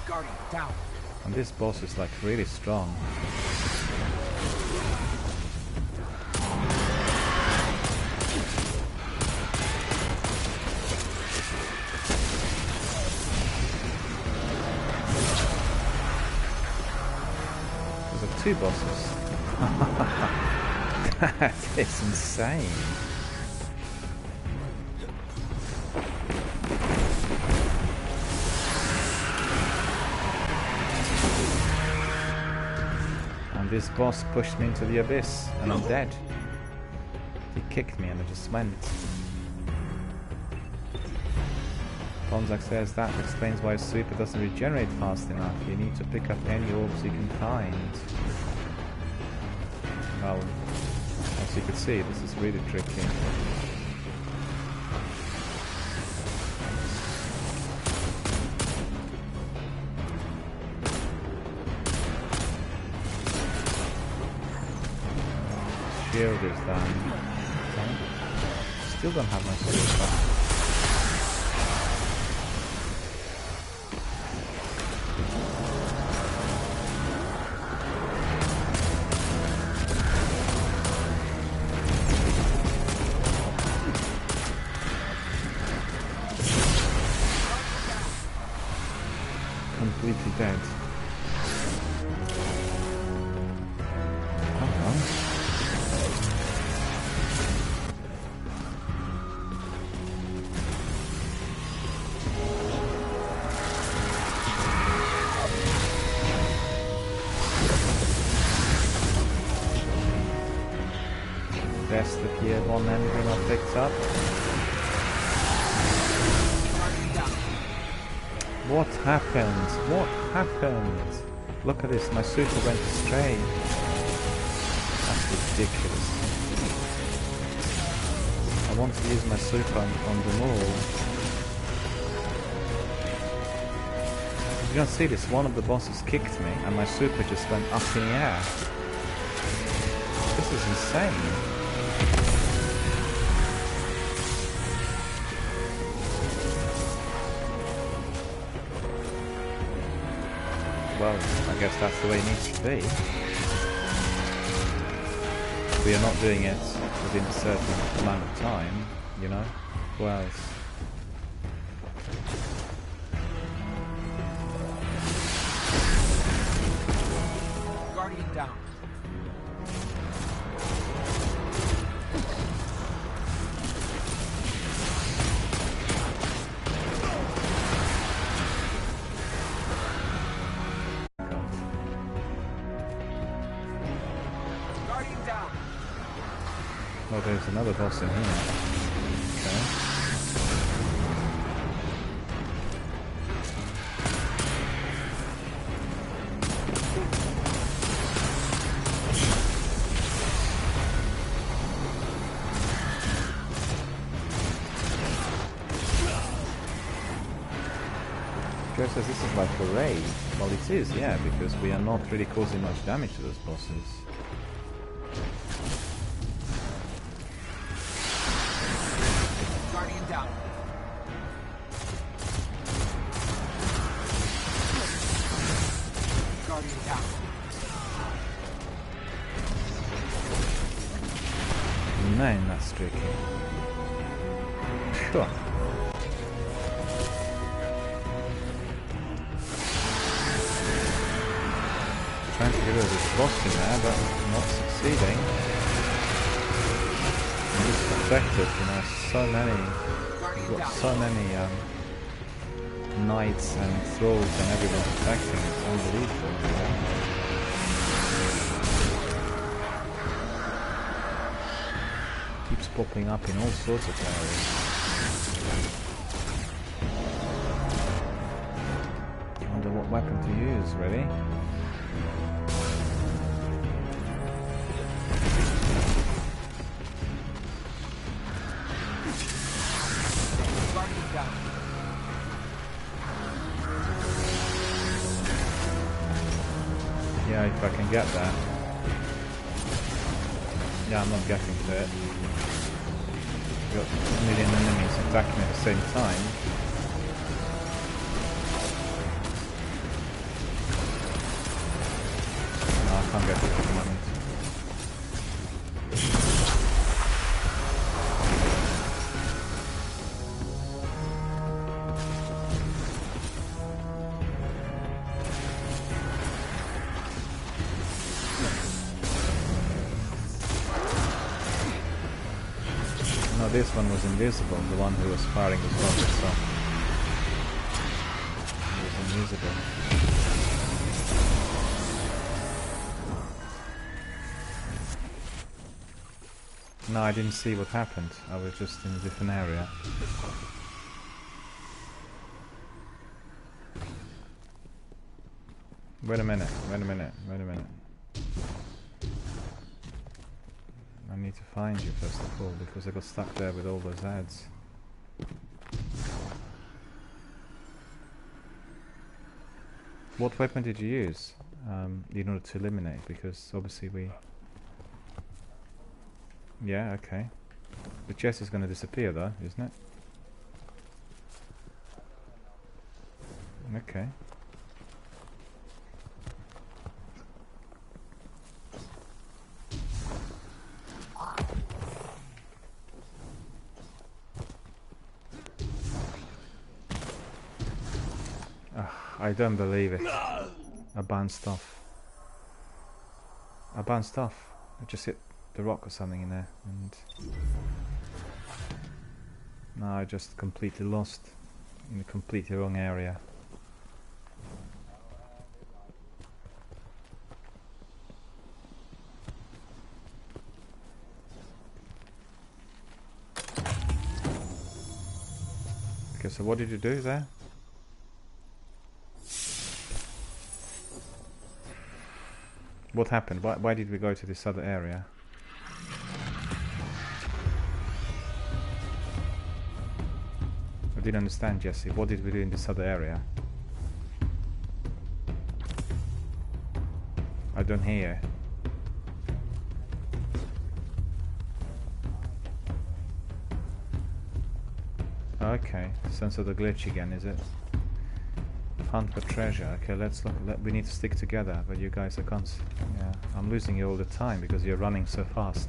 Guardian down. And this boss is like really strong. Two bosses. That is insane. And this boss pushed me into the abyss, and I'm dead. He kicked me and I just went. Bonzak says that explains why super doesn't regenerate fast enough. You need to pick up any orbs you can find. Well, as you can see, this is really tricky. Shield is down. Okay. Still don't have my super. Completely dead. Best the tier 1 ending I picked up. What happened? What happened? Look at this, my super went astray. That's ridiculous. I want to use my super on them all. You don't see this, one of the bosses kicked me and my super just went up in the air. This is insane. Well, I guess that's the way it needs to be. We are not doing it within a certain amount of time, you know? Who else? Guardian down. Oh, there's another boss in here. Okay. Joe says this is like a raid. Well, it is, yeah, because we are not really causing much damage to those bosses. Guardian down. Guardian down. Man, that's tricky. Sure. Trying to get rid of this boss in there, but not succeeding. I'm just affected, you know, so many, we've got so many knights and thralls and everyone's attacking, it's unbelievable. Keeps popping up in all sorts of areas. I wonder what weapon to use, really. Yeah, if I can get that. Yeah, I'm not getting to it. Got a million enemies attacking at the same time. No, I can't get to it at the moment. This one was invisible, the one who was firing was rocket, so he was invisible. No, I didn't see what happened, I was just in a different area. Wait a minute. I need to find you first of all, because I got stuck there with all those ads. What weapon did you use in order to eliminate? Because obviously we... Yeah, okay. The chest is going to disappear though, isn't it? Okay. I don't believe it. I bounced off. I just hit the rock or something in there, and now I just completely lost in the completely wrong area. Okay, so what did you do there? What happened? Why did we go to this other area? I didn't understand, Jesse. What did we do in this other area? I don't hear. Okay, sense of the glitch again, is it? Hunt for treasure. Okay, let's look. We need to stick together, but you guys are yeah, I'm losing you all the time because you're running so fast.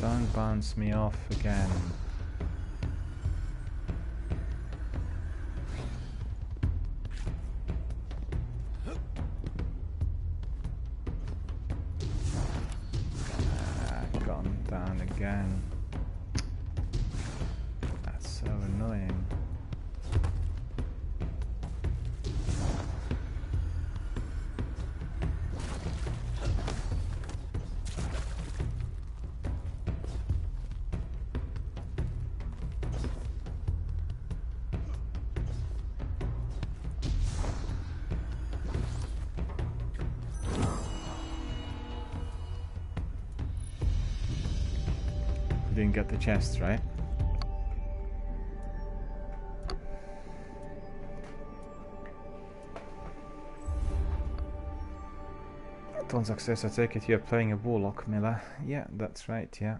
Don't bounce me off again. Gone down again. That's so annoying. didn't get the chest, right? Don't success, I take it you're playing a warlock, Miller. Yeah, that's right, yeah.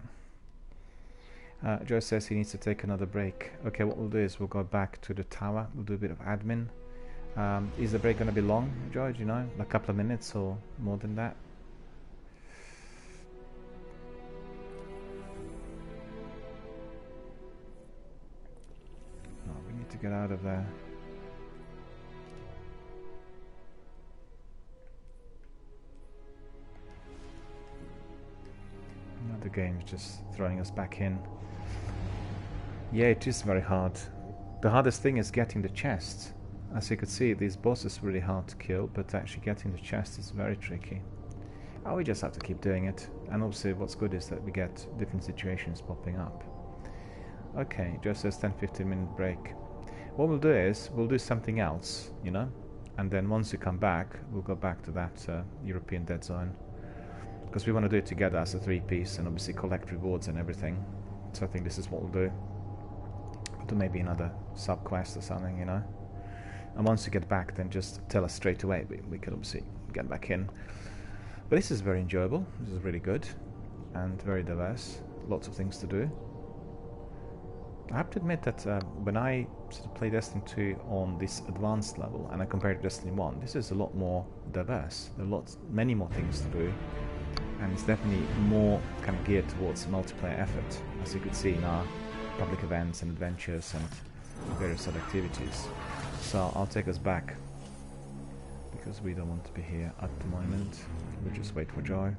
Joe says he needs to take another break. Okay, what we'll do is we'll go back to the tower, we'll do a bit of admin. Is the break going to be long, Joe, do you know? A couple of minutes or more than that? Oh, we need to get out of there. Now the game's just throwing us back in. Yeah, it is very hard. The hardest thing is getting the chest. As you could see, these bosses are really hard to kill, but actually getting the chest is very tricky. Oh, we just have to keep doing it. And obviously what's good is that we get different situations popping up. Okay, just says 10-15 minute break. What we'll do is, we'll do something else, you know? And then once we come back, we'll go back to that European Dead Zone. Because we want to do it together as a 3-piece and obviously collect rewards and everything. So I think this is what we'll do. We'll do maybe another sub-quest or something, you know? And once we get back, then just tell us straight away. We can obviously get back in. But this is very enjoyable. This is really good. And very diverse. Lots of things to do. I have to admit that when I sort of play Destiny 2 on this advanced level, and I compare it to Destiny 1, this is a lot more diverse. There are many more things to do. And it's definitely more kind of geared towards multiplayer effort, as you could see in our public events and adventures and various other activities. So I'll take us back, because we don't want to be here at the moment. We'll just wait for Joy.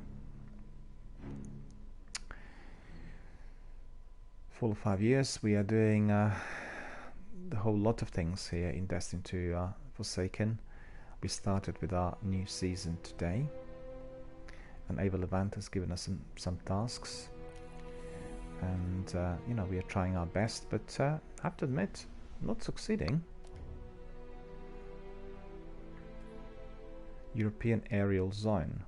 For 5 years we are doing the whole lot of things here in Destiny 2 Forsaken. We started with our new season today. And Ava Levant has given us some tasks, and you know, we are trying our best, but I have to admit, not succeeding. European Aerial Zone.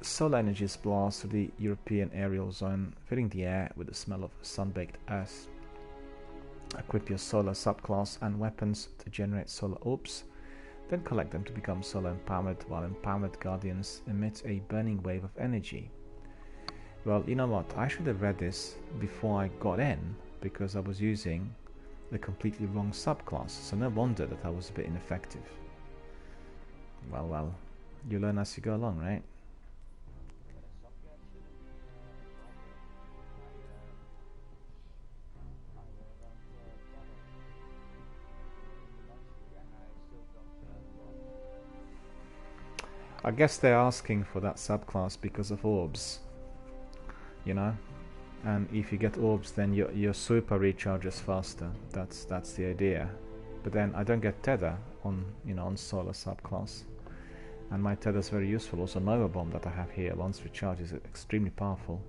Solar energy is blast through the European Aerial Zone, filling the air with the smell of sun-baked earth. Equip your solar subclass and weapons to generate solar orbs. Then collect them to become solar empowered, while empowered guardians emit a burning wave of energy. Well, you know what, I should have read this before I got in, because I was using the completely wrong subclass, so no wonder that I was a bit ineffective. Well, you learn as you go along, right? I guess they're asking for that subclass because of orbs, you know, and if you get orbs, then your super recharges faster. That's the idea. But then I don't get tether on, you know, on solar subclass, and my tether is very useful. Also, Nova Bomb that I have here once recharged is extremely powerful.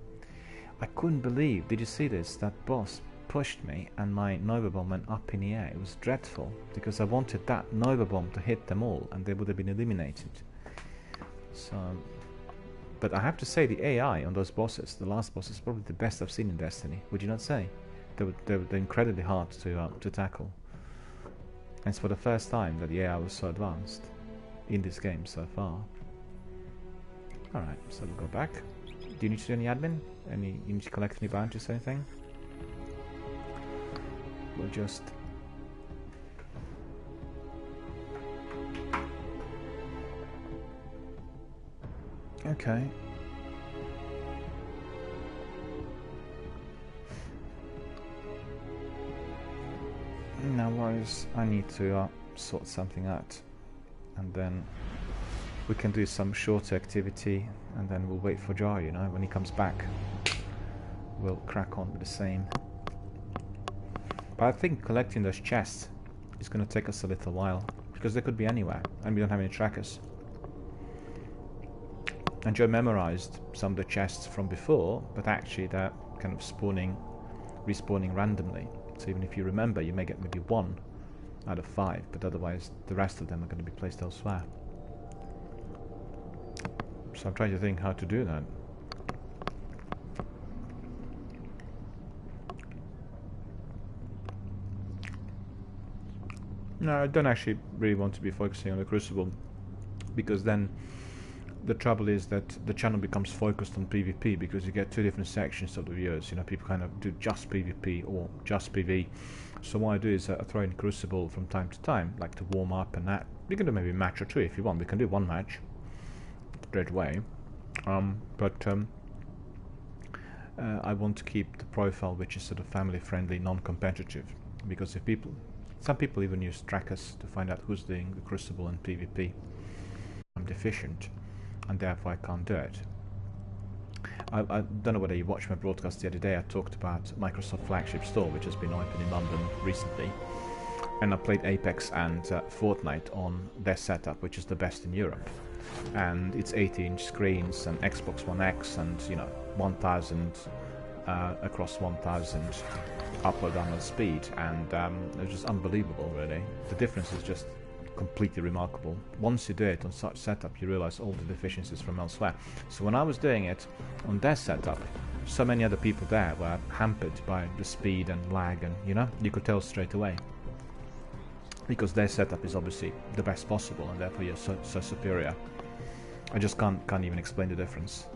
I couldn't believe. Did you see this? That boss pushed me, and my Nova Bomb went up in the air. It was dreadful because I wanted that Nova Bomb to hit them all, and they would have been eliminated. So, but I have to say the AI on those bosses, the last boss, is probably the best I've seen in Destiny. Would you not say? They're incredibly hard to tackle. And it's for the first time that the AI was so advanced in this game so far. Alright, so we'll go back. Do you need to do any admin? You need to collect any bounties or anything? We'll just... Okay. No worries, I need to sort something out, and then we can do some shorter activity, and then we'll wait for Jar, you know, when he comes back. We'll crack on with the same. But I think collecting those chests is going to take us a little while, because they could be anywhere, and we don't have any trackers. And Joe memorized some of the chests from before, but actually they're kind of respawning randomly. So even if you remember, you may get maybe 1 out of 5, but otherwise the rest of them are going to be placed elsewhere. So I'm trying to think how to do that. No, I don't actually really want to be focusing on the Crucible, because then the trouble is that the channel becomes focused on PvP, because you get two different sections of the viewers. You know, people kind of do just PvP or just PV. So what I do is I throw in Crucible from time to time, like to warm up and that. We can do maybe a match or two if you want. We can do one match straight away. I want to keep the profile which is sort of family friendly, non-competitive, because if some people even use trackers to find out who's doing the Crucible and PvP. I'm deficient, and therefore I can't do it. I don't know whether you watched my broadcast the other day. I talked about Microsoft flagship store, which has been opened in London recently, and I played Apex and Fortnite on their setup, which is the best in Europe. And it's 80-inch screens and Xbox One X, and 1000 across 1000 upload download speed, and it's just unbelievable, really. The difference is just completely remarkable. Once you do it on such setup, you realize all the deficiencies from elsewhere. So when I was doing it on their setup, so many other people there were hampered by the speed and lag, and you could tell straight away, because their setup is obviously the best possible, and therefore you're so superior. I just can't even explain the difference.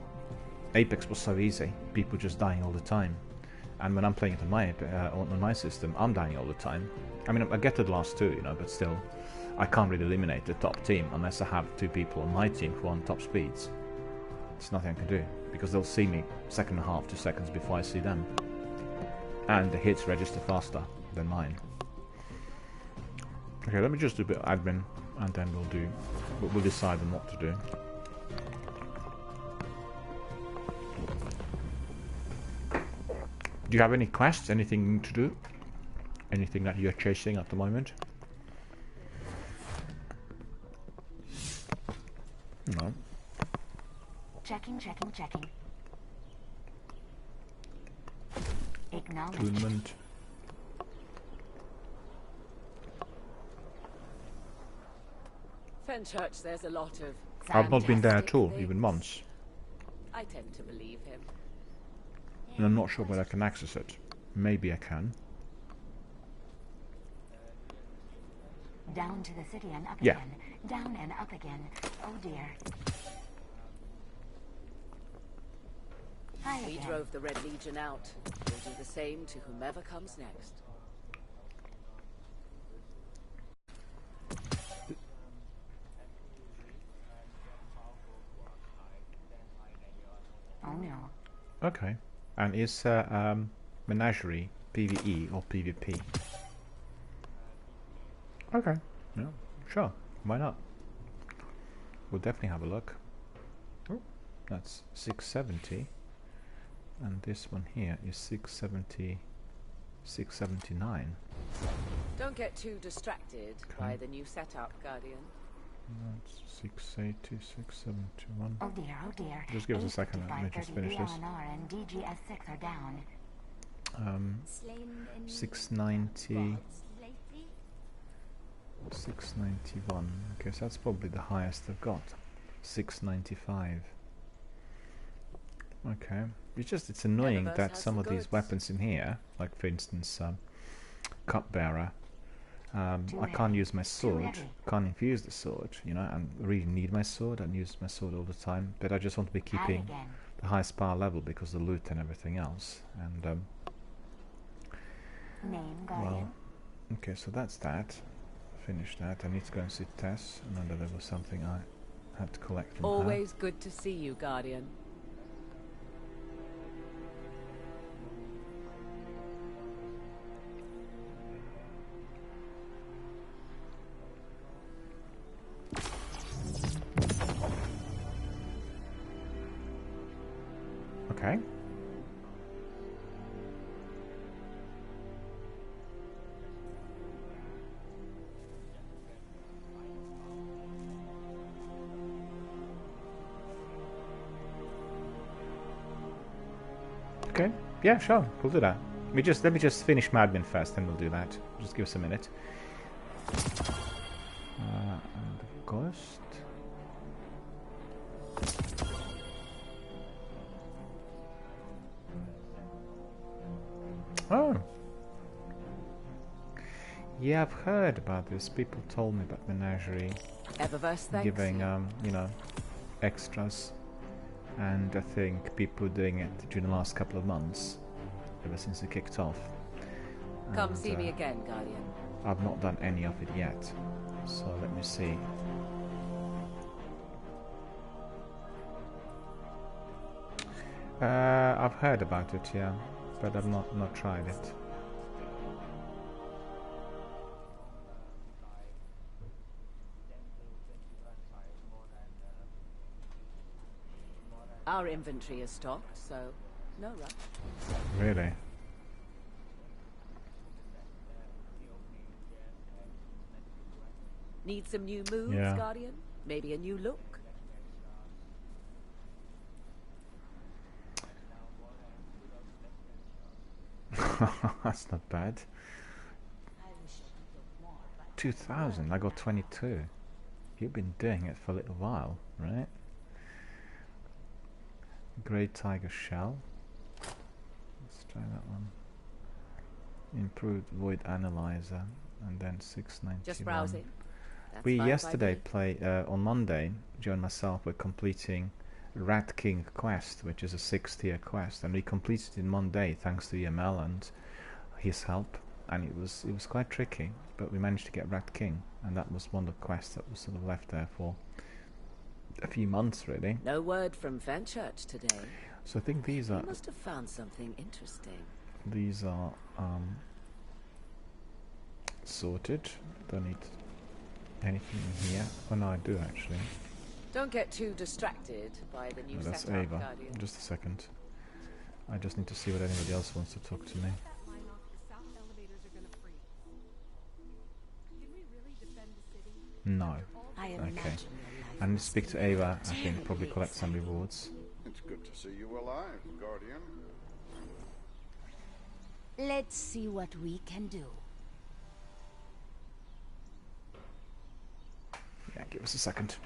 Apex was so easy, people just dying all the time, and when I'm playing it on my system, I'm dying all the time. I mean, I get to the last two, but still, I can't really eliminate the top team unless I have two people on my team who are on top speeds. There's nothing I can do, because they'll see me second and a half, 2 seconds before I see them, and the hits register faster than mine. Okay, let me just do a bit of admin, and then we'll decide on what to do. Do you have any quests? Anything to do? Anything that you're chasing at the moment? No. Checking. Acknowledged. Attunement. Fenchurch, there's a lot of... I've not been there at fantastic all, things. even once. I tend to believe him. And I'm not sure whether I can access it. Maybe I can. Down to the city and up Yeah. again. Down and up again. Oh dear. Hi We again. drove the Red Legion out. We'll do the same to whomever comes next. Oh no. Okay. And is Menagerie PvE or PvP? Okay. Yeah, sure. Why not? We'll definitely have a look. Oh, that's 670. And this one here is 670, 679. Don't get too distracted by the new setup, Guardian. That's 680, 671. Oh dear. Just give us a second, let me just finish this. DRBMiller and DGS6 are down. 690, 691. Okay, so that's probably the highest I've got. 695. Okay. It's annoying Universe that has some some of these goods. weapons in here, like for instance, Cupbearer, I can't use my sword, heavy. can't infuse the sword, and I really need my sword, and use my sword all the time, but I just want to be keeping again. the highest power level because of the loot and everything else, and Name Guardian. well, okay, so that's that. Finish that. I need to go and see Tess, and then there was something I had to collect from her. Always good to see you, Guardian. Okay. Okay. Yeah, sure. We'll do that. Let me just finish my admin first, then we'll do that. Just give us a minute. And the ghost. Oh. Yeah, I've heard about this. People told me about Menagerie Eververse, thanks. giving, you know, extras. And I think people are doing it during the last couple of months, ever since it kicked off. Come And, see me again, Guardian. I've not done any of it yet, so let me see. I've heard about it, yeah, but I've not tried it. Our inventory is stocked, so no rush. Really? Need some new moves, Yeah. Guardian? Maybe a new look? That's not bad. 2000, I got 22. You've been doing it for a little while, right? Great Tiger Shell. Let's try that one. Improved Void Analyzer, and then 691. Just browsing. That's We fine by yesterday me. on Monday, Joe and myself were completing Rat King quest, which is a 6-tier quest, and we completed it in Monday thanks to EML and his help, and it was quite tricky, but we managed to get Rat King, and that was one of the quests that was sort of left there for a few months, really. No word from Fenchurch today. So I think these are He must have found something interesting. sorted. Don't need anything in here. Oh no, I do actually. Don't get too distracted by the new Oh, that's setup, Ava. Guardian. Just a second. I just need to see what anybody else wants to talk to me. No. Okay. I need to speak to Ava. I think probably collect some rewards. It's good to see you alive, Guardian. Let's see what we can do. Yeah, give us a second.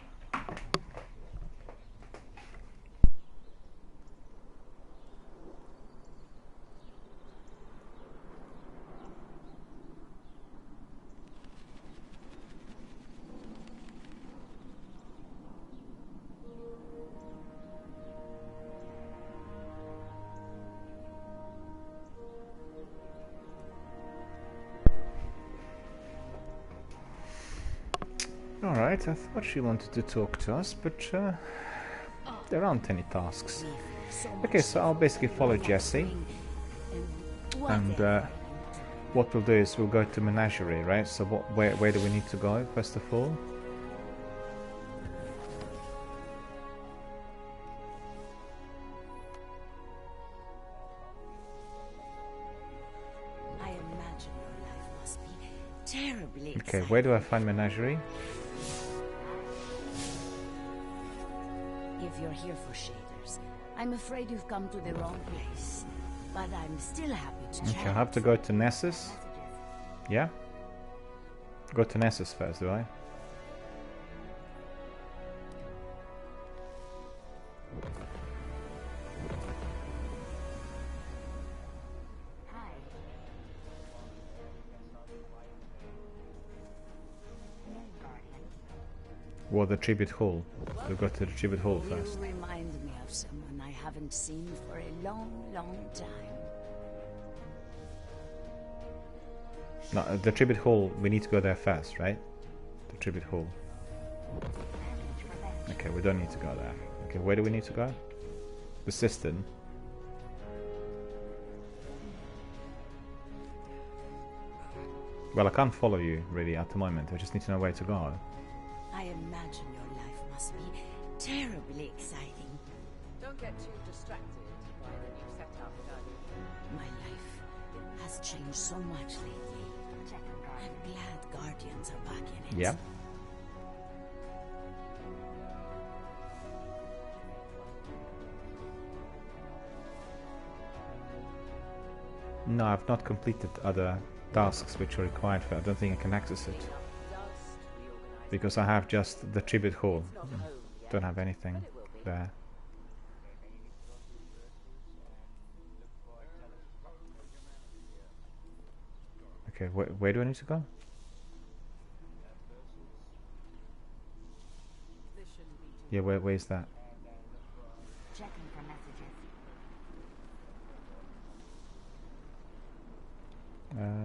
Alright, I thought she wanted to talk to us, but there aren't any tasks. Okay, so I'll basically follow Jesse, and what we'll do is we'll go to Menagerie, right? So where do we need to go, first of all? I imagine your life must be terribly Okay, exciting. where do I find Menagerie? If you're here for shaders, I'm afraid you've come to the wrong place. But I'm still happy to chat. Okay, I have to go to Nessus. Yeah? Go to Nessus first, do I? Hi. Hey, Guardian. Well, the Tribute Hall. We'll go to the Tribute Hall first. You remind me of someone I haven't seen for a long, long time. No, the Tribute Hall, we need to go there first, right? The Tribute Hall. Okay, we don't need to go there. Okay, where do we need to go? The cistern. Well, I can't follow you, really, at the moment. I just need to know where to go. I imagine your life must be terribly exciting. Don't get too distracted by the new setup, Guardian. My life has changed so much lately. I'm glad Guardians are back in it. Yeah. No, I've not completed other tasks which are required for it. I don't think I can access it. Because I have just the Tribute Hall. Don't have anything there. Okay, where do I need to go? Yeah, where's that? Checking for messages.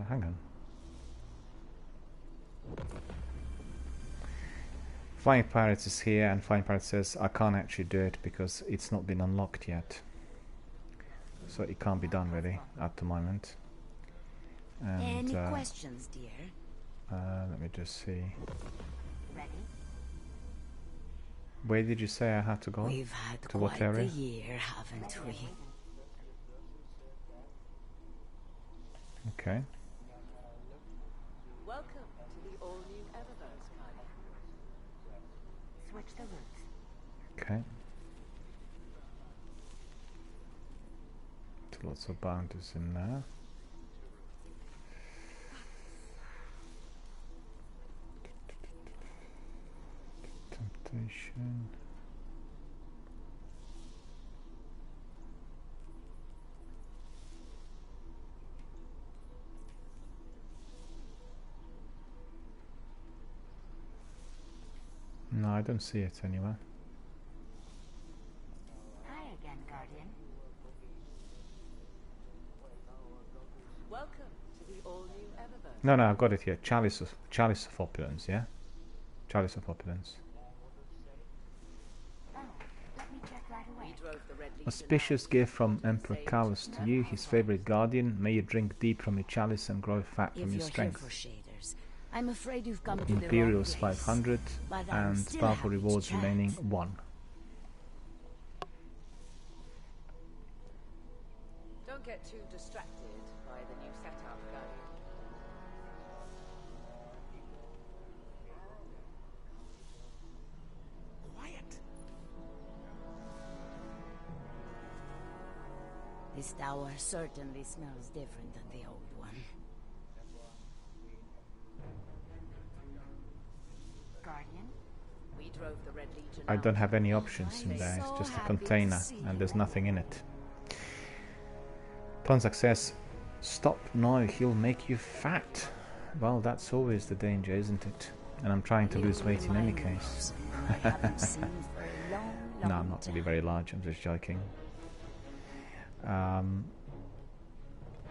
Hang on. Flying Pirates is here, and Flying Pirates says I can't actually do it because it's not been unlocked yet. So it can't be done really at the moment. And, Any questions, dear? let me just see. Ready? Where did you say I had to go? We've had To what quite area? the year, haven't we? Okay. Welcome to the all-new Eververse, Kylie. Switch the routes. Okay. Lots of bounties in there. Temptation. No, I don't see it anywhere. Hi again, Guardian. Welcome to the all-new Eververse. No, I've got it here. Chalice of Opulence, yeah? Chalice of Opulence. Oh, let me check right away. We drove the Red Legion Auspicious out. gift from Emperor Callus to you, his favorite guardian. May you drink deep from your chalice and grow fat from If your you're strength. here for shaders, I'm afraid you've come to the wrong Imperials place. 500 But I'm and still powerful happy to rewards chat. remaining 1. Don't get too distracted by the new setup, Guardian. Quiet. This tower certainly smells different than the old one. Guardian? We drove the Red Legion I out. don't have any options in I'm there, so it's just a happy to container see and you. there's nothing in it. Tonsack says, stop, no, he'll make you fat. Well, that's always the danger, isn't it? And I'm trying to You lose weight in any remind me of case. someone I haven't seen for a long, No, long I'm not really time. very large, I'm just joking.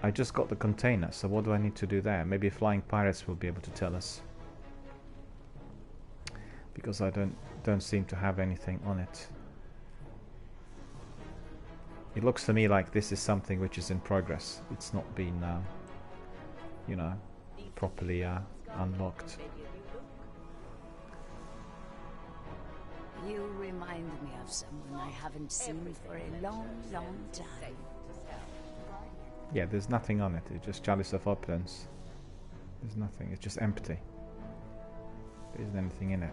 I just got the container, so what do I need to do there? Maybe Flying Pirates will be able to tell us. Because I don't seem to have anything on it. It looks to me like this is something which is in progress. It's not been, you know, properly unlocked. You remind me of someone I haven't seen for a long, long time. Yeah, there's nothing on it. It's just Chalice of Opulence. There's nothing. It's just empty. There isn't anything in it.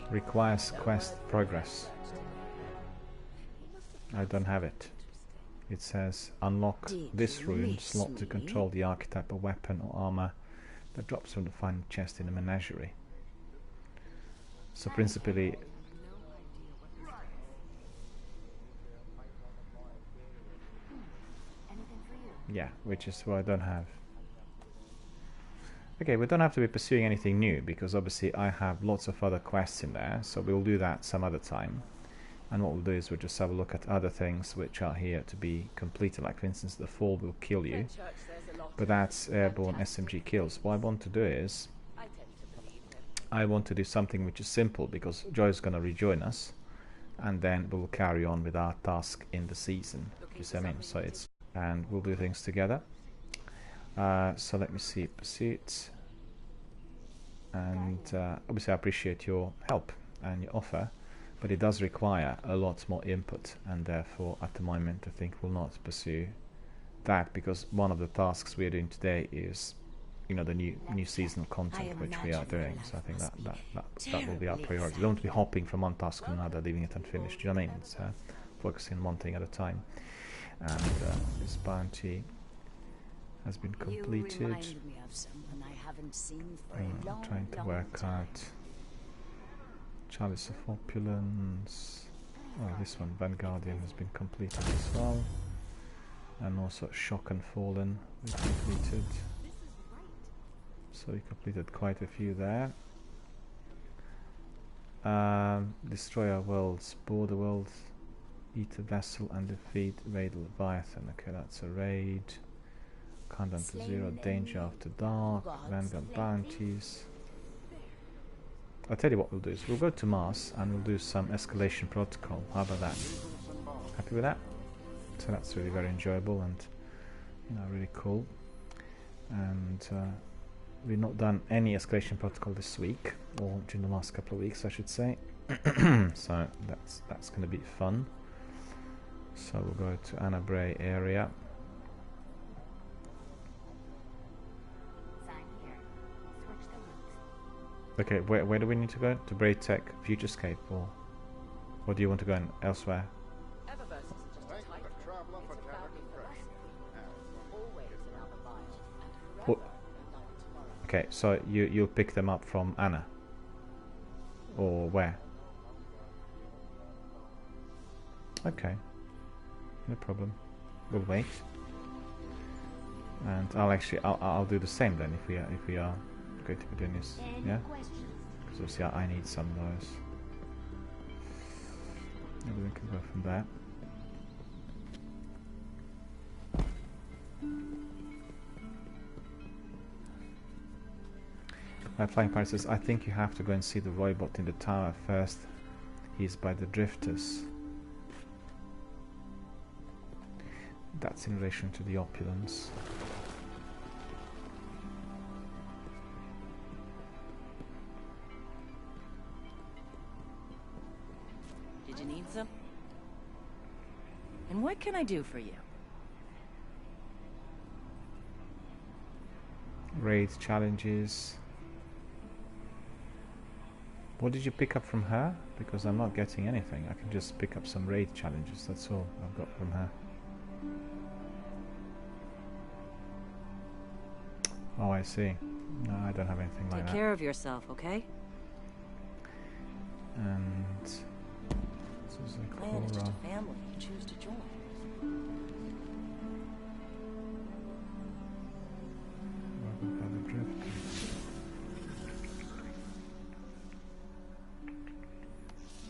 Requires quest progress. I don't have it. It says unlock Did this you rune miss slot to me? control the archetype of weapon or armor that drops from the final chest in the menagerie. So principally, Anything for you? yeah, which is what I don't have. Okay, we don't have to be pursuing anything new because obviously I have lots of other quests in there, so we'll do that some other time. And what we'll do is we'll just have a look at other things which are here to be completed, like for instance the fall will kill you, but that's airborne SMG kills. What I want to do is I want to do something which is simple because Joy's going to rejoin us and then we'll carry on with our task in the season. You see what I mean? So it's, and we'll do things together. So let me see, pursuits, and obviously I appreciate your help and your offer, but it does require a lot more input, and therefore at the moment I think we'll not pursue that, because one of the tasks we're doing today is you know, the new seasonal content which we are doing. So I think that will be our priority. We don't want to be hopping from one task to another, leaving it unfinished. Do you know what I mean? It's focusing on one thing at a time. And this bounty has been completed. You remind me of someone I haven't seen for a long, trying to work out Chalice of Opulence. Oh, this one, Vanguardian, has been completed as well. And also Shock and Fallen we completed. So we completed quite a few there. Destroy our worlds, Border World, Eat a Vessel and defeat Raid Leviathan. Okay, that's a raid. Countdown to 0, Danger After Dark, Vanguard Bounties. I'll tell you what we'll do is we'll go to Mars and we'll do some escalation protocol. How about that? Happy with that? So that's really very enjoyable and, you know, really cool. And we've not done any escalation protocol this week, or during the last couple of weeks I should say. So that's going to be fun. So we'll go to Anna Bray area. Okay, where do we need to go? To Bray Tech Futurescape, or do you want to go in elsewhere? Okay, so you'll pick them up from Anna, or where? Okay, no problem. We'll wait, and I'll do the same then if we are going to be doing this. Yeah, because obviously I need some of those. Maybe we can go from there. Flying Pirate says, I think you have to go and see the robot in the tower first. He's by the drifters. That's in relation to the opulence. Did you need some? And what can I do for you? Raid challenges. What did you pick up from her? Because I'm not getting anything. I can just pick up some raid challenges. That's all I've got from her. Oh, I see. No, I don't have anything like that. Take care of yourself, okay? And this is a Clan is just a family you choose to join. By the drift.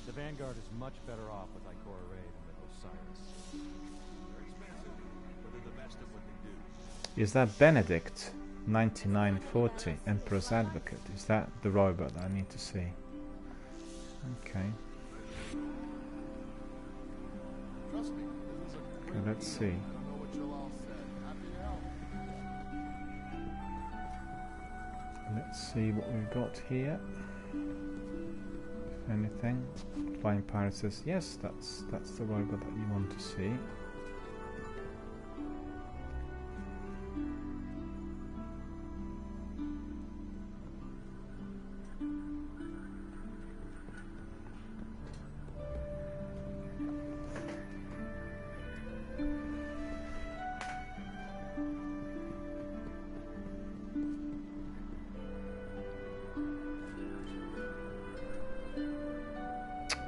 The Vanguard is much better off with Ikora Ray than with Osiris. They're expensive, but they're the best at what they do. Is that Benedict 9940 Emperor's Advocate? Is that the robot that I need to see? Okay. Okay, let's see. Let's see what we've got here. If anything. Flying Pirate says, yes, that's the robot that you want to see.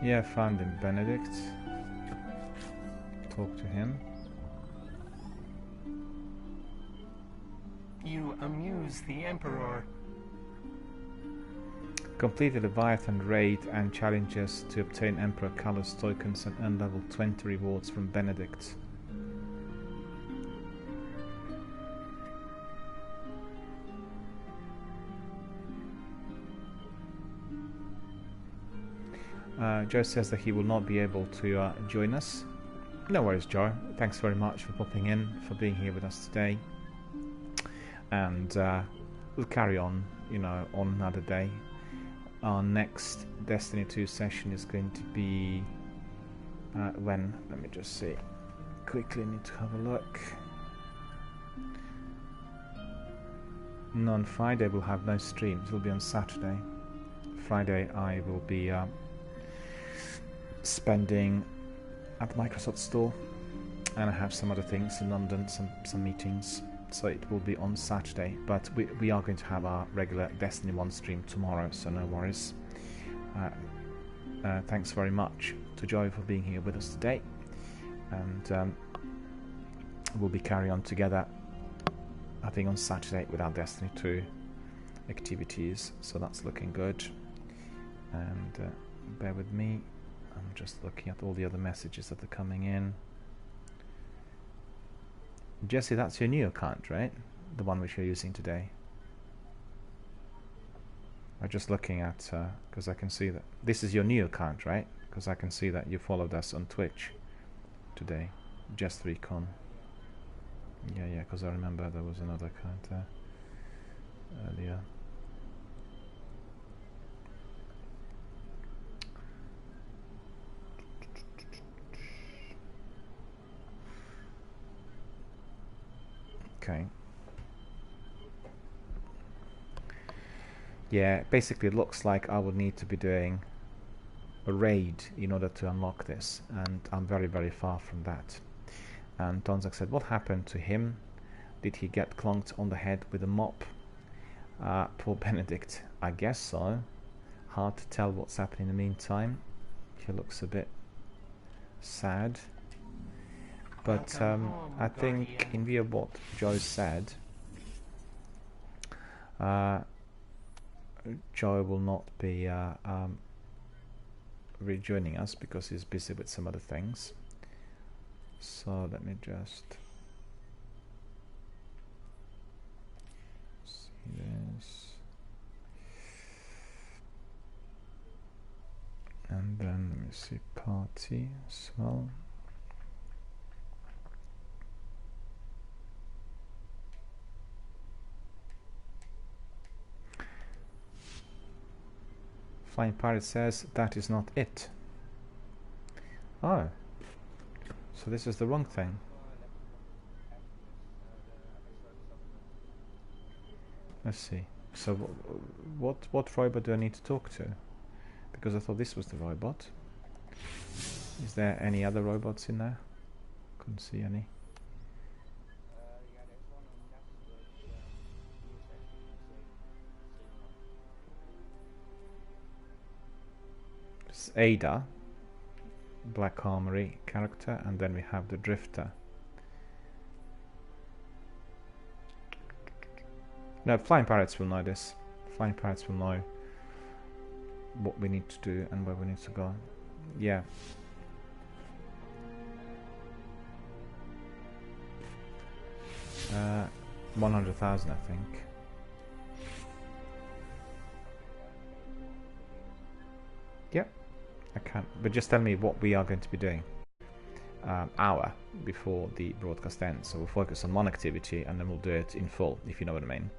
Yeah, found him, Benedict. Talk to him. You amuse the Emperor. Complete the Leviathan raid and challenges to obtain Emperor Colors tokens and earn level 20 rewards from Benedict. Joe says that he will not be able to join us. No worries, Joe. Thanks very much for popping in, for being here with us today. And we'll carry on, you know, on another day. Our next Destiny 2 session is going to be when? Let me just see. Quickly need to have a look. No, on Friday we'll have no streams. It'll be on Saturday. Friday I will be spending at the Microsoft store, and I have some other things in London, some meetings. So it will be on Saturday. But we are going to have our regular Destiny 1 stream tomorrow, so no worries. Thanks very much to Joy for being here with us today, and we'll be carrying on together, I think, on Saturday with our Destiny 2 activities, so that's looking good. And bear with me, I'm just looking at all the other messages that are coming in. Jesse, that's your new account, right? The one which you're using today. I'm just looking at, because I can see that this is your new account, right? Because I can see that you followed us on Twitch today, Just3Con. Yeah, because I remember there was another account there earlier. Okay. Yeah, basically it looks like I would need to be doing a raid in order to unlock this, and I'm very, very far from that. And Donzak said, what happened to him? Did he get clunked on the head with a mop? Poor Benedict. I guess so. Hard to tell what's happening in the meantime. He looks a bit sad. But I think in view of what Joe said, Joe will not be rejoining us because he's busy with some other things. So let me just see this, and then let me see party as well. Flying Pirate says that is not it. Oh. So this is the wrong thing. Let's see. So what robot do I need to talk to? Because I thought this was the robot. Is there any other robots in there? Couldn't see any. It's Ada, Black Armory character, and then we have the Drifter. No, Flying Pirates will know this. Flying Pirates will know what we need to do and where we need to go. Yeah. Uh, 100,000, I think. Yep. I can't, but just tell me what we are going to be doing hour before the broadcast ends. So we'll focus on one activity and then we'll do it in full, if you know what I mean.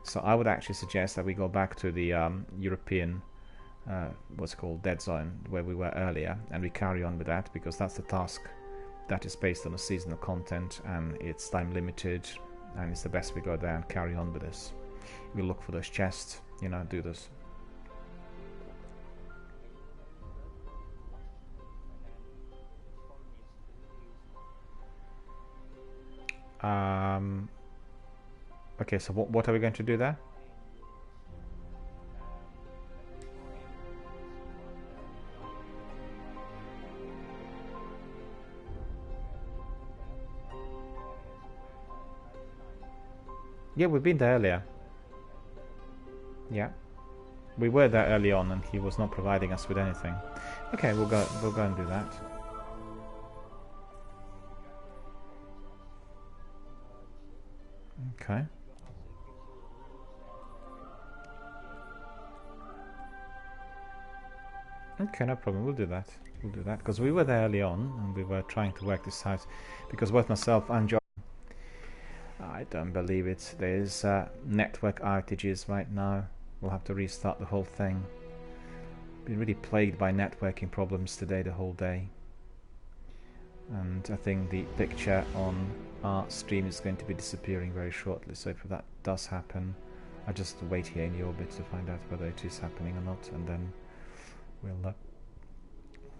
So I would actually suggest that we go back to the European what's called Dead Zone, where we were earlier, and we carry on with that, because that's the task that is based on a seasonal content and it's time limited, and it's the best we go there and carry on with this. We'll look for those chests, you know, do this. Okay, so what are we going to do there? Yeah, we've been there earlier. Yeah, we were there early on, and he was not providing us with anything. Okay, we'll go and do that. Okay. Okay, no problem. We'll do that. We'll do that because we were there early on, and we were trying to work this out. Because both myself and John, I don't believe it. There's network outages right now. We'll have to restart the whole thing. Been really plagued by networking problems today, the whole day. And I think the picture on our stream is going to be disappearing very shortly. So if that does happen, I'll just wait here in the orbit to find out whether it is happening or not, and then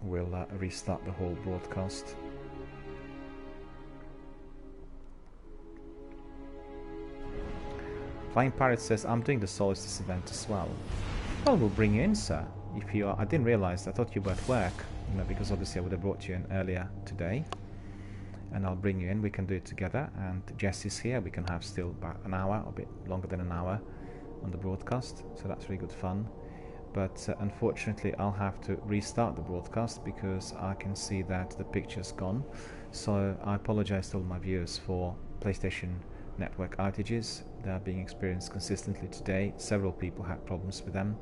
we'll restart the whole broadcast. Flying Pirate says, I'm doing the Solstice event as well. Well, we'll bring you in, sir. If you are, I didn't realize, I thought you were at work, you know, because obviously I would have brought you in earlier today. And I'll bring you in, we can do it together, and Jess is here, we can have still about an hour, a bit longer than an hour on the broadcast, so that's really good fun. But unfortunately I'll have to restart the broadcast because I can see that the picture's gone. So I apologize to all my viewers for PlayStation Network outages. They are being experienced consistently today. Several people had problems with them,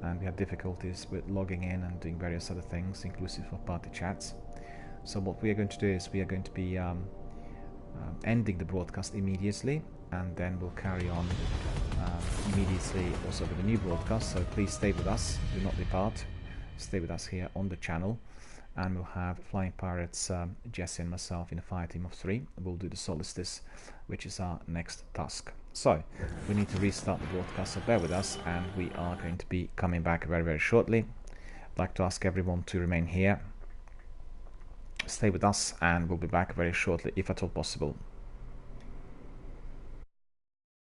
and we had difficulties with logging in and doing various other things, inclusive of party chats. So what we are going to do is we are going to be ending the broadcast immediately, and then we'll carry on immediately also with a new broadcast. So please stay with us, do not depart, stay with us here on the channel, and we'll have Flying Pirates, Jesse and myself in a fire team of 3. We'll do the Solstice, which is our next task. So we need to restart the broadcast, so bear with us, and we are going to be coming back very, very shortly. I'd like to ask everyone to remain here, stay with us, and we'll be back very shortly if at all possible.